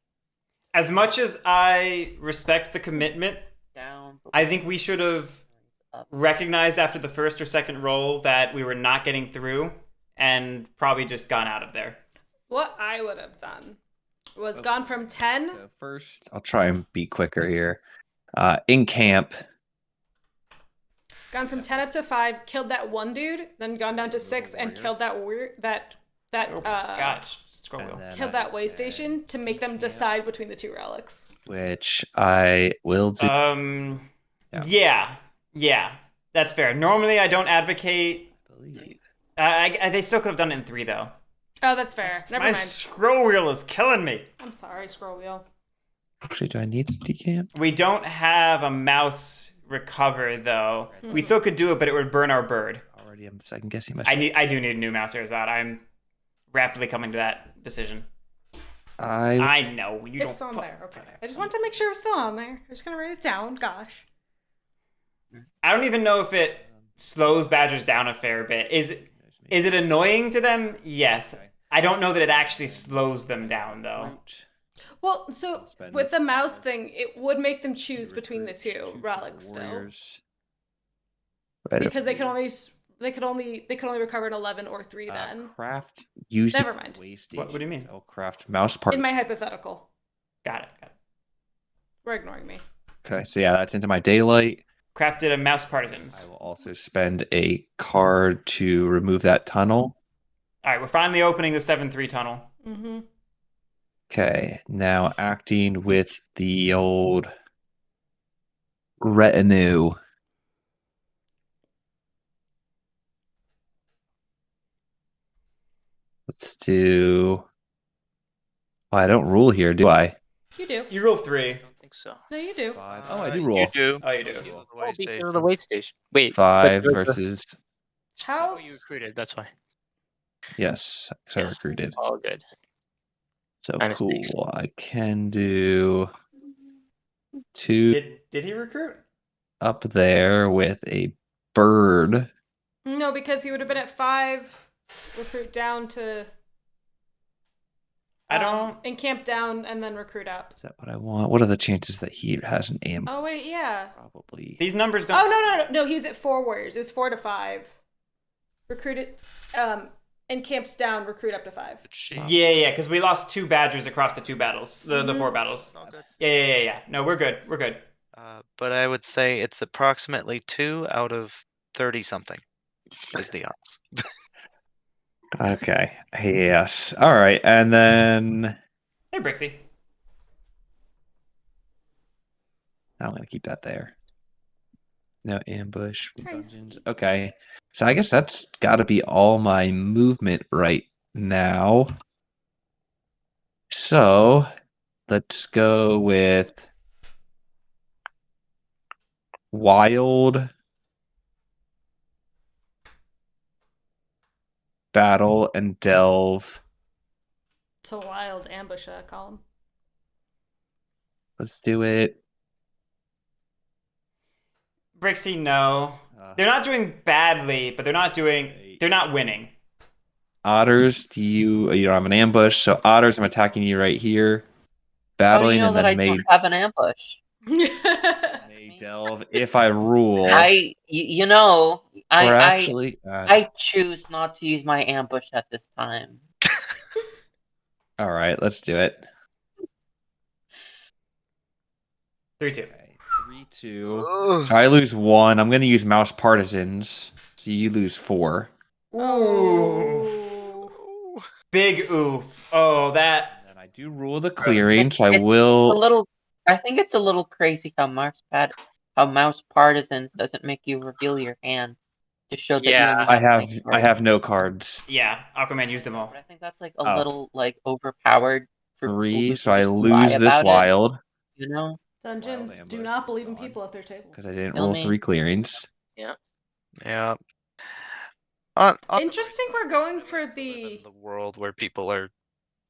as much as I respect the commitment, Down. but I think we should have up. recognized after the first or second roll that we were not getting through and probably just gone out of there. What I would have done was gone from 10. So first, I'll try and be quicker here. In camp. Gone from 10 up to 5, killed that one dude, then gone down to 6 and killed that God, scroll wheel. killed that way station to make them decide between the 2 relics. Which I will do. Yeah, that's fair. Normally, I don't advocate. I believe. They still could have done it in 3 though. Oh, that's fair. Never My mind. scroll wheel is killing me. I'm sorry, scroll wheel. Actually, do I need to decamp? We don't have a mouse recover though. We still could do it, but it would burn our bird. Already, I'm second guessing myself. I do need a new mouse Arizot. I'm rapidly coming to that decision. I I know you don't. It's on there. Okay. I just wanted to make sure it was still on there. I'm just gonna write it down. Gosh. I don't even know if it slows badgers down a fair bit. Is it annoying to them? Yes. I don't know that it actually slows them down though. Well, so with the mouse thing, it would make them choose between the 2 relics still, because they could only recover an 11 or 3 then. Craft using Never mind. What do you mean? I'll craft mouse part. In my hypothetical, Got it. we're ignoring me. Okay, so yeah, that's into my daylight. Crafted a mouse I partisans. will also spend a card to remove that tunnel. All right, we're finally opening the 7-3 tunnel. Mm-hmm. Okay, now acting with the old retinue. Let's do. Oh, I don't rule here, do I? You do. You roll 3. I don't think so. No, you do. 5. Oh, I do You roll. do. Oh, you do. Because of the Oh, way because station. of the wait station. Wait. 5 but- versus. How? Oh, you recruited. That's why. Yes, because I Yes. recruited. All good. So My mistake. cool. I can do 2 Did he recruit? up there with a bird. No, because he would have been at 5. Recruit down to. I don't. Encamp down and then recruit up. Is that what I want? What are the chances that he has an ambush? Oh wait, yeah. Probably. These numbers don't. Oh no, he was at 4 warriors. It was 4 to 5. Recruited, encamped down. Recruit up to 5. Yeah, because we lost 2 badgers across the 2 battles, the 4 battles. All good. Yeah. No, we're good. We're good. But I would say it's approximately 2 out of 30 something is the odds. Okay. Yes. All right. And then Hey, Brixie. I'm going to keep that there. No ambush from Nice. dungeons. Okay. So I guess that's got to be all my movement right now. So let's go with wild battle and delve. It's a wild ambush column. Let's do it. Brixie, no. They're not doing badly, but they're not winning. Otters, you don't have an ambush, so otters, I'm attacking you right here. How do Battling you know and that then I may don't have an ambush? delve if I rule. You know, or actually, I choose not to use my ambush at this time. all right, let's do it. 3-2. Okay, 3-2. So I lose 1. I'm going to use mouse partisans. So you lose 4. Ooh. Big oof. Oh, that. And I do rule the clearing, so I It's will. a little. I think it's a little crazy how mouse partisans doesn't make you reveal your hand to show that you Yeah. only I have have 9 I have no cards. Yeah, Aquaman used them all. But I think that's like a Oh. little like overpowered for people 3, who so I just lie lose this about it, wild you know? Dungeons Wild do ambush not is believe in gone. people at their table. because I didn't Kill roll me. 3 clearings. Yeah. Interesting. We're going for live in the. the world where people are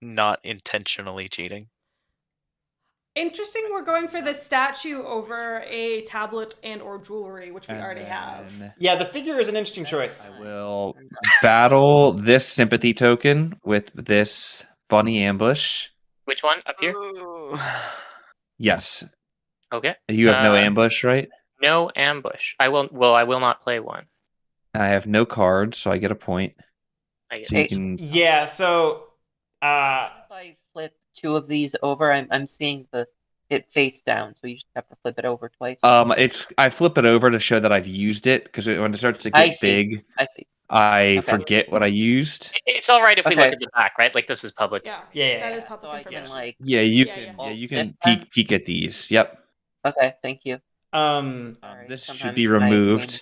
not intentionally cheating. Interesting. We're going for the statue over a tablet and or jewelry, which we And already have. then Yeah, the figure is an interesting choice. I will battle this sympathy token with this bunny ambush. Which one? Up here? Yes. Okay. You have no Uh, ambush, right? No ambush. I will not play one. I have no cards, so I get a point. I get So you Hey, can. Yeah, so If I flip 2 of these over, I'm seeing it face down, so you just have to flip it over twice. I flip it over to show that I've used it because when it starts to I get see. big, I see. I Okay. forget what I used. It's all right if we look Okay. at the back, right? Like this is public. Yeah. Yeah. That is public So I can information. Yeah, you Yeah, can. yeah. Yeah, you This can time? peek at these. Yep. Okay, thank you. Um. This should Sometimes be my brain removed.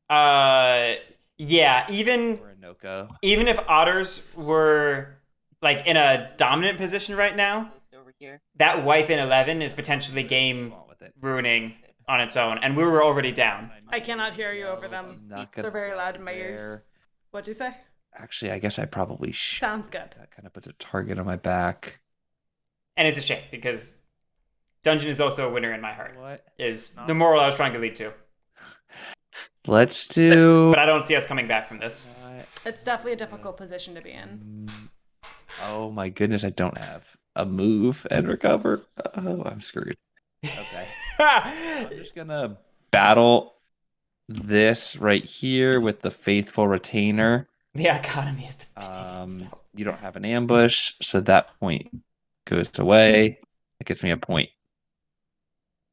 doesn't Yeah. Even Orinoco. if otters were like in a dominant position right now, know. Over here. that wipe in 11 is potentially game Go on with it. ruining on its own, and we were already down. I cannot hear you over them. I'm not They're gonna very go loud in my there. ears. What'd you say? Actually, I guess I probably should. Sounds good. That kind of puts a target on my back. And it's a shame because Dungeon is also a winner in my heart. What? Is the moral I was trying to lead to. Let's do. But I don't see us coming back from this. It's definitely a difficult position to be in. Oh my goodness, I don't have a move and recover. Oh, I'm screwed. Okay. I'm just gonna battle this right here with the faithful retainer. The economy is defending itself. You don't have an ambush, so that point goes away. It gives me a point.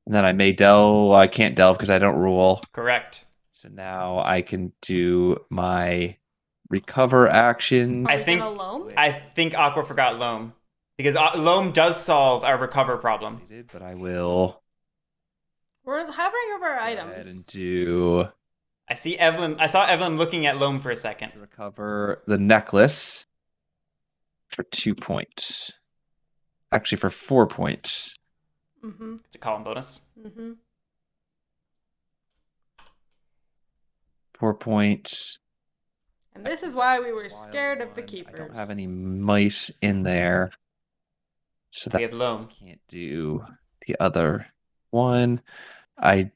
And then I may delve. I can't delve because I don't rule. Correct. So now I can do my recover action. Are I we think- gonna loam? I think Aqua forgot Loam. Because Loam does solve our recover problem. But I will We're hovering over our go ahead items. and do I saw Evelyn looking at Loam for a second. recover the necklace for 2 points. Actually, for 4 points. Mm-hmm. It's a column bonus. Mm-hmm. 4 points. And this is why we were Wild scared of the one. keepers. I don't have any mice in there. So We that have Loam. I can't do the other one. I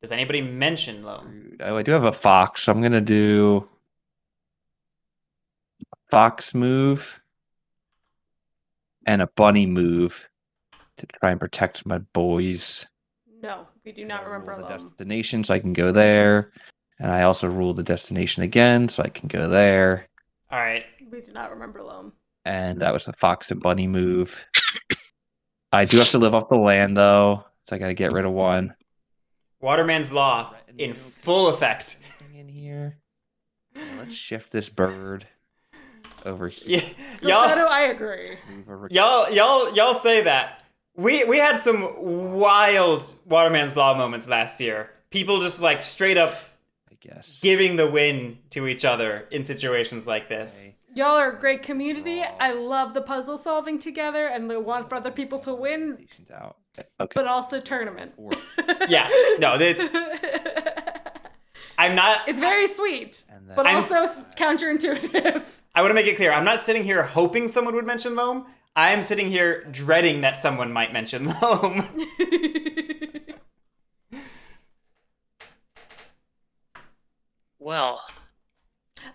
Does anybody mention Loam? I do have a fox, so I'm gonna do a fox move and a bunny move to try and protect my boys. No, we do not I remember rule the loam. destination, so I can go there, and I also rule the destination again, so I can go there. All right. We do not remember loam. And that was the fox and bunny move. I do have to live off the land though, so I gotta get rid of one. Waterman's Law in full effect. Anything in here? Yeah, let's shift this bird over here. Yeah, Stiletto, I agree. Move a rec- y'all say that. We had some wild Waterman's Law moments last year. People just like straight up I guess. giving the win to each other in situations like this. Okay. Y'all are a great community. Draw. I love the puzzle solving together and the want for other people to win, Station's out. Okay. but also tournament. Four. Yeah, no, I'm not. It's very sweet, And then but I'm- also counterintuitive. I want to make it clear. I'm not sitting here hoping someone would mention Loam. I am sitting here dreading that someone might mention Loam. Well,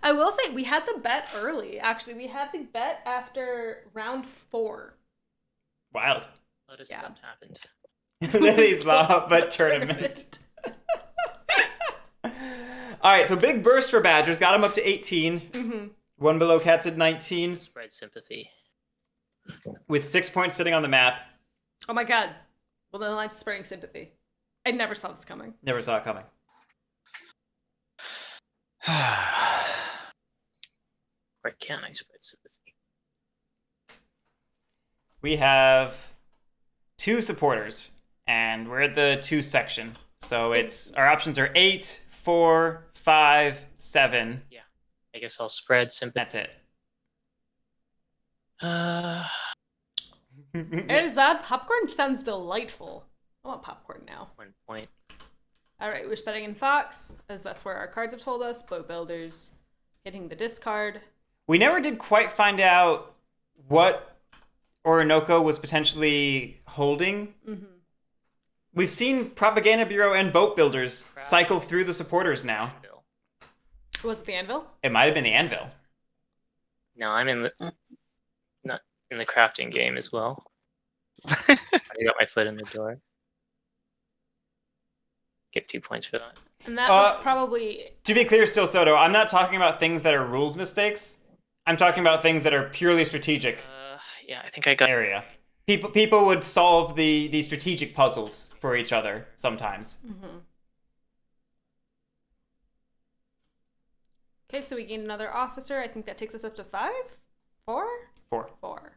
I will say we had the bet early. Actually, we had the bet after round 4. Wild. let us Yeah. what happened. Lily's Law, but tournament. All right, so big burst for Badgers. Got him up to 18. Mm-hmm. One below Cats at 19. Spread sympathy. With 6 points sitting on the map. Oh my god. Well, the Alliance is spreading sympathy. I never saw this coming. Never saw it coming. Where can I spread sympathy? We have 2 supporters, and we're at the 2 section. So it's our options are 8, 4, 5, 7. I guess I'll spread sympathy. That's it. Erzad, popcorn sounds delightful. I want popcorn now. 1 point. All right, we're spreading in Fox, as that's where our cards have told us. Boat builders hitting the discard. We never did quite find out what Orinoco was potentially holding. Mm-hmm. We've seen Propaganda Bureau and boat builders cycle through the supporters now. Anvil. Was it the anvil? It might have been the anvil. No, I'm in the not in the crafting game as well. I got my foot in the door. Get 2 points for that. And that was probably... To be clear, still Soto, I'm not talking about things that are rules mistakes. I'm talking about things that are purely strategic Yeah, I think I got. area. People would solve the strategic puzzles for each other sometimes. Mm-hmm. Okay, so we gain another officer. I think that takes us up to 5? 4? 4. 4.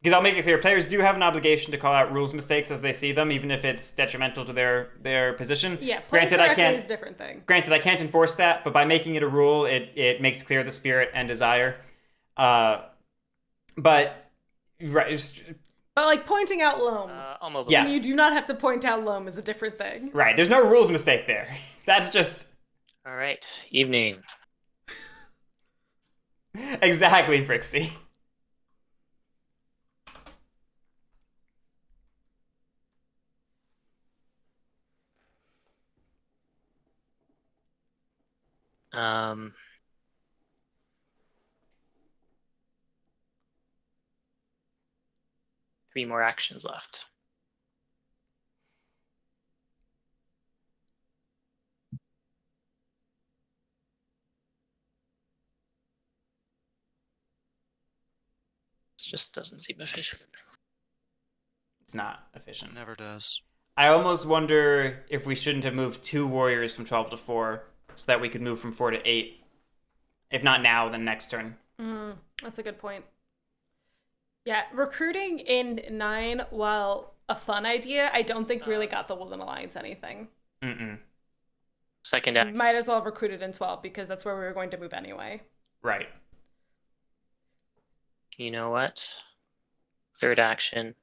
Because I'll make it clear, players do have an obligation to call out rules mistakes as they see them, even if it's detrimental to their position. Yeah, playing correctly is a different thing. Granted, I can't enforce that, but by making it a rule, it makes clear the spirit and desire. But right, But like pointing out loam. I'll mobilize. Yeah. And you do not have to point out loam is a different thing. right. There's no rules mistake there. That's just All right. Evening. exactly Brixie. Um. 3 more actions left. This just doesn't seem efficient. It's not efficient. Never does. I almost wonder if we shouldn't have moved 2 warriors from 12 to 4, so that we could move from 4 to 8. If not now, then next turn. That's a good point. Yeah, recruiting in 9, while a fun idea, I don't think really got the Woodland Alliance anything. Second action. Might as well have recruited in 12 because that's where we were going to move anyway. Right. You know what? Third action.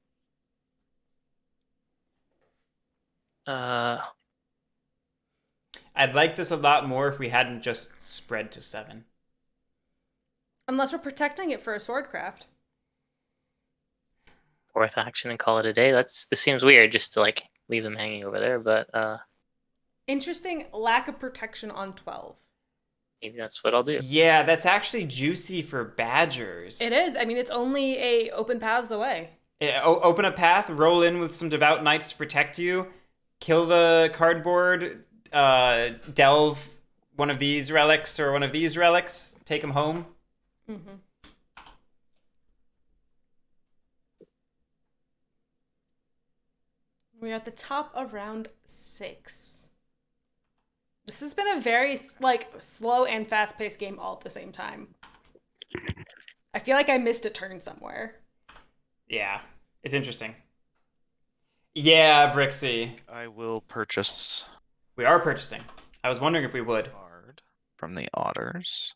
I'd like this a lot more if we hadn't just spread to 7. Unless we're protecting it for a swordcraft. Fourth action and call it a day. This seems weird just to like leave them hanging over there, but Interesting lack of protection on 12. maybe that's what I'll do. Yeah, that's actually juicy for badgers. It is. I mean, it's only a open paths away. Yeah, open a path, roll in with some devout knights to protect you, kill the cardboard, delve one of these relics or one of these relics, take them home. Mm-hmm. We're at the top of round 6. This has been a very slow and fast-paced game all at the same time. I feel like I missed a turn somewhere. Yeah, it's interesting. Yeah, Brixie. I will purchase We are purchasing. I was wondering if we would. card from the otters.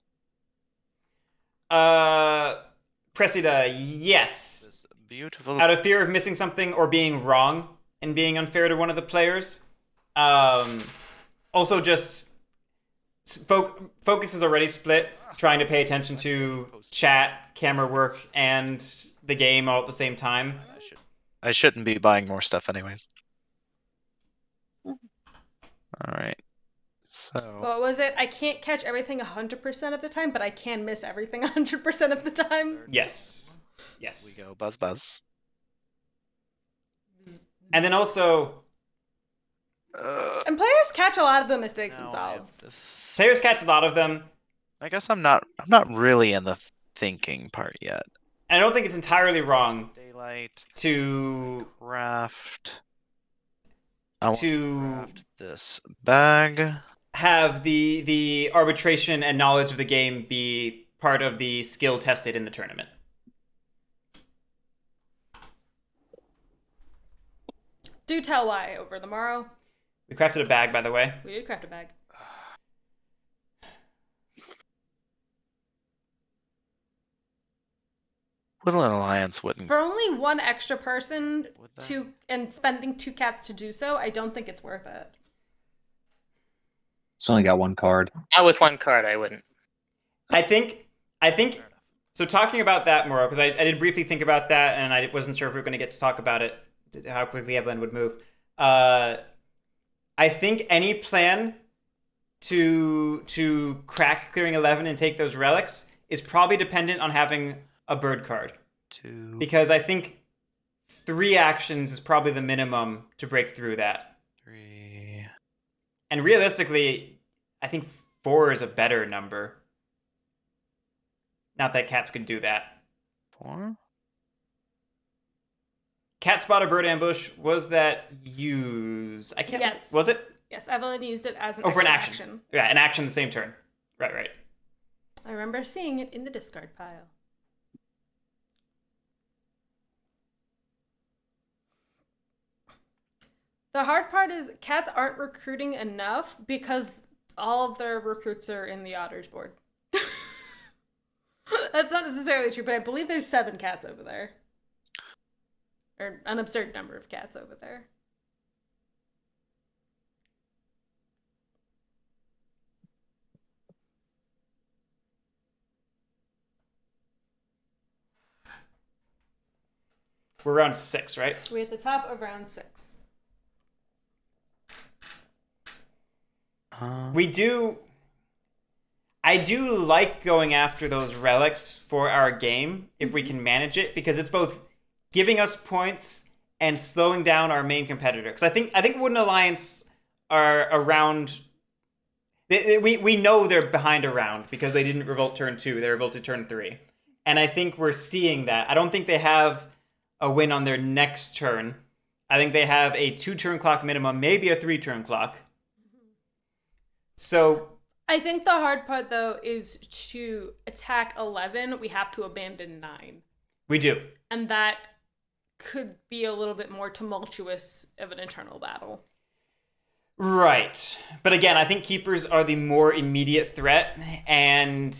Cressida, yes. This beautiful. Out of fear of missing something or being wrong and being unfair to one of the players. Also, just focus is already split, trying to pay attention to chat, camera work, and the game all at the same time. I shouldn't be buying more stuff anyways. All right. So What was it? I can't catch everything 100% of the time, but I can miss everything 100% of the time. Yes. we Yes. go buzz buzz. And then also, And players catch a lot of the mistakes now I have themselves. this- players catch a lot of them. I guess I'm not really in the thinking part yet. And I don't think it's entirely wrong Daylight, to craft. I want to to craft this bag. have the arbitration and knowledge of the game be part of the skill tested in the tournament. Do tell why over the morrow. We crafted a bag, by the way. We did craft a bag. Woodland Alliance wouldn't. For only one extra person Would that? and spending 2 cats to do so, I don't think it's worth it. It's only got 1 card. Not with 1 card, I wouldn't. I think so. Talking about that, Moro, because I did briefly think about that, and I wasn't sure if we were going to get to talk about it, how quickly Evelyn would move. I think any plan to crack clearing 11 and take those relics is probably dependent on having a bird card, Two. because I think 3 actions is probably the minimum to break through that. 3. And realistically, I think 4 is a better number. Not that cats could do that. 4? Cat spot a bird ambush. Was that used? I can't. Yes. Was it? Yes, Evelyn used it as an for an extra action. Yeah, an action the same turn. Right. I remember seeing it in the discard pile. The hard part is cats aren't recruiting enough because all of their recruits are in the otters board. That's not necessarily true, but I believe there's 7 cats over there. Or an absurd number of cats over there. We're round 6, right? We're at the top of round 6. I do like going after those relics for our game if we can manage it, because it's both giving us points and slowing down our main competitor. Because I think Wooden Alliance are around. We know they're behind a round because they didn't revolt turn 2; they revolted turn 3, and I think we're seeing that. I don't think they have a win on their next turn. I think they have a 2-turn clock minimum, maybe a 3-turn clock. So I think the hard part, though, is to attack 11, we have to abandon 9. We do. And that could be a little bit more tumultuous of an internal battle. Right. But again, I think keepers are the more immediate threat, and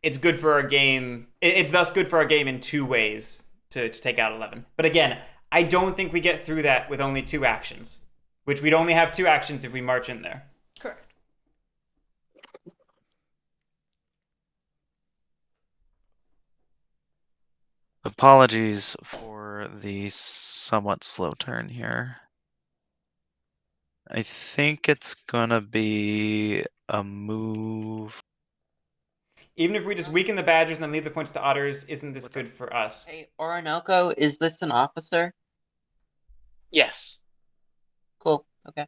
it's good for our game. It's thus good for our game in 2 ways to take out 11. But again, I don't think we get through that with only 2 actions, which we'd only have 2 actions if we march in there. Correct. Apologies for the somewhat slow turn here. I think it's gonna be a move. Even if we just weaken the Badgers and then leave the points to Otters, isn't this good for us? Hey, Orinoco, is this an officer? Yes. Cool. Okay.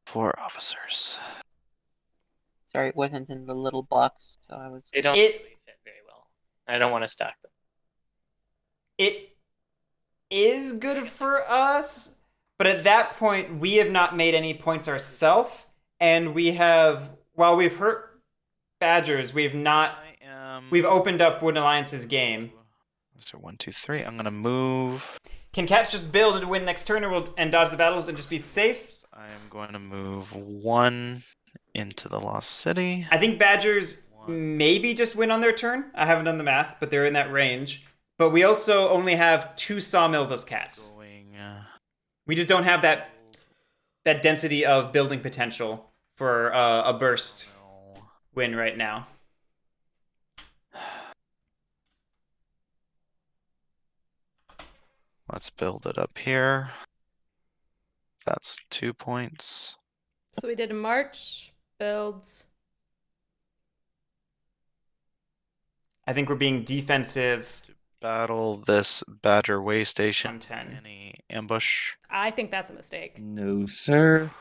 4 officers. Sorry, it wasn't in the little box, so I was. They don't really fit very well. I don't want to stack them. It is good for us, but at that point, we have not made any points ourselves, and we have, while we've hurt Badgers, we've not. We've opened up Wooden Alliance's game. So 1, 2, 3. I'm gonna move. Can cats just build and win next turn, and dodge the battles and just be safe? I am going to move 1 into the Lost City. I think Badgers maybe just win on their turn. I haven't done the math, but they're in that range. But we also only have 2 sawmills as cats. We just don't have that density of building potential for a burst win right now. Let's build it up here. That's 2 points. So we did a march, builds. I think we're being defensive. Battle this Badger way station. 110. Any ambush? I think that's a mistake. No, sir.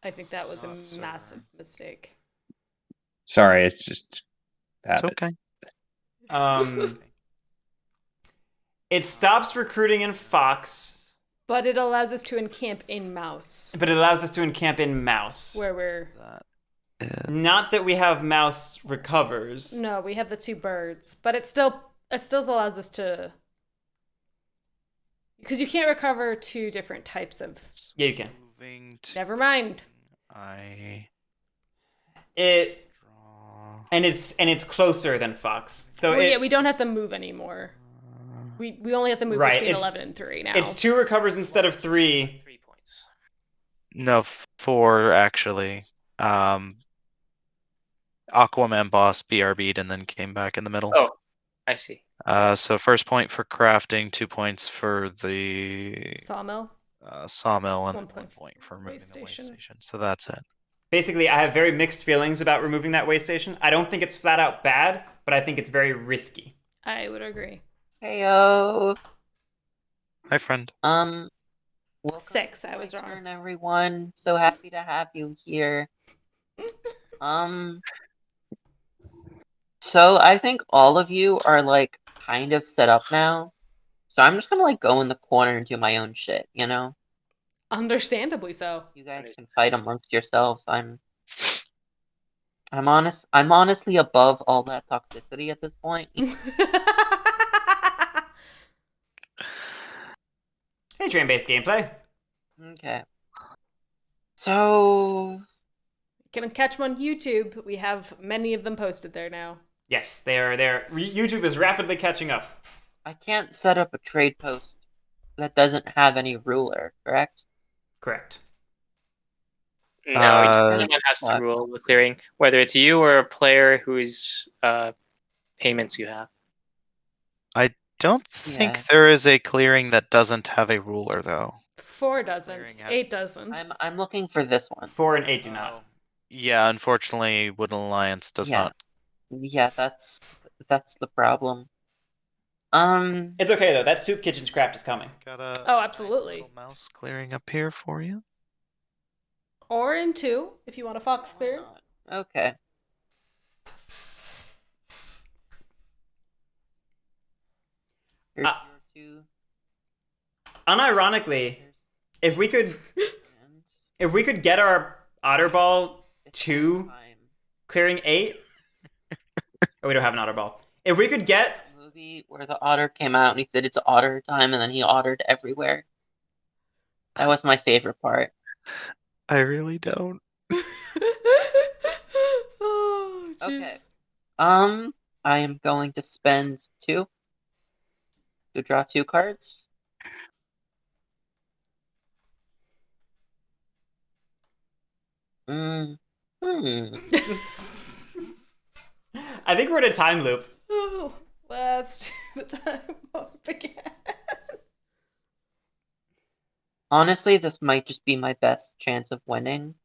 I think that was Not a sir. massive mistake. Sorry, it's just It's habit. okay. It stops recruiting in Fox, But it allows us to encamp in Mouse, but it allows us to encamp in Mouse. where we're... That is... Not that we have Mouse recovers. No, we have the 2 birds, but it still allows us to... Because you can't recover 2 different types of... Yeah, you can. Moving to... Never mind. It Draw... and it's closer than Fox. So Well, yeah, we don't have to move anymore. We only have to move Right, between it's- 11 and 3 now. it's 2 recovers instead of 3. 3 points. No, 4 actually. AquamanBoss BRB'd and then came back in the middle. Oh, I see. So first point for crafting, 2 points for the Sawmill. sawmill, and 1 1 point for removing the way station. station. So that's it. Basically, I have very mixed feelings about removing that way station. I don't think it's flat out bad, but I think it's very risky. I would agree. Heyo. Hi, friend. Welcome 6. to I was my wrong. turn, everyone. So happy to have you here. So I think all of you are like kind of set up now. So I'm just gonna like go in the corner and do my own shit, you know? Understandably so. You guys can fight amongst yourselves. I'm honestly above all that toxicity at this point. Hey, train-based gameplay. Okay. So You can catch them on YouTube. We have many of them posted there now. Yes, they are there. YouTube is rapidly catching up. I can't set up a trade post that doesn't have any ruler, correct? Correct. No, Uh, anyone has to fuck. rule the clearing, whether it's you or a player whose payments you have. Don't think Yeah. there is a clearing that doesn't have a ruler, though. 4 doesn't. Clearing has- 8 doesn't. I'm looking for this one. 4 and 8 do not. Yeah, unfortunately, Wooden Alliance does Yeah. not. Yeah, that's the problem. It's okay though. That soup kitchen's craft is coming. Got a Oh, nice absolutely. little mouse clearing up here for you. Or in 2, if you want a fox Why clear. not? Okay. Here's Uh, your 2. Unironically, if we could get our otter ball to clearing 8, oh, we don't have an otter ball. If we could get Movie where the otter came out and he said it's otter time and then he ottered everywhere. That was my favorite part. I really don't. Oh, jeez. Okay. I am going to spend 2 to draw 2 cards. Hmm. I think we're in a time loop. Oh, let's do the time up again. Honestly, this might just be my best chance of winning.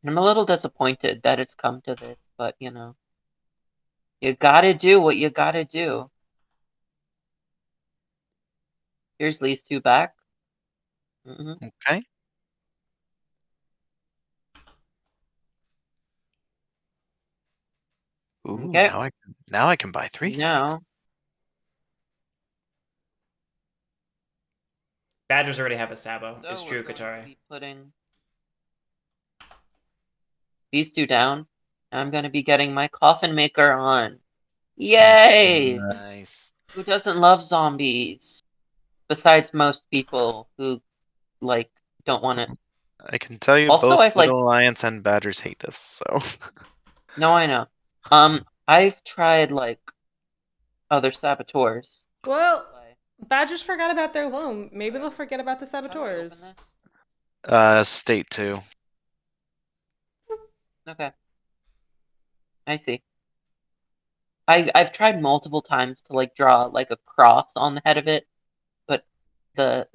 I'm a little disappointed that it's come to this, but you know. You gotta do what you gotta do. Here's these 2 back. Okay. Ooh, Okay. now I can buy 3 things. Now, Badgers already have a Sabo. so It's we're true, going to Katari. be putting these 2 down. I'm gonna be getting my coffin maker on. Yay! Nice. Who doesn't love zombies? Besides most people who like don't want to. I can tell you Also, both I've, like- Wooden Alliance and Badgers hate this, so. No, I know. I've tried like other saboteurs. Well, Badgers forgot about their loan. Maybe they'll forget about the How do I open saboteurs. this? State 2. Okay. I see. I've tried multiple times to like draw like a cross on the head of it, but the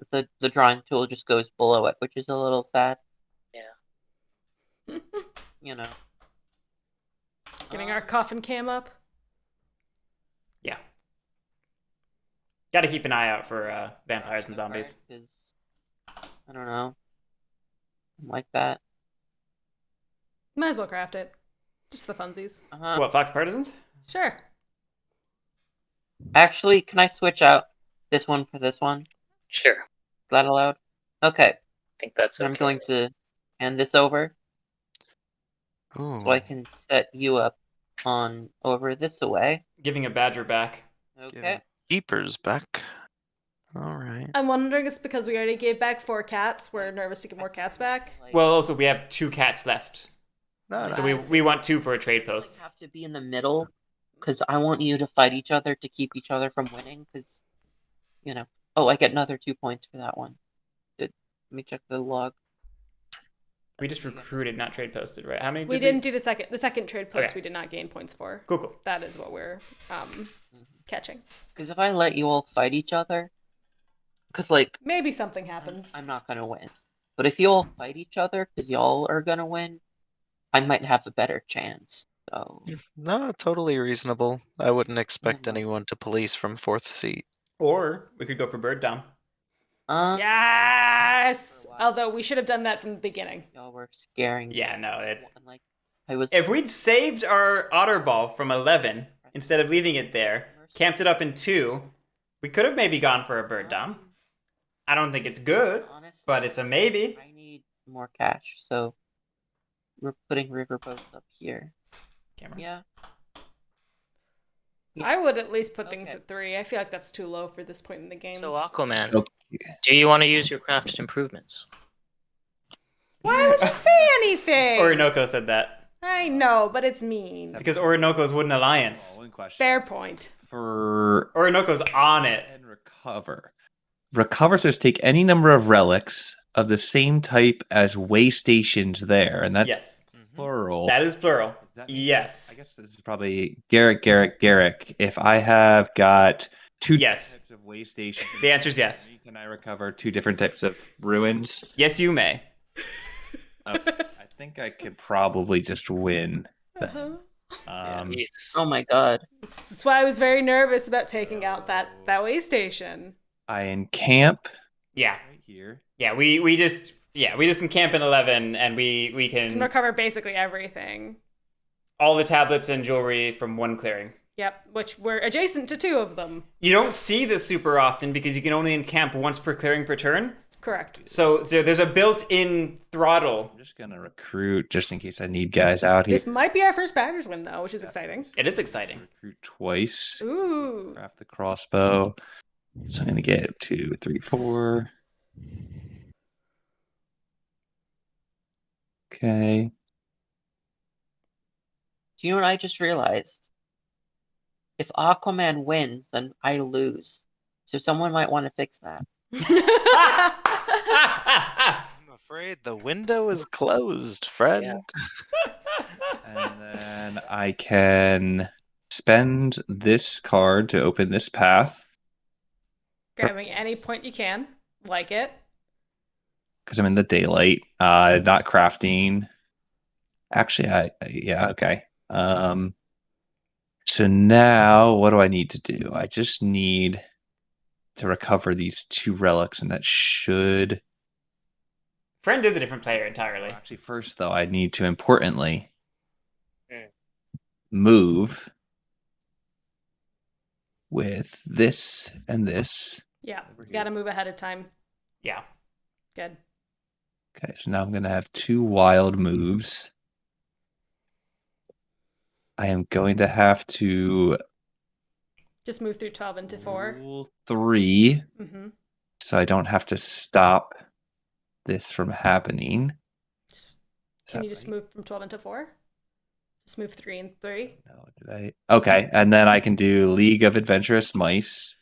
drawing tool just goes below it, which is a little sad. Yeah. You know. Getting our coffin cam up. Yeah. Got to keep an eye out for vampires and zombies. Because I don't know. I'm like that. Might as well craft it. Just the funsies. What, Fox Partisans? Sure. Actually, can I switch out this one for this one? Sure. Is that allowed? Okay. I think that's Then okay. I'm going to hand this over Ooh. so I can set you up on over this away. Giving a badger back. Okay. Keepers back. Alright. I'm wondering it's because we already gave back 4 cats. We're nervous to get more cats back. Like, Well, also, we have 2 cats left. No, So no. we want 2 for a trade like, post. have to be in the middle because I want you to fight each other to keep each other from winning. Because, you know. Oh, I get another 2 points for that one. Let me check the log. We just recruited, not trade posted, right? How many We did didn't do the second trade post. Okay. We did not gain points for. Cool. That is what we're catching. Because if I let you all fight each other, because like Maybe something happens. I'm not gonna win. But if you all fight each other, because y'all are gonna win, I might have a better chance. So No, totally reasonable. I wouldn't expect Mhm. anyone to police from 4th seat. Or we could go for bird dom. Yes! Although we should have done that from the beginning. Y'all were scaring me. Yeah, no. Like, I was. If we'd saved our otter ball from 11 instead of leaving it there, camped it up in 2, we could have maybe gone for a bird dom. I don't think it's good, Honestly, but it's a maybe. I need more cash, so we're putting riverboats up here. Camera. Yeah. I would at least put things Okay. at 3. I feel like that's too low for this point in the game. So Aquaman, Okay. do you want to use your crafted improvements? Why would you say anything? Orinoco said that. I know, but it's mean. Because Orinoco's Wooden Alliance. One question. Fair point. For Orinoco's on it. and recover. Recover says take any number of relics of the same type as way stations there, and that's Yes. plural. That is plural. Does that mean- Yes. I guess this is probably Guerric. If I have got 2 Yes. types of way stations, The answer is yes. can I recover 2 different types of ruins? Yes, you may. I think I could probably just win. Uh-huh. Yes. Oh my god. That's why I was very nervous about taking out that way station. I encamp Yeah. right here. Yeah, we just encamp in 11 and we You can can recover basically everything. all the tablets and jewelry from one clearing. Yep, which we're adjacent to 2 of them. You don't see this super often because you can only encamp once per clearing per turn. Correct. So there's a built-in throttle. I'm just gonna recruit just in case I need guys out here. This might be our first batters win, though, which is exciting. It is exciting. Recruit twice. Ooh. Craft the crossbow. So I'm gonna get 2, 3, 4. Okay. Do you know what I just realized? If Aquaman wins, then I lose. So someone might want to fix that. I'm afraid the window is closed, friend. Yeah. And then I can spend this card to open this path Grabbing any point you can. Like it. because I'm in the daylight. Not crafting. Actually, yeah, okay. So now what do I need to do? I just need to recover these 2 relics, and that should. Friend is a different player entirely. Actually, first though, I need to importantly Mm. move with this and this. Yeah, Over here. gotta move ahead of time. Yeah. Good. Okay, so now I'm gonna have 2 wild moves. I am going to have to Just move through 12 into 4. rule 3, Mm-hmm. so I don't have to stop this from happening. Is Can that you just right? move from 12 into 4? Just move 3 and 3. No, did I? Okay, and then I can do League of Adventurous Mice.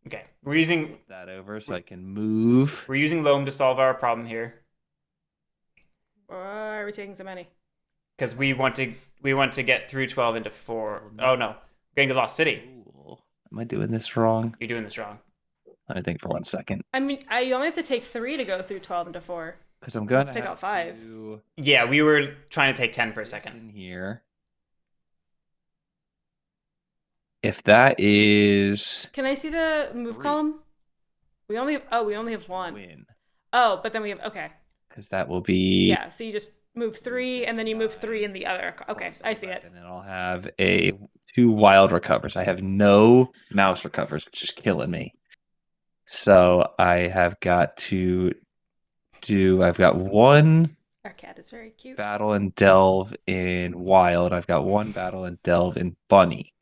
Okay. We're using Flip that over so I can move. Loam to solve our problem here Why are we taking so many? because we want to get through 12 into 4. Oh no. We're getting to Lost City. Cool. Am I doing this wrong? You're doing this wrong. Let me think for 1 second. I mean, I only have to take 3 to go through 12 into 4. Because I'm going to Take have out 5. to Yeah, we were trying to take 10 for a this second. in here. If that is Can I see the move 3. column? We only have 1. win, Oh, but then we have okay. because that will be Yeah, so you just move 3 and then you move 3 in the other. Okay, I see it. And then I'll have 2 wild recovers. I have no mouse recovers, which is killing me. So I have got to do. I've got 1 Our cat is very cute. battle and delve in wild. I've got 1 battle and delve in bunny.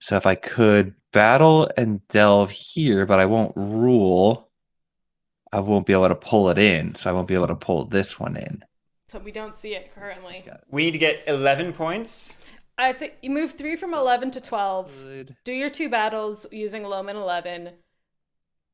So if I could battle and delve here, but I won't rule, I won't be able to pull it in. So I won't be able to pull this one in. So we don't see it currently. We need to get 11 points. I'd say you move 3 from 11 to 12. Good. Do your 2 battles using Loam and 11.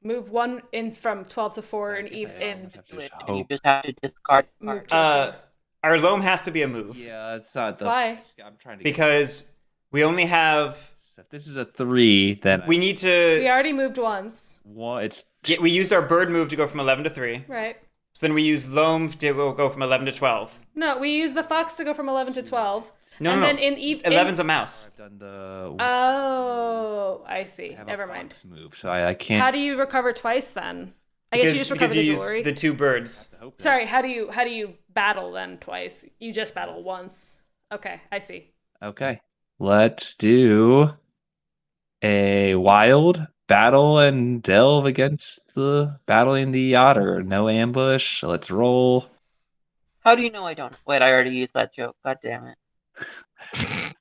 Move 1 in from 12 to 4 So I and guess Eve I in. almost have to Do just it, and you hope. just have to discard the Move card. to Our Loam has to be a move Yeah, it's not the. Why? I'm trying to because we only have. So if this is a 3, then We need We to. already moved once, It's Yeah, we used our bird move to go from 11 to 3. right? So then we use Loam to go from 11 to 12. No, we used the fox to go from 11 to 12. No, and no, then no. in Eve. 11's a mouse. I've done the. Oh, I I see. have a Never mind. fox move, so I can't. How do you recover twice then? I guess you just recover the because you jewelry. use the 2 birds. Sorry, how do you battle then twice? You just battle once. Okay, I see. Okay. Let's do a wild battle and delve against the battling the otter. No ambush. Let's roll. How do you know I don't? Wait, I already used that joke. God damn it.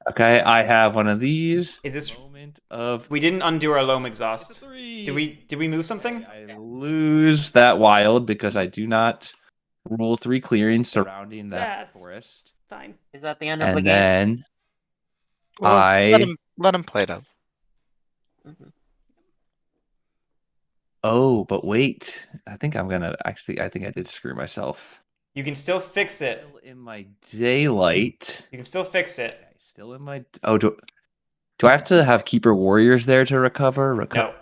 Okay, I have one of these. Is this Moment of We didn't undo our loam It's exhaust. a 3. Did we move something? I lose that wild because I do not rule 3 clearings surrounding that That's forest. fine. Is that the end of the And game? then Well, I let him play it out. Mhm. Oh, but wait. I think I did screw myself. You can still fix it. Still in my daylight. You can still fix it. Okay, still in my do I have to have keeper warriors there to recover? No.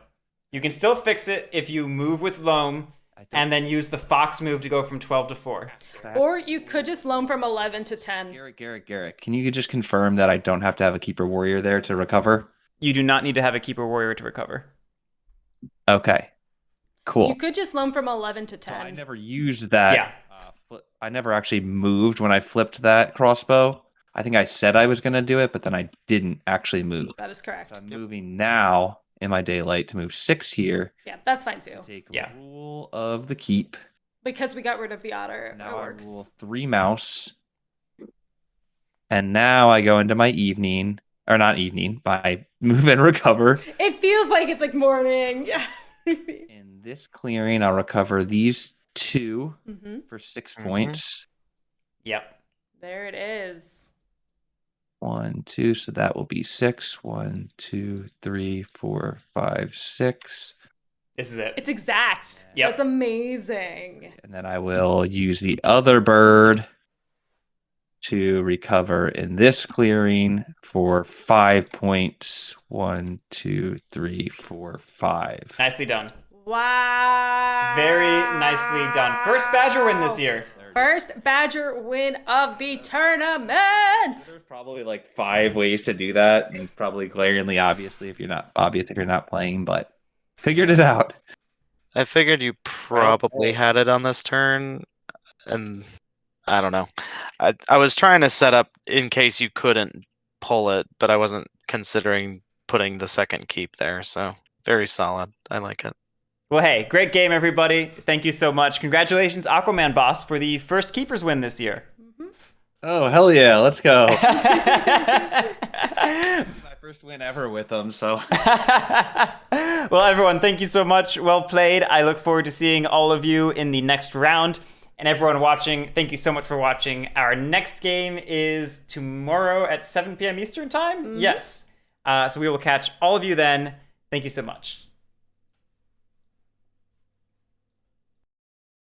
You can still fix it if you move with loam and then use the fox move to go from 12 to 4. Or you could just loam from 11 to 10. Garrick. Can you just confirm that I don't have to have a keeper warrior there to recover? You do not need to have a keeper warrior to recover. Okay. Cool. You could just loam from 11 to 10. So I never used that. Yeah. I never actually moved when I flipped that crossbow. I think I said I was going to do it, but then I didn't actually move. That is correct. So I'm moving now in my daylight to move 6 here. Yeah, that's fine too. Take Yeah. rule of the keep. Because we got rid of the otter. Now It I works. rule 3 mouse. And now I go into my evening, or not evening, my move and recover. It feels like it's like morning. Yeah. In this clearing, I'll recover these 2 hmm for 6 Mhm. points. Yep. There it is. 1, 2, so that will be 6. 1, 2, 3, 4, 5, 6. This is it. It's exact. Yep. That's amazing. And then I will use the other bird to recover in this clearing for 5 points. 1, 2, 3, 4, 5. Nicely done. Wow. Very nicely done. First Badger win this year. First Badger win of the tournament. There's probably like 5 ways to do that, and probably glaringly obviously if you're not playing, but figured it out. I figured you probably had it on this turn, and I don't know. I was trying to set up in case you couldn't pull it, but I wasn't considering putting the second keep there, so very solid. I like it. Well, hey, great game, everybody. Thank you so much. Congratulations, AquamanBoss, for the first Keepers win this year. Oh, hell yeah, let's go. My first win ever with them, so. Well, everyone, thank you so much. Well played. I look forward to seeing all of you in the next round. And everyone watching, thank you so much for watching. Our next game is tomorrow at 7 p.m. Eastern Time? Yes. So we will catch all of you then. Thank you so much.